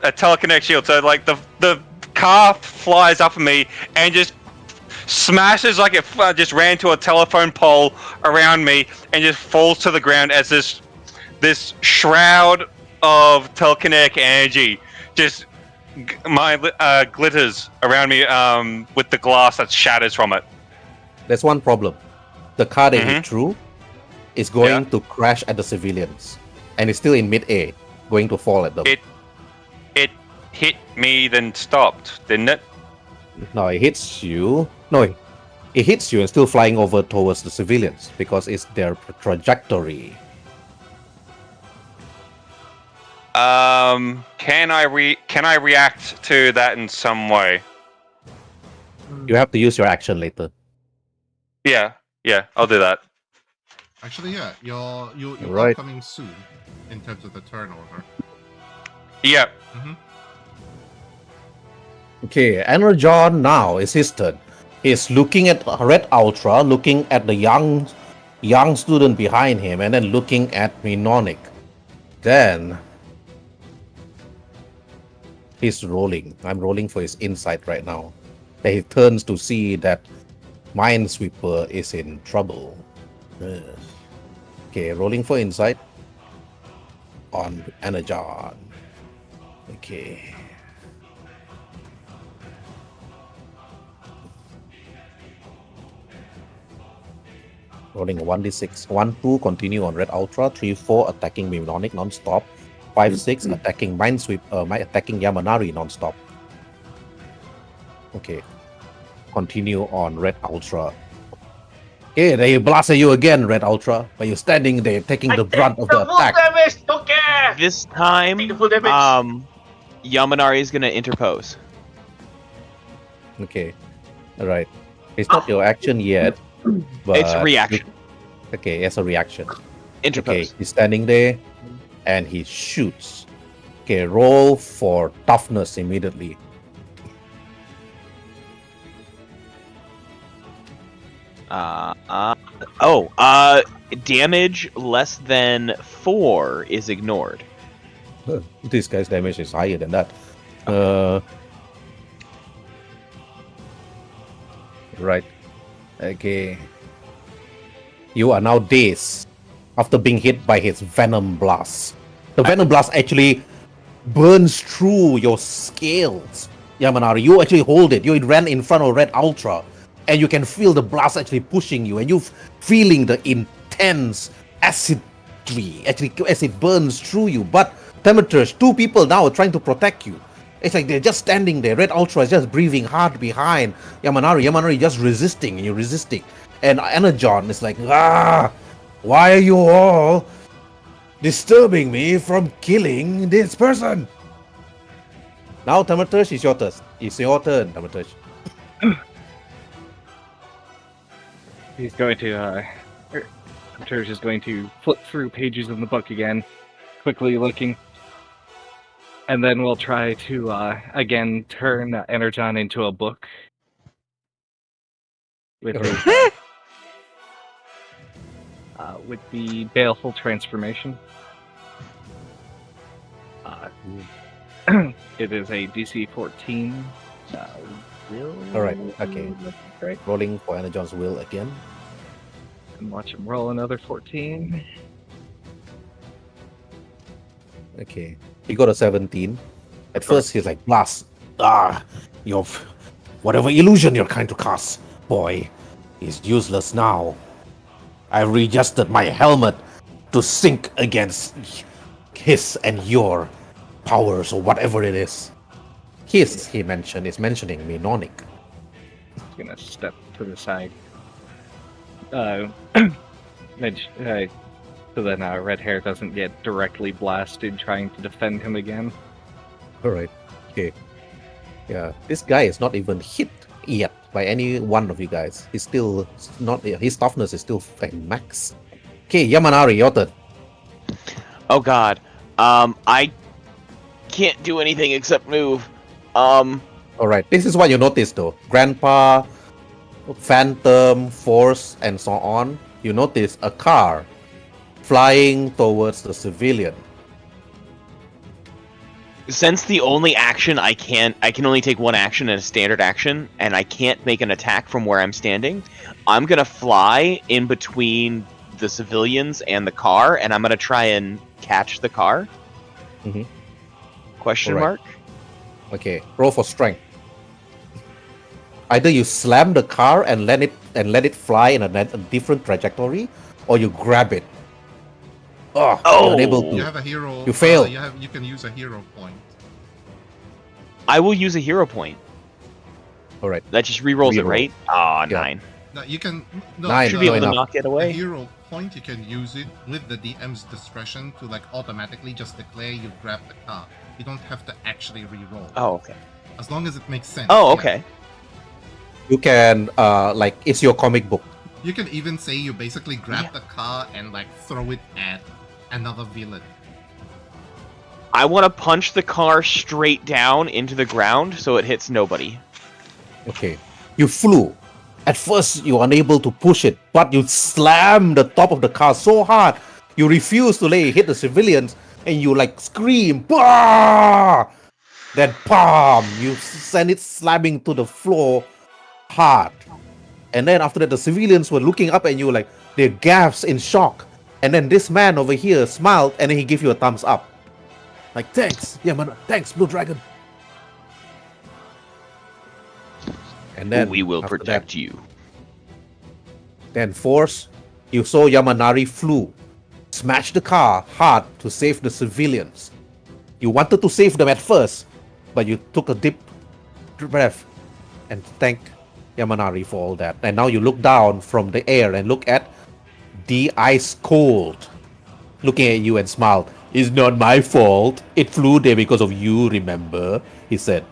A teleconnect shield. So, like, the car flies up at me and just smashes like it just ran to a telephone pole around me and just falls to the ground as this shroud of telekinetic energy just glitters around me with the glass that shatters from it. There's one problem. The car that he Mhm. threw is going to crash at the civilians. And it's still in mid-air, going to fall at them. It hit me, then stopped, didn't it? No, it hits you. No, it hits you and still flying over towards the civilians because it's their trajectory. Can I react to that in some way? You have to use your action later. Yeah, I'll do that. Actually, yeah, you're Right. coming soon in terms of the turnover. Yeah. Okay, Energon now is his turn. He's looking at Red Ultra, looking at the young student behind him, and then looking at Mnemonic. Then he's rolling. I'm rolling for his insight right now. Then he turns to see that Minesweeper is in trouble. Okay, rolling for insight on Energon. Okay. Rolling a 1d6. 1, 2, continue on Red Ultra. 3, 4, attacking Mnemonic non-stop. 5, 6, attacking attacking Yamanari non-stop. Okay. Continue on Red Ultra. Okay, they blast at you again, Red Ultra. But you're standing there taking the brunt of the full attack. damage, don't care! This time, Take the full damage. Yamanari is gonna interpose. Okay. Alright. It's not your action yet. But It's reaction. Okay, it's a reaction. Interpose. Okay, he's standing there and he shoots. Okay, roll for toughness immediately. Damage less than 4 is ignored. This guy's damage is higher than that. Right. Okay. You are now dazed after being hit by his venom blast. The venom blast actually burns through your scales, Yamanari. You actually hold it. You ran in front of Red Ultra, and you can feel the blast actually pushing you, and you feeling the intense acidity actually as it burns through you. But Demetrius, 2 people now are trying to protect you. It's like they're just standing there. Red Ultra is just breathing hard behind Yamanari. Yamanari just resisting, and you're resisting. And Energon is like, why are you all disturbing me from killing this person? Now, Demetrius, it's your turn. It's your turn, Demetrius. He's going to, Turge is going to flip through pages in the book again, quickly looking. And then we'll try to, again, turn Energon into a book. With with the Baleful Transformation. It is a DC 14. Will. All right, okay. Right. Rolling for Energon's will again. And watch him roll another 14. Okay. He got a 17. At first, he's like, blast. Your whatever illusion you're trying to cast, boy, is useless now. I readjusted my helmet to sync against his and your powers or whatever it is. His, he mentioned, is mentioning Mnemonic. He's gonna step to the side. So then Red Hair doesn't get directly blasted trying to defend him again. Alright. Okay. Yeah. This guy is not even hit yet by any one of you guys. He's still not, his toughness is still like max. Okay, Yamanari, your turn. Oh god. I can't do anything except move. Alright, this is what you notice though. Grandpa, Phantom, Force, and so on. You notice a car flying towards the civilian. Since the only action I can only take one action and a standard action, and I can't make an attack from where I'm standing, I'm gonna fly in between the civilians and the car, and I'm gonna try and catch the car. Mhm. Question Alright. mark? Okay, roll for strength. Either you slam the car and let it fly in a different trajectory, or you grab it. Oh, you're unable You to. have a hero. You fail. You can use a hero point. I will use a hero point. Alright. That just re-rolls it, Reroll. right? Ah, Yeah. 9. No, you can. No, Nine, Should no be able to enough. knock it a away. hero point, you can use it with the DM's discretion to like automatically just declare you grab the car. You don't have to actually re-roll. Oh, okay. As long as it makes sense. Oh, yeah. okay. You can, like, it's your comic book. You can even say you basically grab the car and like throw it at another villain. I want to punch the car straight down into the ground so it hits nobody. Okay. You flew. At first, you're unable to push it, but you slam the top of the car so hard, you refuse to let it hit the civilians, and you like scream, "Bah!" Then, bam! You send it slamming to the floor hard. And then after that, the civilians were looking up at you like they gasped in shock. And then this man over here smiled, and then he gave you a thumbs up. Like, thanks, yeah, man, thanks, Blue Dragon. And then We will after protect that, you. Then Force, you saw Yamanari flew, smashed the car hard to save the civilians. You wanted to save them at first, but you took a deep breath and thanked Yamanari for all that. And now you look down from the air and look at the ice cold, looking at you and smiled. It's not my fault. It flew there because of you, remember? He said.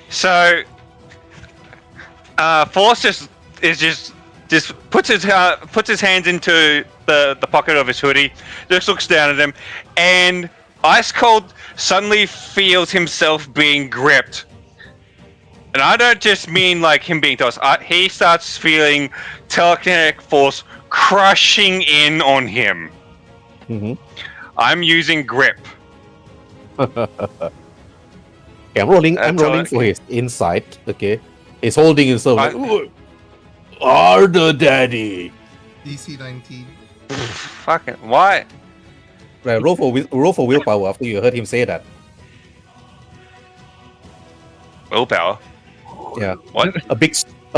So, Force just puts his hands into the pocket of his hoodie, just looks down at him, and Ice Cold suddenly feels himself being gripped. And I don't just mean like him being tossed. He starts feeling telekinetic force crushing in on him. Mm-hmm. I'm using grip. Okay, I'm rolling That's all for his insight. Okay, he's holding himself like, "Ooh, Arda Daddy." DC 19. Fucking why? Right, roll for willpower after you heard him say that. Willpower. Yeah, What? a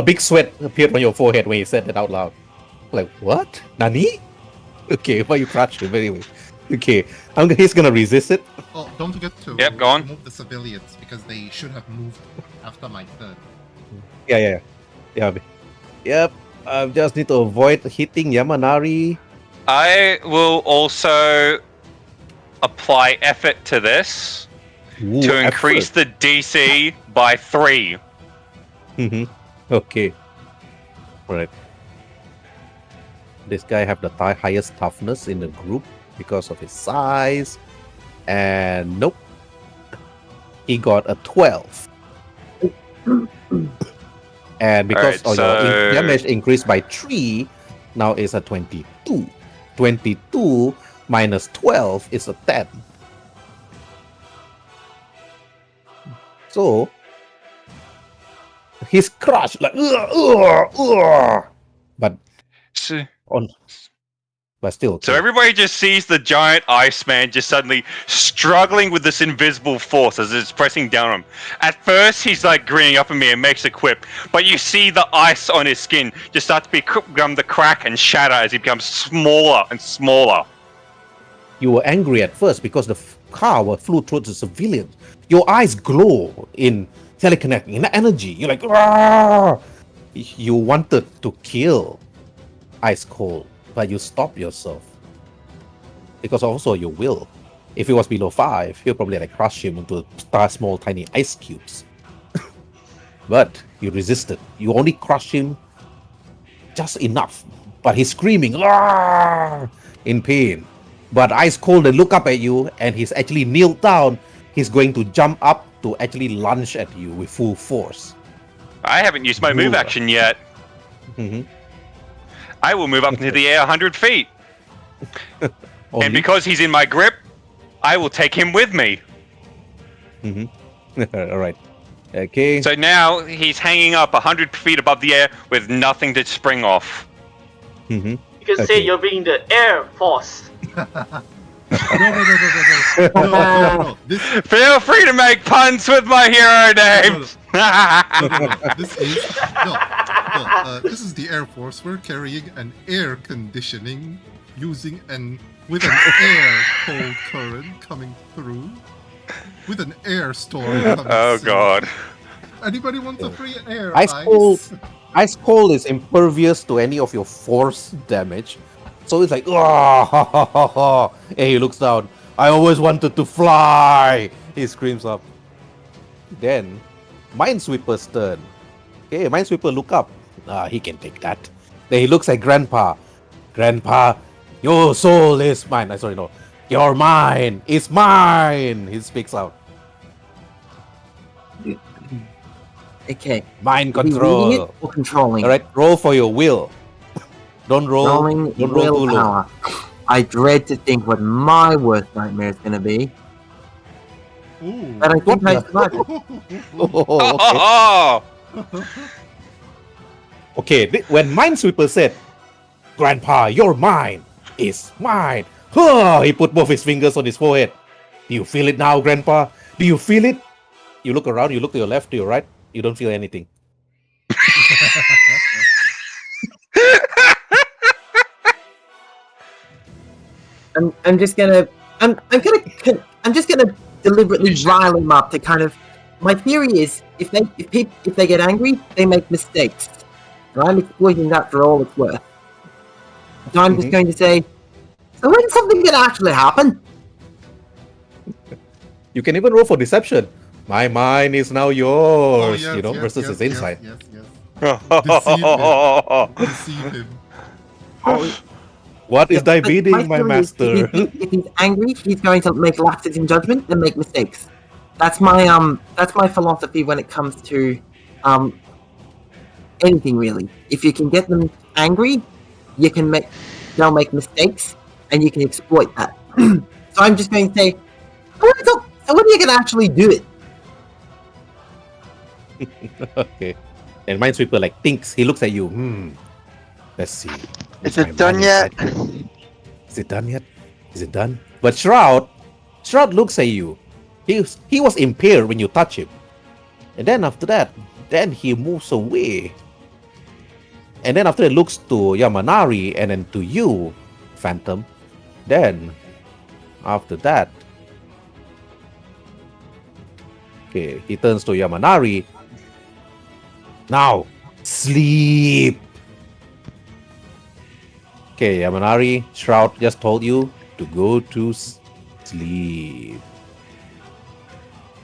big sweat appeared on your forehead when you said that out loud. Like, what? Nani? Okay, why you crushed him anyway? Okay, he's gonna resist it. Oh, don't forget to, Yep, go on. to move the civilians because they should have moved after my turn. Yeah. Yep. I just need to avoid hitting Yamanari. I will also apply effort to this Ooh, to increase the DC by 3. Mm-hmm. Okay. Right. This guy have the highest toughness in the group because of his size. And nope. He got a 12. And because Alright, your damage increased by 3, now it's a 22. 22 minus 12 is a 10. So he's crushed like but So, on but still so okay. everybody just sees the giant Iceman just suddenly struggling with this invisible force as it's pressing down on him. At first, he's like grinning up at me and makes a quip, but you see the ice on his skin just start to become the crack and shatter as he becomes smaller and smaller. You were angry at first because the car flew towards the civilians. Your eyes glow in telekinetic, in energy. You're like, "Rah!" You wanted to kill Ice Cold, but you stopped yourself. Because also your will. If it was below 5, you'll probably like crush him into small, tiny ice cubes. But you resisted. You only crushed him just enough. But he's screaming "Rah!" in pain. But Ice Cold and look up at you, and he's actually kneeled down. He's going to jump up to actually lunge at you with full force. I haven't used my move Ooh. action yet. Mhm. I will move up into the air 100 feet. Only? And because he's in my grip, I will take him with me. All right. Okay. So now he's hanging up 100 feet above the air with nothing to spring off. Mhm. You can say Okay. you're being the Air Force. No. This, Feel free to make puns with my hero names. this is this is the Air Force. We're carrying an air conditioning using with an air cold current coming through, with an air storm coming Oh through. god. Anybody want the free air? Ice Cold is impervious to any of your force damage. So it's like, oh, and he looks down. I always wanted to fly. He screams up. Then, Minesweeper's turn. Okay, Minesweeper look up. He can take that. Then he looks at Grandpa. Grandpa, your soul is mine. Sorry, no. Your mind is mine. He speaks out. Okay. Mind Are we reading it control. or controlling? All right, roll for your will. Don't roll. Rolling Don't roll too low. willpower. I dread to think what my worst nightmare is going to be. Ooh. But I think I What survived it. Oh, okay. Okay, when Minesweeper said, Grandpa, your mind is mine. He put both his fingers on his forehead. Do you feel it now, Grandpa? Do you feel it? You look around, you look to your left, to your right. You don't feel anything. I'm just gonna deliberately rile him up to kind of. My theory is if they get angry, they make mistakes, and I'm exploiting that for all it's worth. So I'm just going to say, so when's something gonna actually happen? You can even roll for deception. My mind is now yours, versus his insight. Yes. Deceive him. What is thy But bidding, my theory is, master? if he's angry, he's going to make lapses in judgment and make mistakes. That's my philosophy when it comes to anything really. If you can get them angry, they'll make mistakes, and you can exploit that. So I'm just going to say, so when are you gonna actually do it? Okay. And Minesweeper thinks, he looks at you. Let's see. Is it done yet? Is it done yet? Is it done? But Shroud looks at you. He was impaired when you touch him. And then after that, then he moves away. And then after it looks to Yamanari and then to you, Phantom. Then after that, okay, he turns to Yamanari. Now, sleep. Okay, Yamanari, Shroud just told you to go to sleep.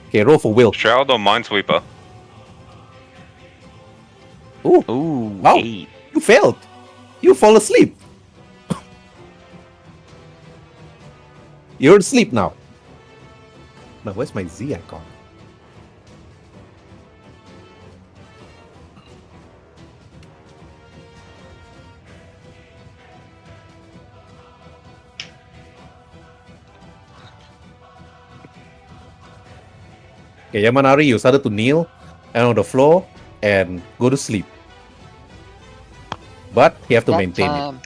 Okay, roll for will. Shroud or Minesweeper? Ooh, Ooh, wow, 8. you failed. You fall asleep. You're asleep now. Now, where's my Z icon? Okay, Yamanari, you started to kneel and on the floor and go to sleep. But you have to Nap maintain it. time.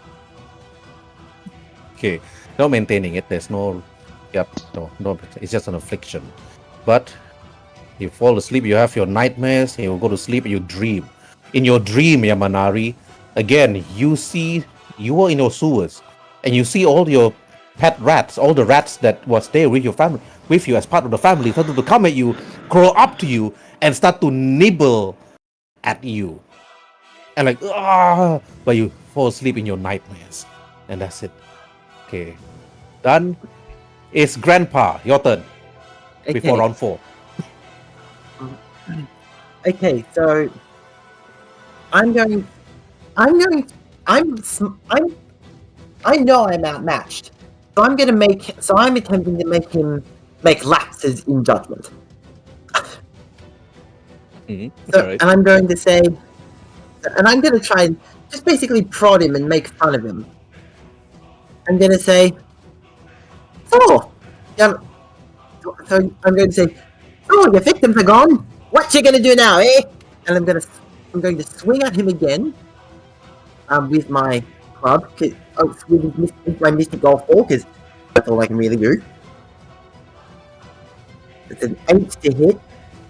Okay, not maintaining it. There's no, yep, no. It's just an affliction. But you fall asleep. You have your nightmares. And you go to sleep. And you dream. In your dream, Yamanari, again you see you are in your sewers, and you see all your pet rats, all the rats that was there with your family, with you as part of the family, started to come at you, crawl up to you, and start to nibble at you, and like but you fall asleep in your nightmares, and that's it. Okay, done. It's Grandpa. Your turn before Okay. round 4. Okay, so I'm going. I'm going. I know I'm outmatched. So I'm going to make. So I'm attempting to make him make lapses in judgment. So, All right. and I'm going to say, and I'm going to try and just basically prod him and make fun of him. I'm going to say, so, yeah, so I'm going to say, oh, your victims are gone. What you going to do now, eh? And I'm going to swing at him again, with my club, with my Mystic Golf Ball, because that's all I can really do. It's an 8 to hit.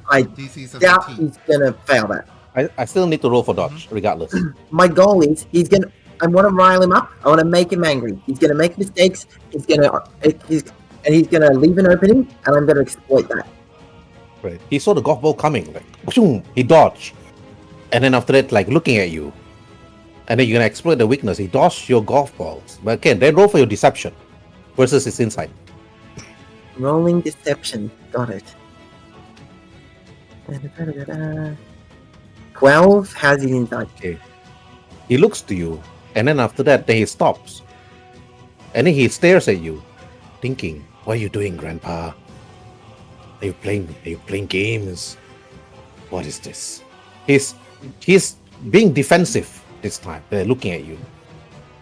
I DC doubt 17. he's going to fail that. I still need to roll for dodge, regardless. My goal is I want to rile him up. I want to make him angry. He's gonna make mistakes. He's gonna leave an opening, and I'm gonna exploit that. Right. He saw the golf ball coming, like boom, he dodged. And then after that, like looking at you. And then you're gonna exploit the weakness. He dodged your golf balls. But again, then roll for your deception versus his insight. Rolling deception. Got it. 12 has his inside. Okay. He looks to you, and then after that, then he stops. And then he stares at you, thinking, what are you doing, Grandpa? Are you playing games? What is this? He's being defensive this time. They're looking at you.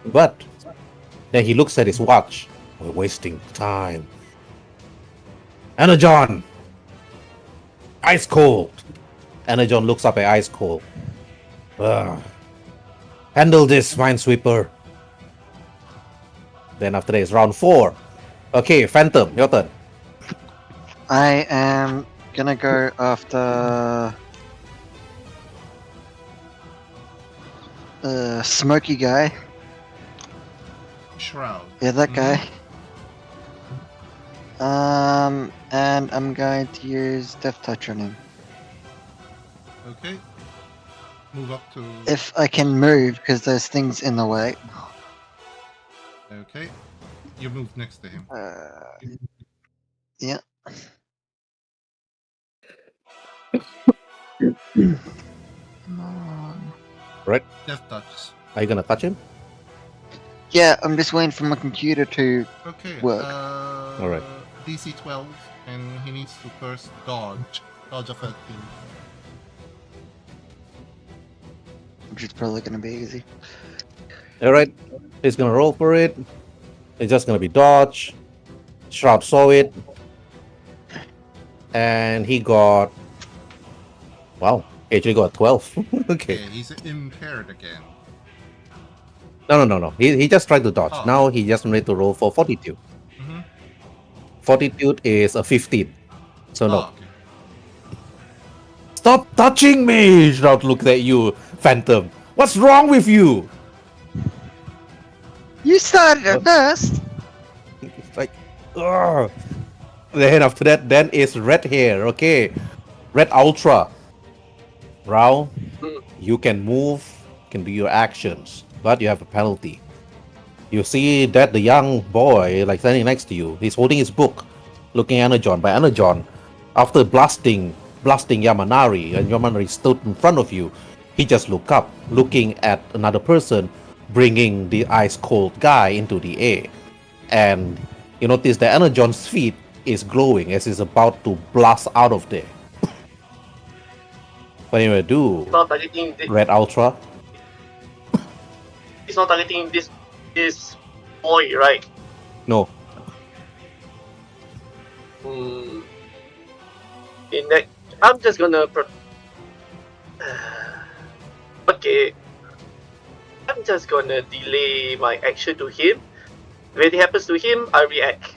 But then he looks at his watch. We're wasting time. Energon! Ice cold! Energon looks up at ice cold. Handle this, Minesweeper. Then after that is round 4. Okay, Phantom, your turn. I am gonna go after smoky guy. Shroud. Yeah, that guy. And I'm going to use Death Touch on him. Okay. Move up to. If I can move, because there's things in the way. Okay. You move next to him. Yeah. Right. Death touch. Are you gonna touch him? Yeah, I'm just waiting for my computer to Okay. work. All right. DC 12, and he needs to first dodge. Dodge a 13. Which is probably gonna be easy. Alright. He's gonna roll for it. It's just gonna be dodge. Shroud saw it. And he got. Wow. He actually got 12. Okay. Okay, he's impaired again. No. He just tried to dodge. Oh. Now he just need to roll for fortitude. Mm-hmm. Fortitude is a 15. So no. Oh, okay. Stop touching me! Shroud looked at you, Phantom. What's wrong with you? You started it first. It's like, ugh. Then after that, then is red hair. Okay, red ultra. Rao, you can move, can do your actions, but you have a penalty. You see that the young boy, like standing next to you, he's holding his book, looking at Energon. But Energon, after blasting Yamanari, and Yamanari stood in front of you, he just looked up, looking at another person, bringing the ice cold guy into the air. And you notice that Energon's feet is glowing as he's about to blast out of there. What are you gonna do, Not targeting Red Ultra? He's not targeting this boy, right? No. Hmm. in that, I'm just gonna. Okay, I'm just gonna delay my action to him. When it happens to him, I react.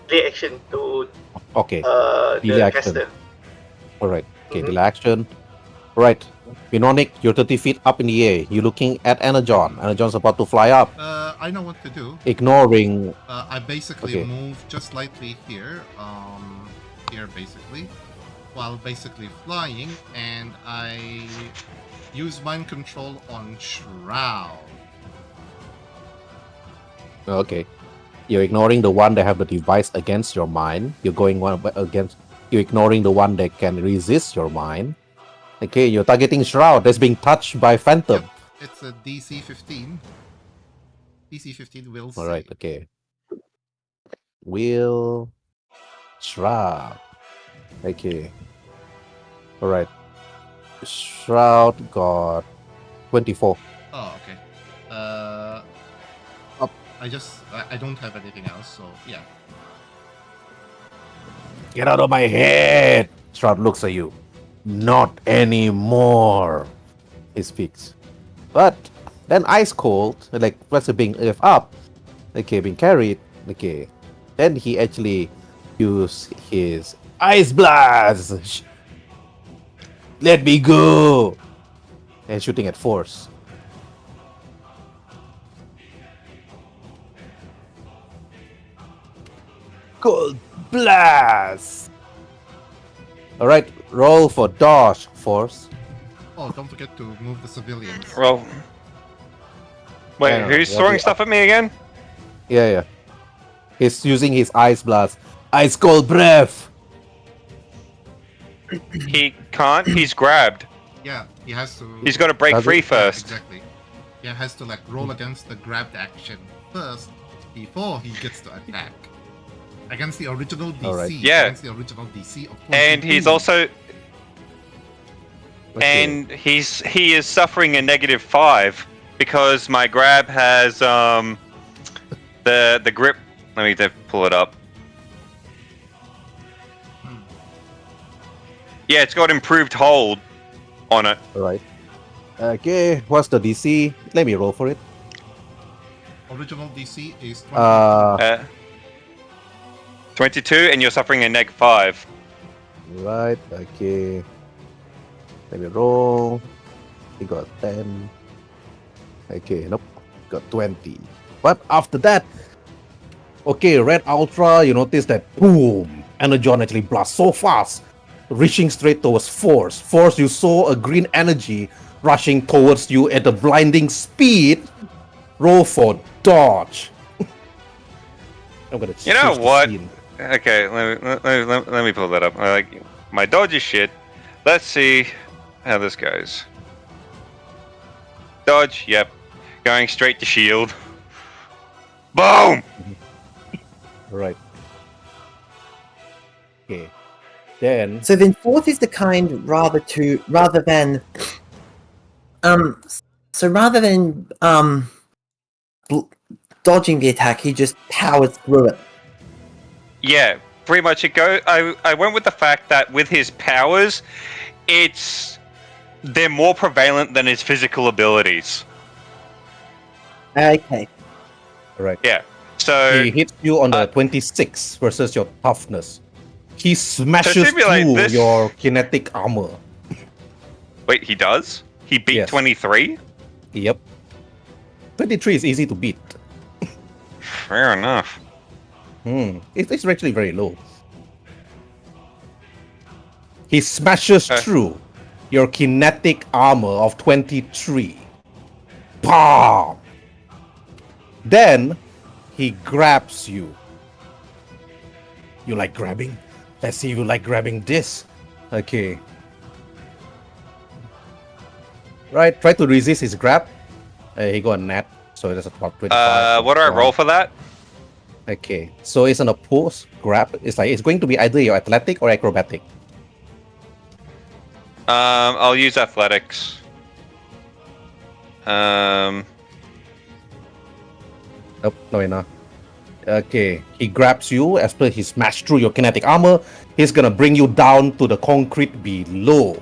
Delay action to Okay. Delay the action. caster. Alright. Okay, Mhm. delay action. Right. Binonic, you're 30 feet up in the air. You're looking at Energon. Energon's about to fly up, I know what to do. ignoring. I basically Okay. move just slightly here, here basically, while basically flying, and I use mind control on Shroud. Okay. You're ignoring the one that have the device against your mind. You're going one against. You're ignoring the one that can resist your mind. Okay, you're targeting Shroud that's being touched by Phantom. Yep, it's a DC 15. DC 15 will save. Alright, okay. Will Shroud. Okay. Alright. Shroud got 24. Oh, okay. Up. I don't have anything else, so yeah. Get out of my head! Shroud looks at you. Not anymore, he speaks. But then ice cold, like Professor being up, okay, being carried, okay. Then he actually used his ice blast. Let me go! And shooting at force. Cold blast! Alright, roll for dodge, force. Oh, don't forget to move the civilians. Well, wait, No, who's that'll throwing be stuff at me again? Yeah. He's using his ice blast. Ice cold breath! He can't. He's grabbed. Yeah, he has to. He's got to break Does free it? Yeah, first. exactly. Yeah, has to like roll against the grabbed action first before he gets to attack. Against the original DC. Alright. Yeah. Against the original DC of 22. And he's also Okay. and he is suffering a -5 because my grab has the grip. Let me pull it up. Yeah, it's got improved hold on it. Alright. Okay, what's the DC? Let me roll for it. Original DC is 20. Uh, 22, and you're suffering a -5. Right, okay. Let me roll. He got 10. Okay, nope. Got 20. But after that, okay, Red Ultra, you notice that boom, Energon actually blasts so fast, reaching straight towards Force. Force, you saw a green energy rushing towards you at a blinding speed. Roll for dodge. I'm gonna You know switch the what? scene. Okay, let me pull that up. Like my dodge is shit. Let's see how this goes. Dodge, yep. Going straight to shield. Boom! Right. Okay. Then So then fourth is the kind rather than dodging the attack, he just powers through it. Yeah, pretty much it go. I went with the fact that with his powers, they're more prevalent than his physical abilities. Okay. right. Yeah. So He hits you on the 26 versus your toughness. He smashes should be like through this. your kinetic armor. wait, he does? He beat Yes. 23? Yep. 23 is easy to beat. Fair enough. It's actually very low. He smashes through your kinetic armor of 23. Bam! Then he grabs you. You like grabbing? Let's see if you like grabbing this. Okay. Right, try to resist his grab. He got a net, so that's about 25. What do I roll for that? Okay, so it's an opposed grab. It's going to be either your athletic or acrobatic. I'll use athletics. Nope, no enough. Okay, he grabs you. As per he smashed through your kinetic armor, he's gonna bring you down to the concrete below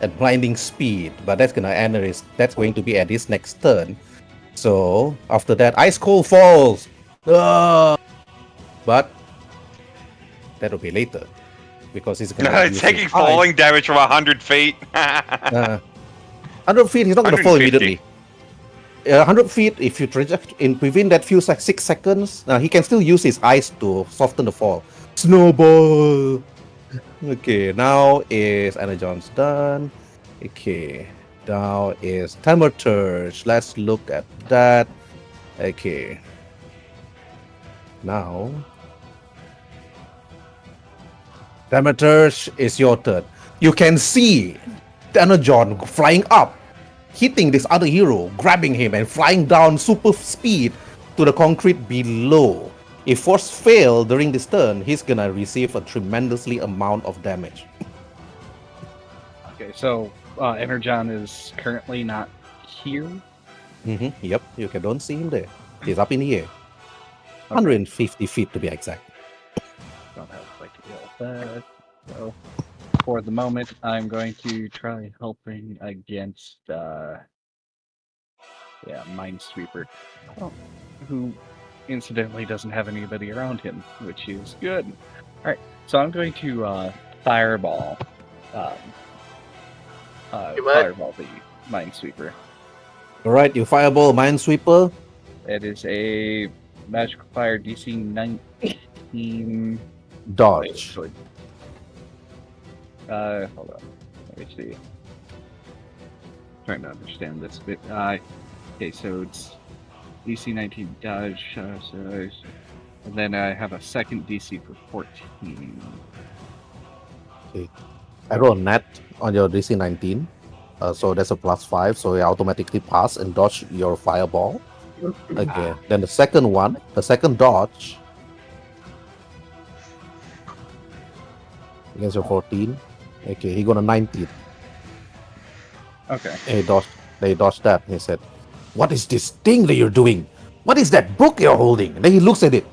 at blinding speed. But that's gonna end his. That's going to be at his next turn. So after that, ice cold falls. But that'll be later because he's gonna No, use taking his falling damage from 100 feet. 100 feet. He's not gonna fall 150. immediately. 100 feet. If you traject in within that few 6 seconds, he can still use his ice to soften the fall. Snowball. Okay, now is Energon's done. Okay, now is Thaumaturge. Let's look at that. Okay. Now, Thaumaturge is your turn. You can see Energon flying up, hitting this other hero, grabbing him and flying down super speed to the concrete below. If force fail during this turn, he's gonna receive a tremendously amount of damage. Okay, so Energon is currently not here. Yep, don't see him there. He's up in the air. 150 feet to be exact. Don't have like to deal with that. So for the moment, I'm going to try helping against Minesweeper, who incidentally doesn't have anybody around him, which is good. All right, so I'm going to fireball the Minesweeper. All right, you fireball Minesweeper. It is a magical fire DC 19 Dodge. Hold on. Let me see. Trying to understand this bit. Okay, so it's DC 19 dodge, and then I have a second DC for 14. Okay. I roll a net on your DC 19. So that's a +5, so you automatically pass and dodge your fireball. Okay, then the second dodge against your 14. Okay, he got a 19. Okay. They dodged that. He said, "What is this thing that you're doing? What is that book you're holding?" And then he looks at it.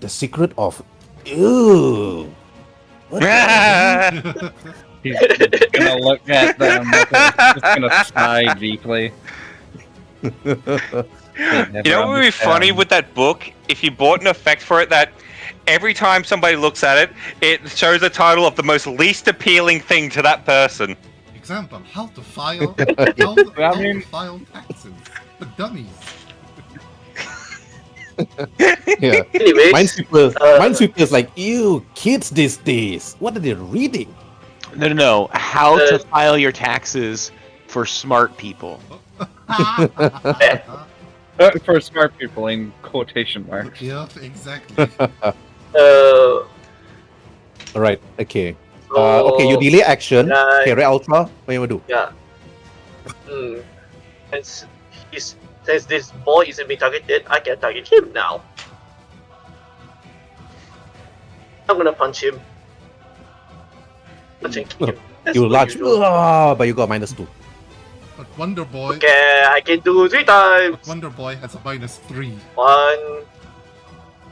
The secret of. Ew. What the- He's gonna look at them. Just gonna sigh deeply. You know what would be funny with that book? If you bought an effect for it that every time somebody looks at it, it shows the title of the most least appealing thing to that person. Example: how to file to file taxes for dummies. Yeah. Anyways, Minesweeper is like, ew, kids these days. What are they reading? No. How to file your taxes for smart people. For smart people in quotation marks. Yeah, exactly. uh, All right. Okay. so, Okay. You delay action. Right. Okay. Red Ultra. What you want to do? Yeah. Since this boy isn't being targeted, I can target him now. I'm gonna punch him. Punch and kick him. That's You what large, you do. but you got -2. But Wonder Boy, Okay, I can do 3 times. Wonder Boy has a -3. 1,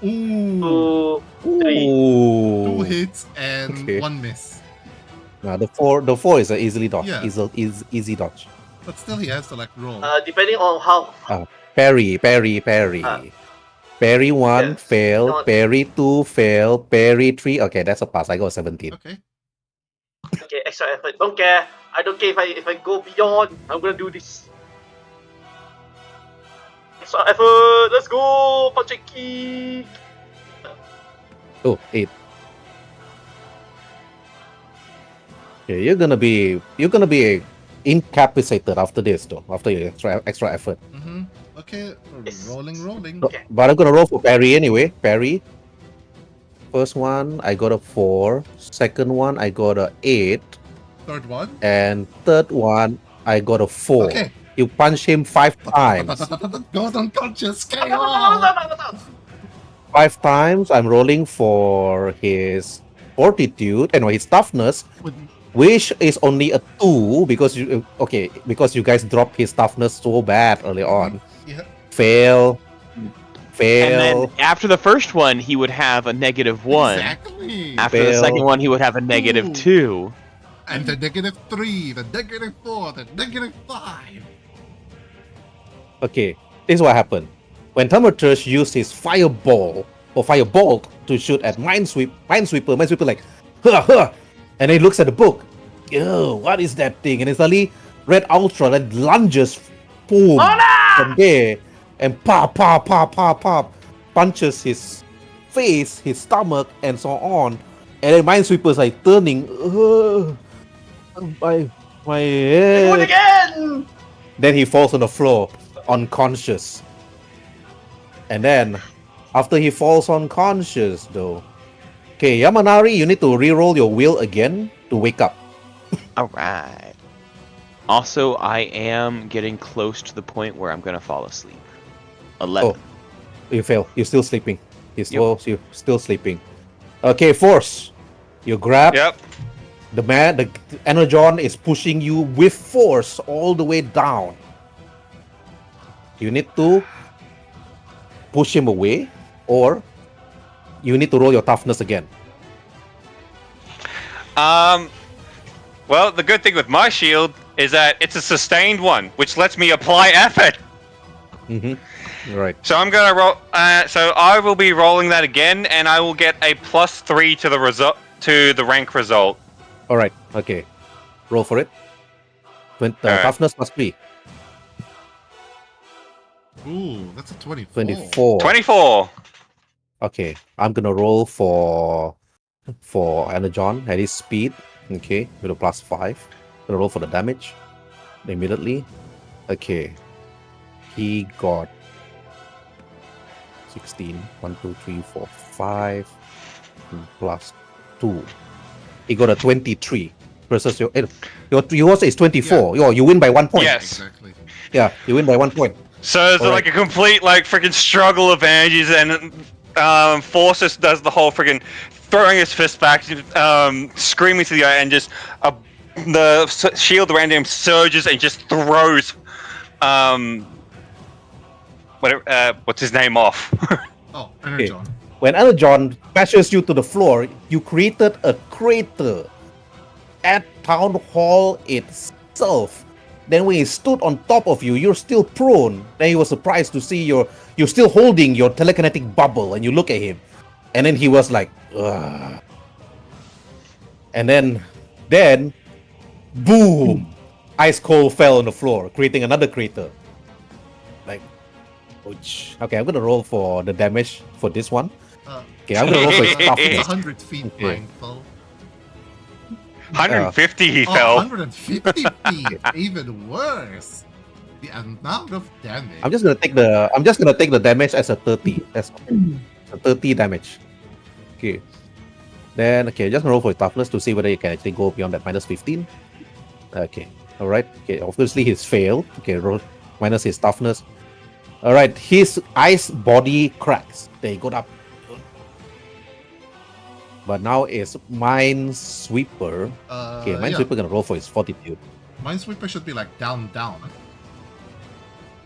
Ooh, 2, 3. two Ooh. hits and Okay. one miss. The four is an easily dodge. Yeah. Easy dodge. But still, he has to like roll. Depending on how. Parry. Parry 1 Yeah. fail. Not- Parry 2 fail. Parry 3. Okay, that's a pass. I got 17. Okay. Okay, extra effort. Don't care. I don't care if I go beyond. I'm gonna do this. Extra effort. Let's go. Punch and kick. Oh, 8. Okay, you're gonna be incapacitated after this though. After your extra effort. Mm-hmm. Okay. Yes. Rolling. Okay. But I'm gonna roll for parry anyway. Parry. First one, I got a 4. Second one, I got a 8. Third one. And third one, I got a 4. Okay. You punch him 5 times. Goes unconscious. No, KO. no, no, no, no. 5 times. I'm rolling for his fortitude and his toughness, which is only a 2 because you guys dropped his toughness so bad early on. Yeah. Fail. Fail. And then after the first one, he would have a -1. Exactly. After the second Fail. one, he would have a -2. And the -3, the -4, the -5. Okay, this is what happened. When Thaumaturge used his fireball or firebolt to shoot at Minesweeper like, huh, huh, and he looks at the book. Ew, what is that thing? And it's suddenly Red Ultra that lunges, boom, from there, and pop, punches his face, his stomach, and so on. And then Minesweeper's like turning, my Do it head. again! Then he falls on the floor, unconscious. And then, after he falls unconscious, though, okay, Yamanari, you need to reroll your will again to wake up. Alright. Also, I am getting close to the point where I'm gonna fall asleep. 11. You fail. You're still sleeping. You're still sleeping. Okay, Force. You grab Yep. the man. The Energon is pushing you with force all the way down. You need to push him away, or you need to roll your toughness again. Well, the good thing with my shield is that it's a sustained one, which lets me apply effort. Right. So I'm gonna roll. So I will be rolling that again, and I will get a +3 to the result to the rank result. All right. Okay. Roll for it. Alright. Toughness +3. Ooh, that's a 24. 24. 24. Okay. I'm gonna roll for Energon at his speed. Okay, with a +5. Gonna roll for the damage immediately. Okay. He got 16. 1, 2, 3, 4, 5 +2. He got a 23 versus yours is 24. You win by 1 point. Yes. Exactly. Yeah, you win by 1 point. So it's Alright. like a complete freaking struggle of energies, and Forces does the whole freaking throwing his fist back, screaming to the eye, and just the shield around him surges and just throws what's his name off. Oh, Energon. When Energon bashes you to the floor, you created a crater at Town Hall itself. Then when he stood on top of you, you're still prone. Then he was surprised to see you're still holding your telekinetic bubble, and you look at him. And then he was like, ugh. And then, boom! Ice cold fell on the floor, creating another crater. Like, ouch. Okay, I'm gonna roll for the damage for this one. Okay, I'm gonna roll for his It's toughness. 100 feet, Okay. mindful. 150 he Oh, fell. 150 feet, even worse. The amount of damage. I'm just gonna take the damage as a 30. That's a 30 damage. Okay. Then just roll for his toughness to see whether he can actually go beyond that -15. Okay. Alright. Okay, obviously he's failed. Okay, roll minus his toughness. Alright, his ice body cracks. They go up. But now it's Minesweeper. Okay, Minesweeper gonna roll for his fortitude. Minesweeper should be like down.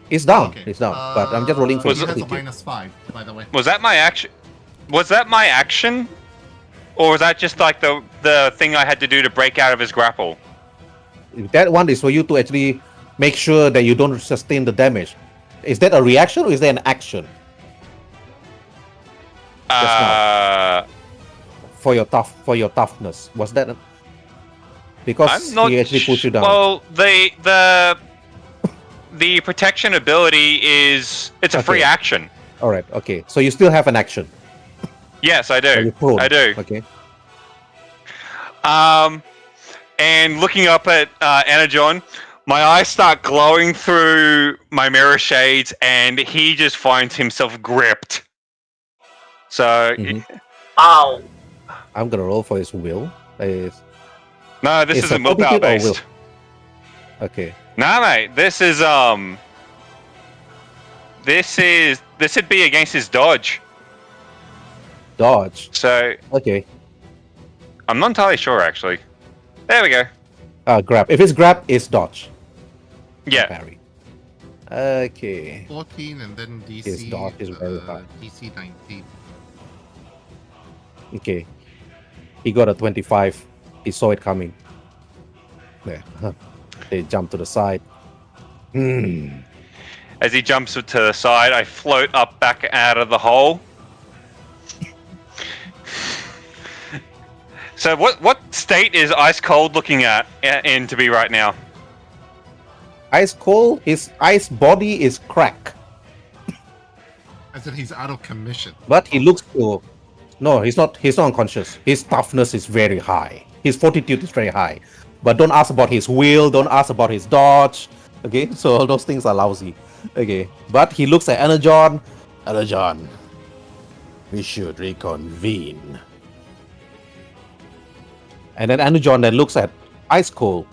It's down. Okay. It's down. But I'm just rolling for He his has a fortitude. -5, by the way. Was that my action? Was that my action? Or was that just like the thing I had to do to break out of his grapple? That one is for you to actually make sure that you don't sustain the damage. Is that a reaction or is that an action? For your toughness, was that? Because I'm not he actually pushed you down. Well, the protection ability it's a free Okay. action. All right. Okay. So you still have an action. Yes, I Are do. you prone? I do. Okay. And looking up at Energon, my eyes start glowing through my mirror shades, and he just finds himself gripped. So Ow! I'm gonna roll for his will. no, this It's isn't a willpower fortitude or based. will? Okay. Nah, mate, this would be against his dodge. Dodge. So Okay. I'm not entirely sure actually. There we go. Grab. If it's grab, it's dodge. Yeah. Parry. Okay. 14 and then His dodge is very high. DC 19. Okay. He got a 25. He saw it coming. There. They jump to the side. As he jumps to the side, I float up back out of the hole. So what state is Ice Cold looking at in to be right now? Ice cold. His ice body is crack, As in he's out of commission. but he looks to. No, he's not. He's not unconscious. His toughness is very high. His fortitude is very high. But don't ask about his will. Don't ask about his dodge. Okay, so all those things are lousy. Okay, but he looks at Energon. Energon, we should reconvene. And then Energon then looks at Ice Cold.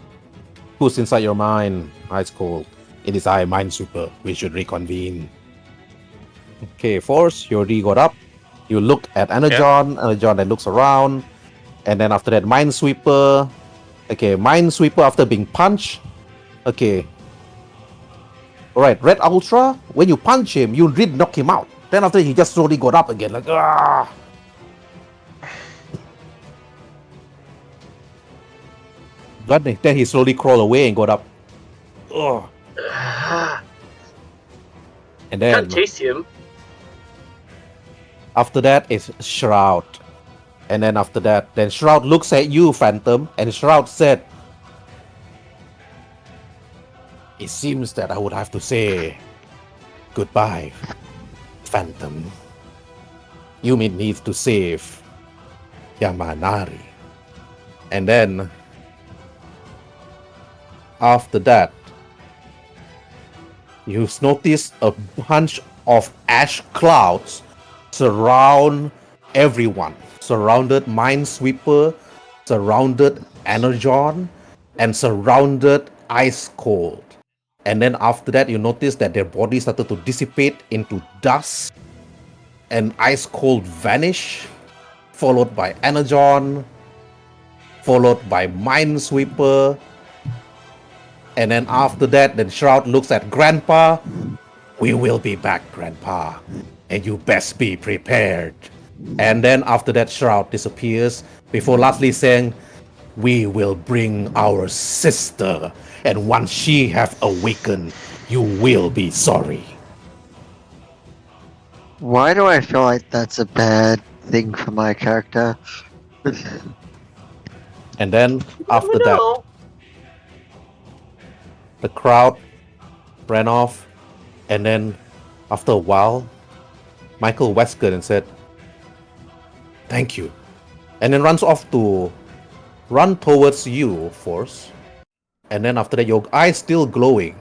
Who's inside your mind? Ice Cold. It is I, Minesweeper. We should reconvene. Okay, Force, your D got up. You look at Energon. Energon then looks around. And then after that, Minesweeper. Okay, Minesweeper after being punched. Okay. Alright, Red Ultra, when you punch him, you did knock him out. Then after he just slowly got up again, like, ah. But then he slowly crawled away and got up. Ugh. And then Can't chase him. after that is Shroud. And then after that, then Shroud looks at you, Phantom, and Shroud said, it seems that I would have to say goodbye, Phantom. You may need to save Yamanari. And then after that, you notice a bunch of ash clouds surround everyone. Surrounded Minesweeper, surrounded Energon, and surrounded Ice Cold. And then after that, you notice that their bodies started to dissipate into dust, and Ice Cold vanish, followed by Energon, followed by Minesweeper. And then after that, then Shroud looks at Grandpa. We will be back, Grandpa, and you best be prepared. And then after that, Shroud disappears before lastly saying, we will bring our sister, and once she have awakened, you will be sorry. Why do I feel like that's a bad thing for my character? And then after that, No. the crowd ran off, and then after a while, Michael Wesker and said, thank you. And then runs off to run towards you, Force. And then after that, your eyes still glowing.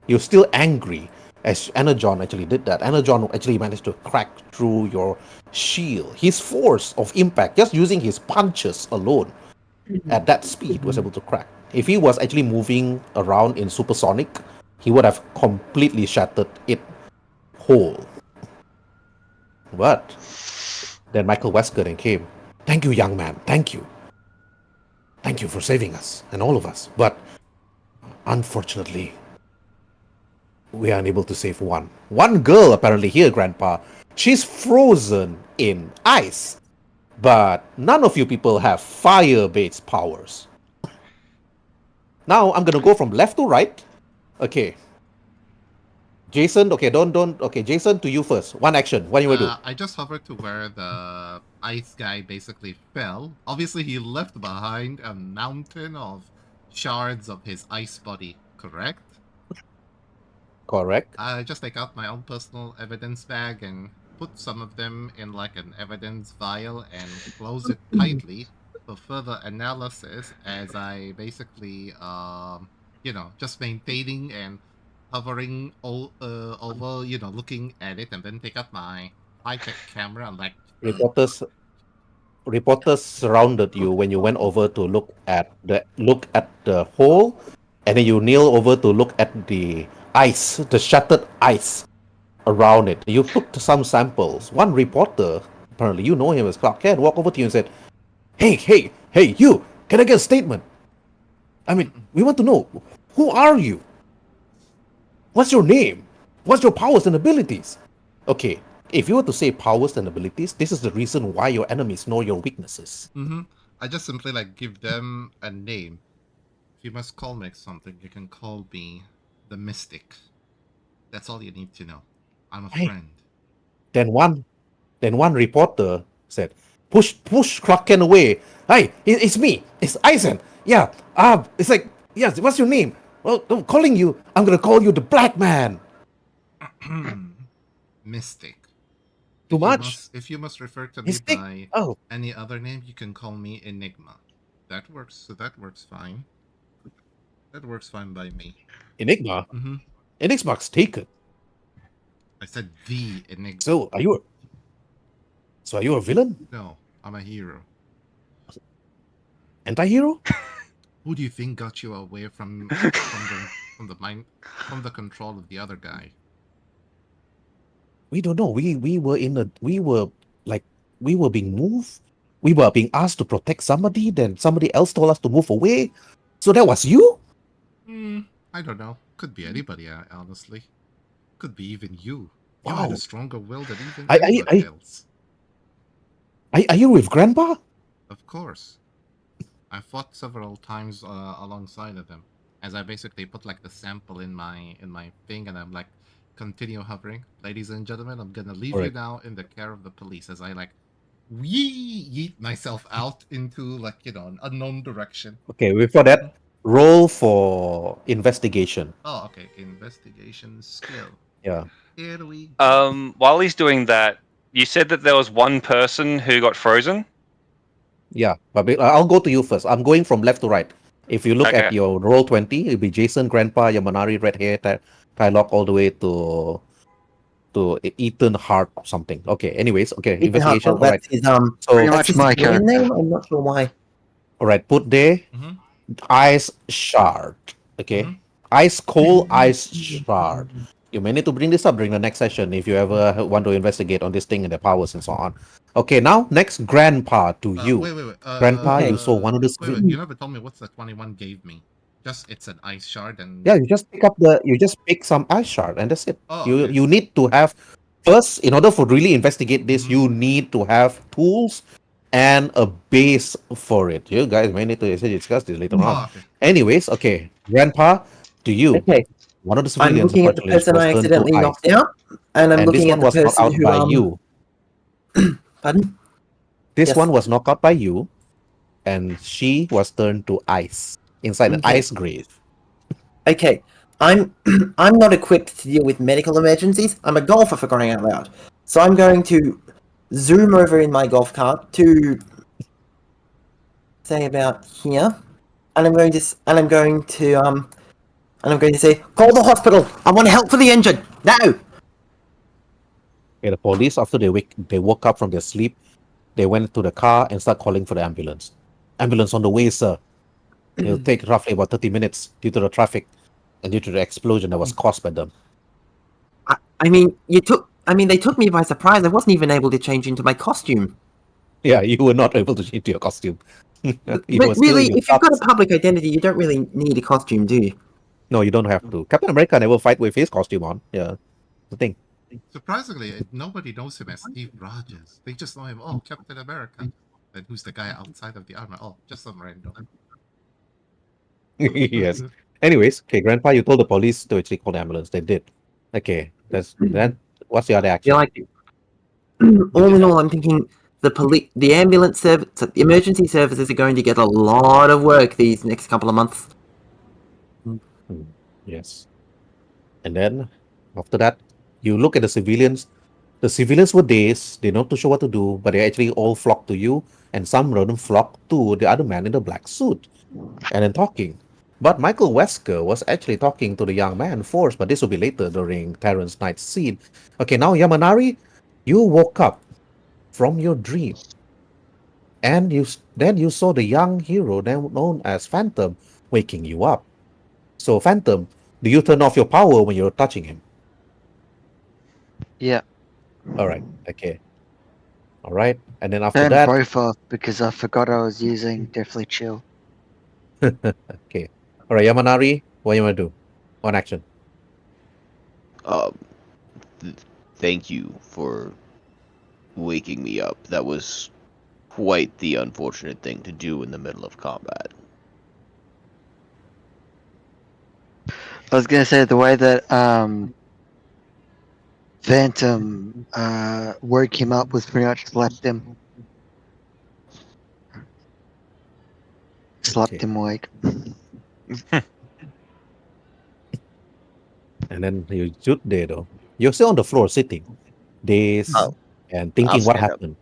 You're still angry. As Energon actually did that. Energon actually managed to crack through your shield. His force of impact, just using his punches alone, at that speed, was able to crack. If he was actually moving around in supersonic, he would have completely shattered it whole. But then Michael Wesker then came. Thank you, young man. Thank you. Thank you for saving us and all of us. But unfortunately, we are unable to save one. One girl apparently here, Grandpa. She's frozen in ice. But none of you people have fire-based powers. Now I'm gonna go from left to right. Okay. Jason, okay, don't. Okay, Jason, to you first. One action. What do you do? I just hovered to where the ice guy basically fell. Obviously, he left behind a mountain of shards of his ice body, correct? Correct. I just take out my own personal evidence bag and put some of them in like an evidence vial and close it tightly for further analysis as I basically, just maintaining and hovering over, looking at it, and then take out my high-tech camera and like... Reporters surrounded you when you went over to look at the hole, and then you kneel over to look at the ice, the shattered ice around it. You took some samples. One reporter, apparently you know him as Clark Kent, walked over to you and said, Hey, you! Can I get a statement? I mean, we want to know, who are you? What's your name? What's your powers and abilities? Okay, if you were to say powers and abilities, this is the reason why your enemies know your weaknesses. Mm-hmm. I just simply like give them a name. If you must call me something, you can call me the Mystic. That's all you need to know. I'm a Hey. friend. Then one reporter said, push Kraken away. Hey, it's me. It's Eisen. Yeah. It's like, yes, what's your name? Well, I'm calling you. I'm gonna call you the Black Man. Mystic. Too much? If you must refer to me Mystic? by Oh, any other name, you can call me Enigma. That works. So that works fine. That works fine by me. Enigma. Mm-hmm. Enigma's taken. I said the Enigma. So are you a villain? No, I'm a hero. Anti-hero? Who do you think got you away from the control of the other guy? We don't know. We were being moved. We were being asked to protect somebody. Then somebody else told us to move away. So that was you? I don't know. Could be anybody, honestly. Could be even you. You had a Wow. stronger will than even Are, anybody else. are you with Grandpa? Of course. I fought several times alongside of them. As I basically put like the sample in my thing, and I'm like, continue hovering, ladies and gentlemen. I'm gonna leave you Alright. now in the care of the police. As I like, yeet myself out into like an unknown direction. Okay, before that, roll for investigation. Oh, okay. Investigation skill. Yeah. Here we go. While he's doing that, you said that there was one person who got frozen. Yeah. But I'll go to you first. I'm going from left to right. If you look Okay. at your roll 20, it'll be Jason, Grandpa, Yamanari, Red Hair, Tylock, all the way to Ethan Hart or something. Okay, anyways, okay, Ethan investigation. Hartwell, All right. that's his So, Pretty that's much his my civilian character. name. I'm not sure why. all right, put there Mm-hmm. ice shard. Okay. Mhm. Ice cold ice shard. You may need to bring this up during the next session if you ever want to investigate on this thing and the powers and so on. Okay, now next grandpa to you. Wait. Grandpa, Okay. you saw one of the Wait. You never told me what's the 21 gave me. Just it's an ice shard and. yeah, you just pick some ice shard and that's it. Oh, You okay. you need to have first in order for really investigate this, Mhm. you need to have tools and a base for it. You guys may need to discuss this later on. Oh, okay. Anyways, okay, grandpa, to you. Okay. One of the I'm civilians, looking at the unfortunately, person was I turned to accidentally ice. knocked out, and I'm And this looking at one the was knocked person out who by you. Pardon? This Yes. one was knocked out by you, and she was turned to ice inside an Okay. ice grave. Okay. I'm I'm not equipped to deal with medical emergencies. I'm a golfer for crying out loud. So I'm going to zoom over in my golf cart to say about here, and I'm going to say, call the hospital. I want help for the injured now. Okay, the police, after they woke up from their sleep, they went to the car and start calling for the ambulance. Ambulance on the way, sir. It'll take roughly about 30 minutes due to the traffic and due to the explosion that was caused by them. I mean, they took me by surprise. I wasn't even able to change into my costume. Yeah, you were not able to change your costume. You But were still in really, your if you've got a tux. public identity, you don't really need a costume, do you? No, you don't have to. Captain America never fight with his costume on. Yeah, the thing. Surprisingly, nobody knows him as Steve Rogers. They just know him. Oh, Captain America. Then who's the guy outside of the armor? Oh, just some random. Yes. Anyways, okay, Grandpa, you told the police to actually call the ambulance. They did. Okay, that's then. What's the other action? Yeah, like all in all, I'm thinking the ambulance service, the emergency services are going to get a lot of work these next couple of months. Yes. And then after that, you look at the civilians. The civilians were dazed. They're not too sure what to do, but they actually all flocked to you, and some of them flocked to the other man in the black suit, and then talking. But Michael Wesker was actually talking to the young man first, but this will be later during Terrence Knight's scene. Okay, now Yamanari, you woke up from your dream, and then you saw the young hero then known as Phantom waking you up. So Phantom, do you turn off your power when you're touching him? Yeah. All right, okay, all right, and then after Turn that, both off because I forgot I was using Deathly Chill. okay, all right, Yamanari, what you wanna do? One action. Um, thank you for waking me up. That was quite the unfortunate thing to do in the middle of combat. I was gonna say the way that Phantom woke him up was pretty much slapped Okay. him awake. And then you stood there though. You're still on the floor sitting, dazed Oh, and I'll thinking what stand up. happened.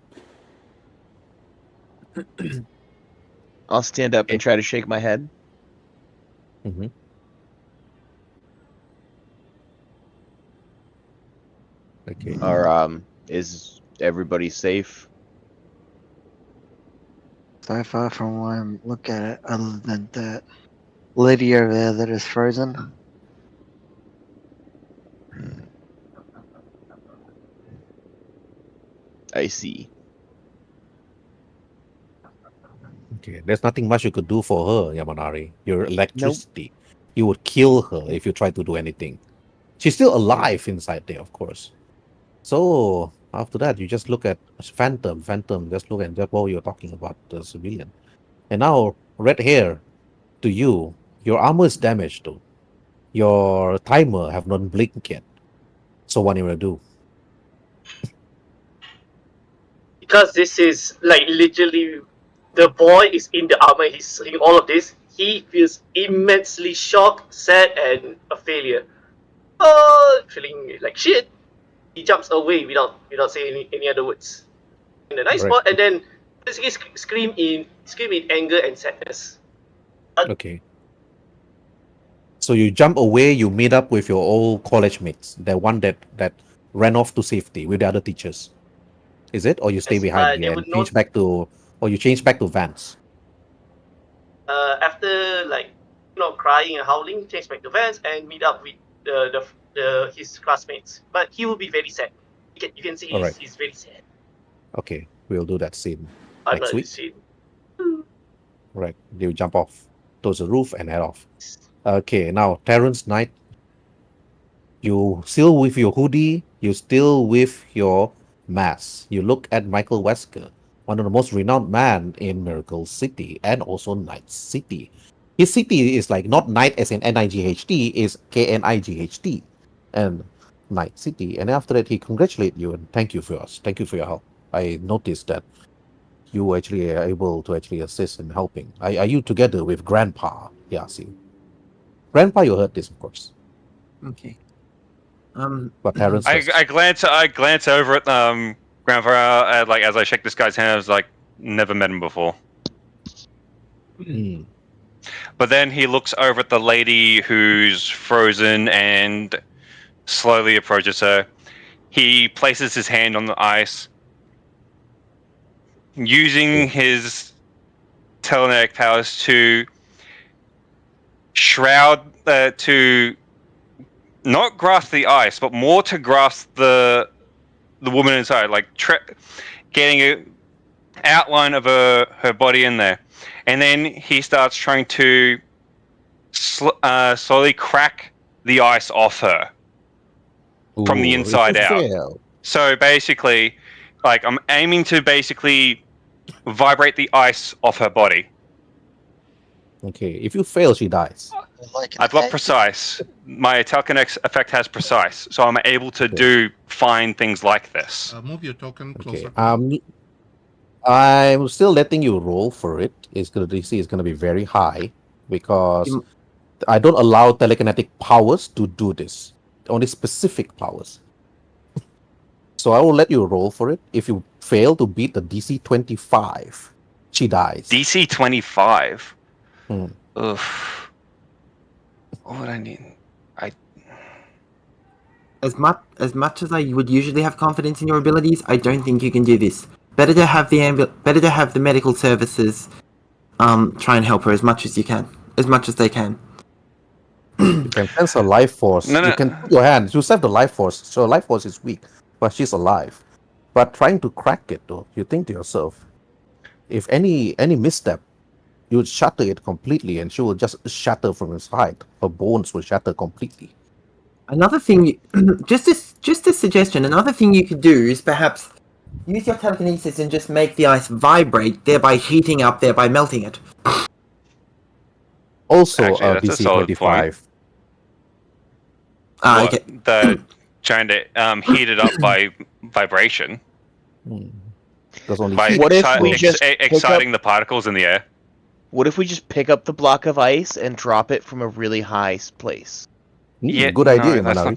I'll stand up and try to shake my head. Hmm. Okay. Or is everybody safe? So far from what I'm looking at it, other than that lady over there that is frozen. I see. Okay. There's nothing much you could do for her, Yamanari. Your Nope. electricity. You would kill her if you try to do anything. She's still alive inside there, of course. So after that, you just look at Phantom. Phantom, just look at just what you're talking about, the civilian. And now, red hair, to you, your armor is damaged though. Your timer have not blinked yet. So what are you gonna do? Because this is like literally the boy is in the armor, he's seeing all of this, he feels immensely shocked, sad, and a failure. Feeling like shit. He jumps away without saying any other words in a nice Right. spot, and then basically scream in anger and sadness. Okay. So you jump away, you meet up with your old college mates, the one that ran off to safety with the other teachers. Is it? Or you stay Yes, behind they here and would know. change back to Vans? After like crying and howling, change back to Vans and meet up with his classmates. But he will be very sad. You can see All right. he's very sad. Okay. We'll do that scene I next love week. this scene. Right. They'll jump off towards the roof and head off. Okay, now Terrence Knight, you still with your hoodie, you still with your mask. You look at Michael Wesker, one of the most renowned man in Miracle City and also Night City. His city is like not Night as in Night, is Knight and Night City. And after that, he congratulate you and thank you for us. Thank you for your help. I noticed that you actually are able to actually assist in helping. Are you together with Grandpa? Yeah, see. Grandpa, you heard this, of course. Okay. But Terrence first. I glance over at Grandpa like as I shake this guy's hand. I was like, never met him before. Mm, But then he looks over at the lady who's frozen and slowly approaches her. He places his hand on the ice, using his telekinetic powers to shroud, to not grasp the ice, but more to grasp the woman inside, like getting an outline of her body in there. And then he starts trying to slowly crack the ice off her from the Ooh, if inside you out. fail, So basically, like I'm aiming to basically vibrate the ice off her body. okay, if you fail, she dies. Like I've got precise. My telekinetic effect has precise, so I'm able to Okay. do fine things like this. Move your token Okay, closer to me. I'm still letting you roll for it. It's gonna DC is gonna be very high because You- I don't allow telekinetic powers to do this. Only specific powers. So I will let you roll for it. If you fail to beat the DC 25, she dies. DC 25. Hmm. Ugh. What would I need? as much as I would usually have confidence in your abilities, I don't think you can do this. Better to have the medical services try and help her as much as you can, as much as they can. You can sense her life force. No, You no. can put your hand. You set the life force. So her life force is weak, but she's alive. But trying to crack it, though, you think to yourself, if any misstep, you would shatter it completely, and she will just shatter from inside. Her bones will shatter completely. Another thing, just a suggestion. Another thing you could do is perhaps use your telekinesis and just make the ice vibrate, thereby heating up, thereby melting it. Also, Actually, that's a BC solid point. 25. Ah, What? okay. The trying to heat it up by vibration, Hmm. There's only by heat. What if we just pick exciting the particles in the air. What if we just pick up the block of ice and drop it from a really high place? Yeah, Good no, idea, that's Manari. not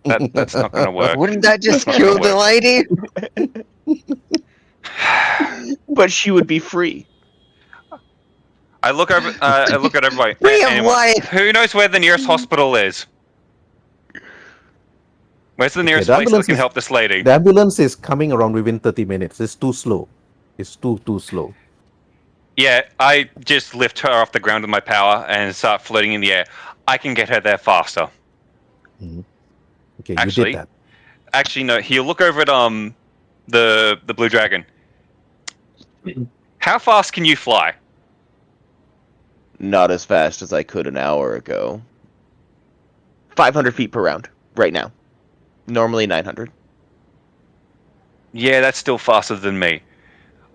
gonna. That's not gonna work. Wouldn't that That's just not kill gonna the work. lady? But she would be free. I look over. I look at everybody. Free of Anyone? life. Who knows where the nearest hospital is? Where's the Okay, nearest the place that ambulance can is help this lady? the ambulance is coming around within 30 minutes. It's too slow. It's too slow. Yeah, I just lift her off the ground with my power and start floating in the air. I can get her there faster. Mhm. Okay, you did that. Actually, no. He'll look over at the blue dragon. How fast can you fly? Not as fast as I could an hour ago. 500 feet per round, right now. Normally 900. Yeah, that's still faster than me.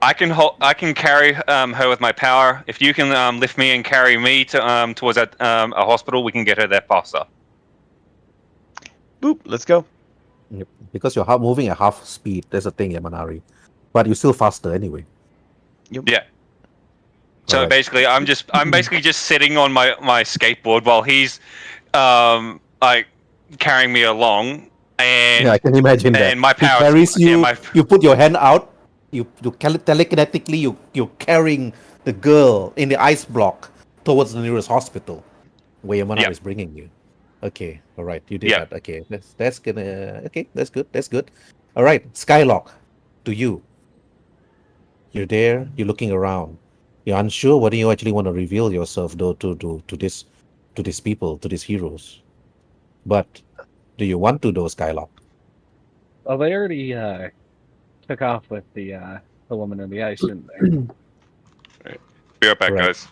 I can carry her with my power. If you can lift me and carry me to towards a hospital, we can get her there faster. Boop, let's go. Yep. Because you're moving at half speed. That's the thing, Manari. But you're still faster anyway. Yeah. So Alright. basically, I'm basically just sitting on my skateboard while he's like carrying me along, Yeah, I and can imagine that. my He power. carries Yeah, you. my You put your hand out. You telekinetically you're carrying the girl in the ice block towards the nearest hospital where your Manari yeah is bringing you. Okay, all right, you did yeah. that. Okay, that's gonna. Okay, that's good. That's good. All right, Skylock, to you. You're there. You're looking around. You're unsure whether you actually want to reveal yourself though to these people, to these heroes. But do you want to, though, Skylock? Well, they already took off with the woman in the ice, didn't they? Be right back, Right. guys.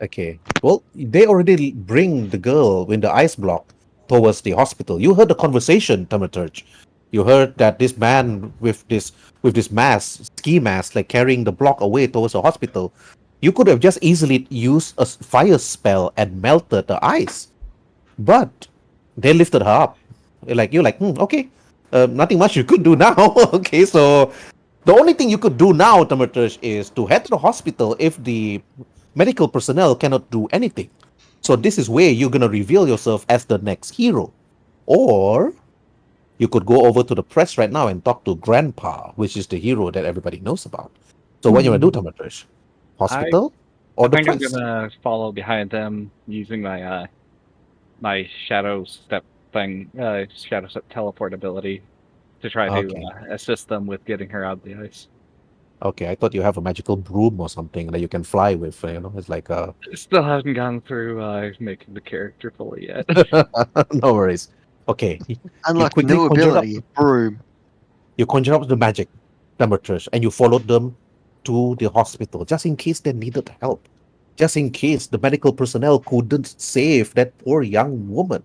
Okay. Well, they already bring the girl in the ice block towards the hospital. You heard the conversation, Thaumaturge. You heard that this man with this mask, ski mask, like carrying the block away towards the hospital. You could have just easily used a fire spell and melted the ice, but they lifted her up. You're like, okay, nothing much you could do now. Okay, so the only thing you could do now, Thaumaturge, is to head to the hospital if the medical personnel cannot do anything. So this is where you're gonna reveal yourself as the next hero. Or you could go over to the press right now and talk to Grandpa, which is the hero that everybody knows about. So what you wanna do, Thaumaturge? I Hospital or I the think I'm press? gonna follow behind them using my shadow step thing, shadow step teleport ability to try to Okay. assist them with getting her out of the ice. Okay, I thought you have a magical broom or something that you can fly with. It's like Still haven't gone through making the character fully yet. no worries. Okay, you Unlock quickly new conjured up. ability, broom. You conjure up the magic, Thaumaturge, and you followed them to the hospital just in case they needed help. Just in case the medical personnel couldn't save that poor young woman.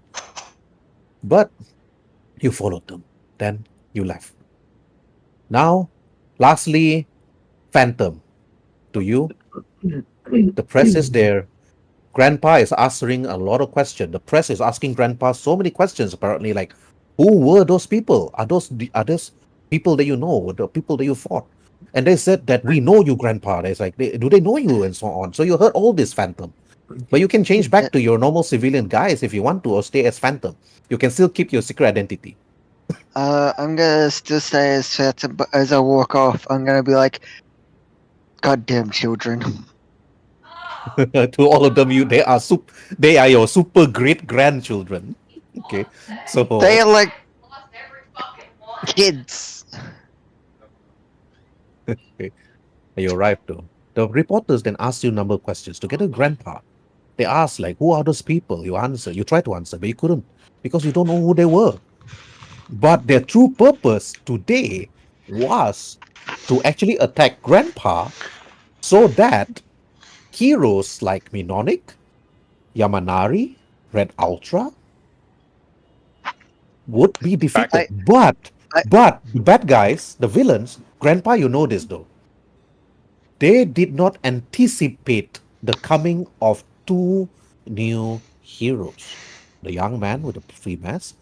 But you followed them. Then you left. Now, lastly, Phantom. To you, the press is there. Grandpa is answering a lot of questions. The press is asking Grandpa so many questions, apparently, like, who were those people? Are those people that you know, the people that you fought? And they said that we know you, Grandpa. It's like, do they know you, and so on. So you heard all this, Phantom. But you can change Uh, back to your normal civilian guise if you want to, or stay as Phantom. You can still keep your secret identity. I'm gonna still stay as Phantom, but as I walk off, I'm gonna be like, "Goddamn children!" To all of them, they are your super great grandchildren. Okay, so They are like kids. okay. You arrive though. The reporters then ask you a number of questions to get a grandpa. They ask like, who are those people? You answer. You try to answer, but you couldn't because you don't know who they were. But their true purpose today was to actually attack Grandpa so that heroes like Minonic, Yamanari, Red Ultra, would be defeated. I- I- But the bad guys, the villains, Grandpa, you know this though. They did not anticipate the coming of two new heroes. The young man with the free mask,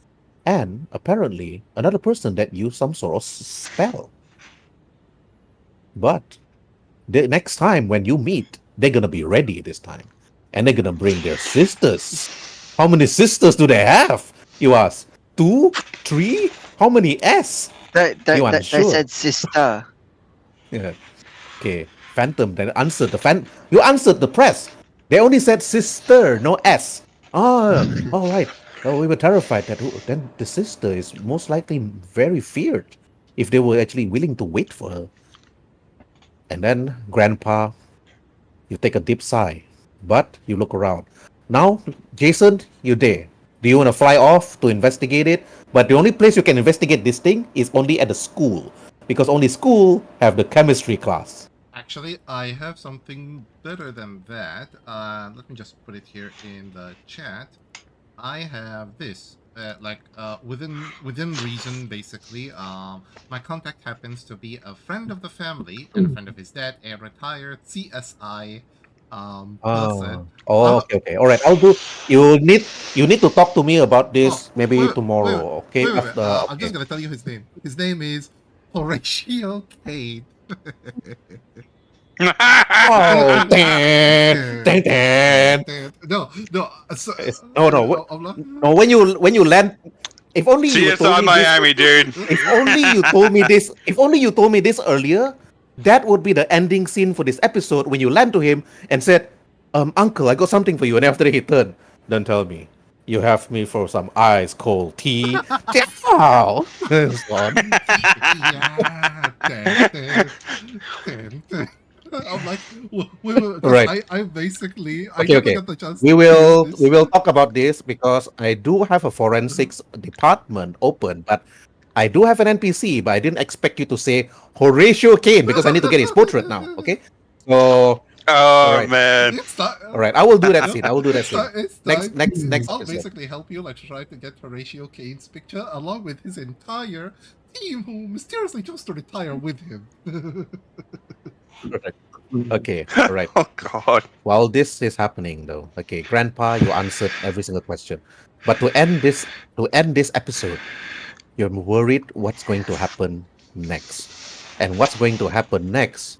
and apparently another person that used some sort of spell. But the next time when you meet, they're gonna be ready this time. And they're gonna bring their sisters. How many sisters do they have? You ask. Two? Three? How many S? You They unsure? said sister. Yeah. Okay. Phantom then answered you answered the press. They only said sister, no S. Ah, all right. Oh, we were terrified that then the sister is most likely very feared if they were actually willing to wait for her. And then Grandpa, you take a deep sigh, but you look around. Now, Jason, you're there. Do you want to fly off to investigate it? But the only place you can investigate this thing is only at the school, because only school have the chemistry class. Actually, I have something better than that. Let me just put it here in the chat. I have this. Within reason, basically. My contact happens to be a friend of the family and a friend of his dad, a retired CSI person. Oh, Uh, okay. All right. I'll do. You need to talk to me about oh, this maybe wait, wait, wait, tomorrow. Okay. wait. After. I'm just Okay. gonna tell you his name. His name is Horatio Cade. Oh, dang. No, no. So, No, no. I'm not. No. When you land, if only you would told CSI me this. Miami, dude. If only you told me this. If only you told me this earlier. That would be the ending scene for this episode when you land to him and said, Uncle, I got something for you. And after he turned, don't tell me. You have me for some ice cold tea. Ciao. So on. Yeah. I'm like, wait, because Right. I basically I Okay, never okay. got the chance We to use will this. we will talk about this because I do have a forensics department open, but I do have an NPC, but I didn't expect you to say Horatio Kane because I need to get his portrait now. Okay. So all Oh right. man. It's not. All right. I will do that No, scene. I will do that it's scene. not. It's Next time. next next I'll episode. basically help you, like try to get Horatio Kane's picture along with his entire team, who mysteriously chose to retire with him. Right. Okay. All right. Oh god. While this is happening though, okay, Grandpa, you answered every single question. But to end this episode, you're worried what's going to happen next. And what's going to happen next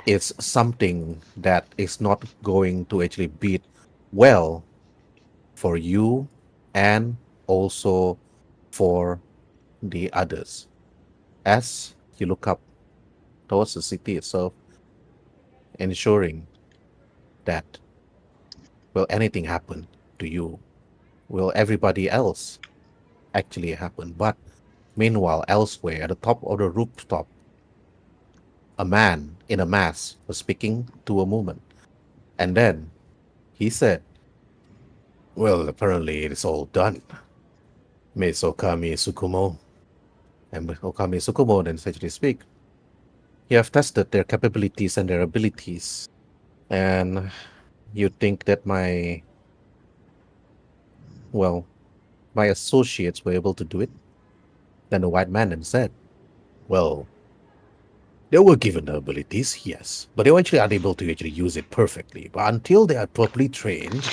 is something that is not going to actually beat well for you and also for the others. As you look up towards the city itself, ensuring that will anything happen to you? Will everybody else actually happen? But meanwhile, elsewhere at the top of the rooftop, a man in a mask was speaking to a woman. And then he said, well, apparently it's all done. Miss Okami Tsukumo. And Okami Tsukumo then said to speak, you have tested their capabilities and their abilities. And you think that well, my associates were able to do it? Then the white man then said, well, they were given the abilities, yes, but they were actually unable to actually use it perfectly. But until they are properly trained,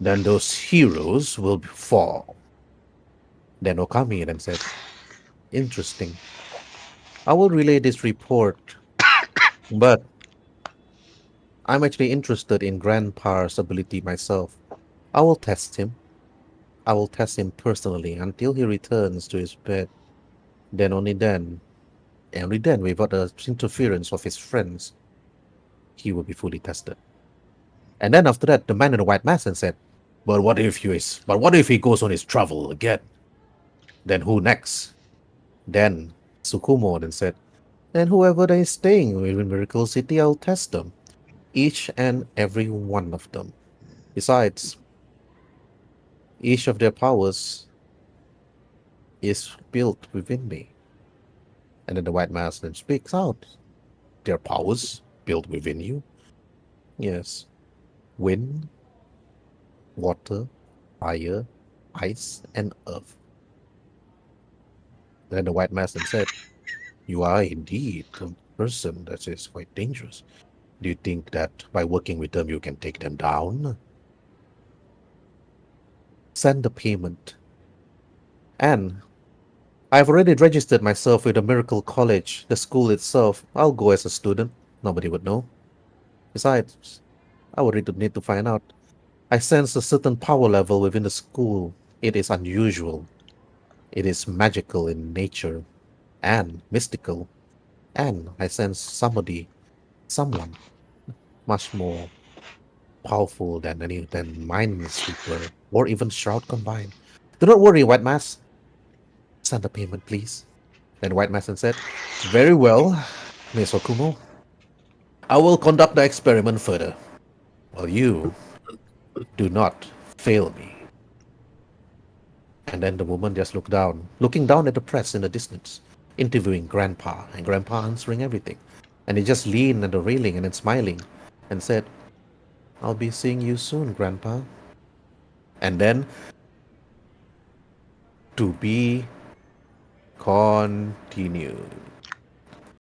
then those heroes will fall. Then Okami then said, interesting. I will relay this report, but I'm actually interested in Grandpa's ability myself. I will test him. I will test him personally until he returns to his bed. Then only then, without the interference of his friends, he will be fully tested. And then after that, the man in the white mask and said, But what if he goes on his travel again? Then who next? Then Tsukumo then said, then whoever they is staying in Miracle City, I'll test them. Each and every one of them. Besides, each of their powers is built within me. And then the white mask then speaks out. Their powers built within you? Yes. Wind, water, fire, ice, and earth. Then the white master said, "You are indeed a person that is quite dangerous. Do you think that by working with them you can take them down? Send the payment. And I've already registered myself with the Miracle College, the school itself. I'll go as a student. Nobody would know. Besides, I would need to find out. I sense a certain power level within the school. It is unusual. It is magical in nature and mystical. And I sense someone much more powerful than Minesweeper or even Shroud combined. Do not worry, White Mass. Send the payment, please. Then White Mass said, "Very well, Miss Okumo. I will conduct the experiment further. While you do not fail me." And then the woman just looked down, looking down at the press in the distance, interviewing Grandpa, and Grandpa answering everything. And he just leaned at the railing and then smiling and said, "I'll be seeing you soon, Grandpa." And then, to be continued.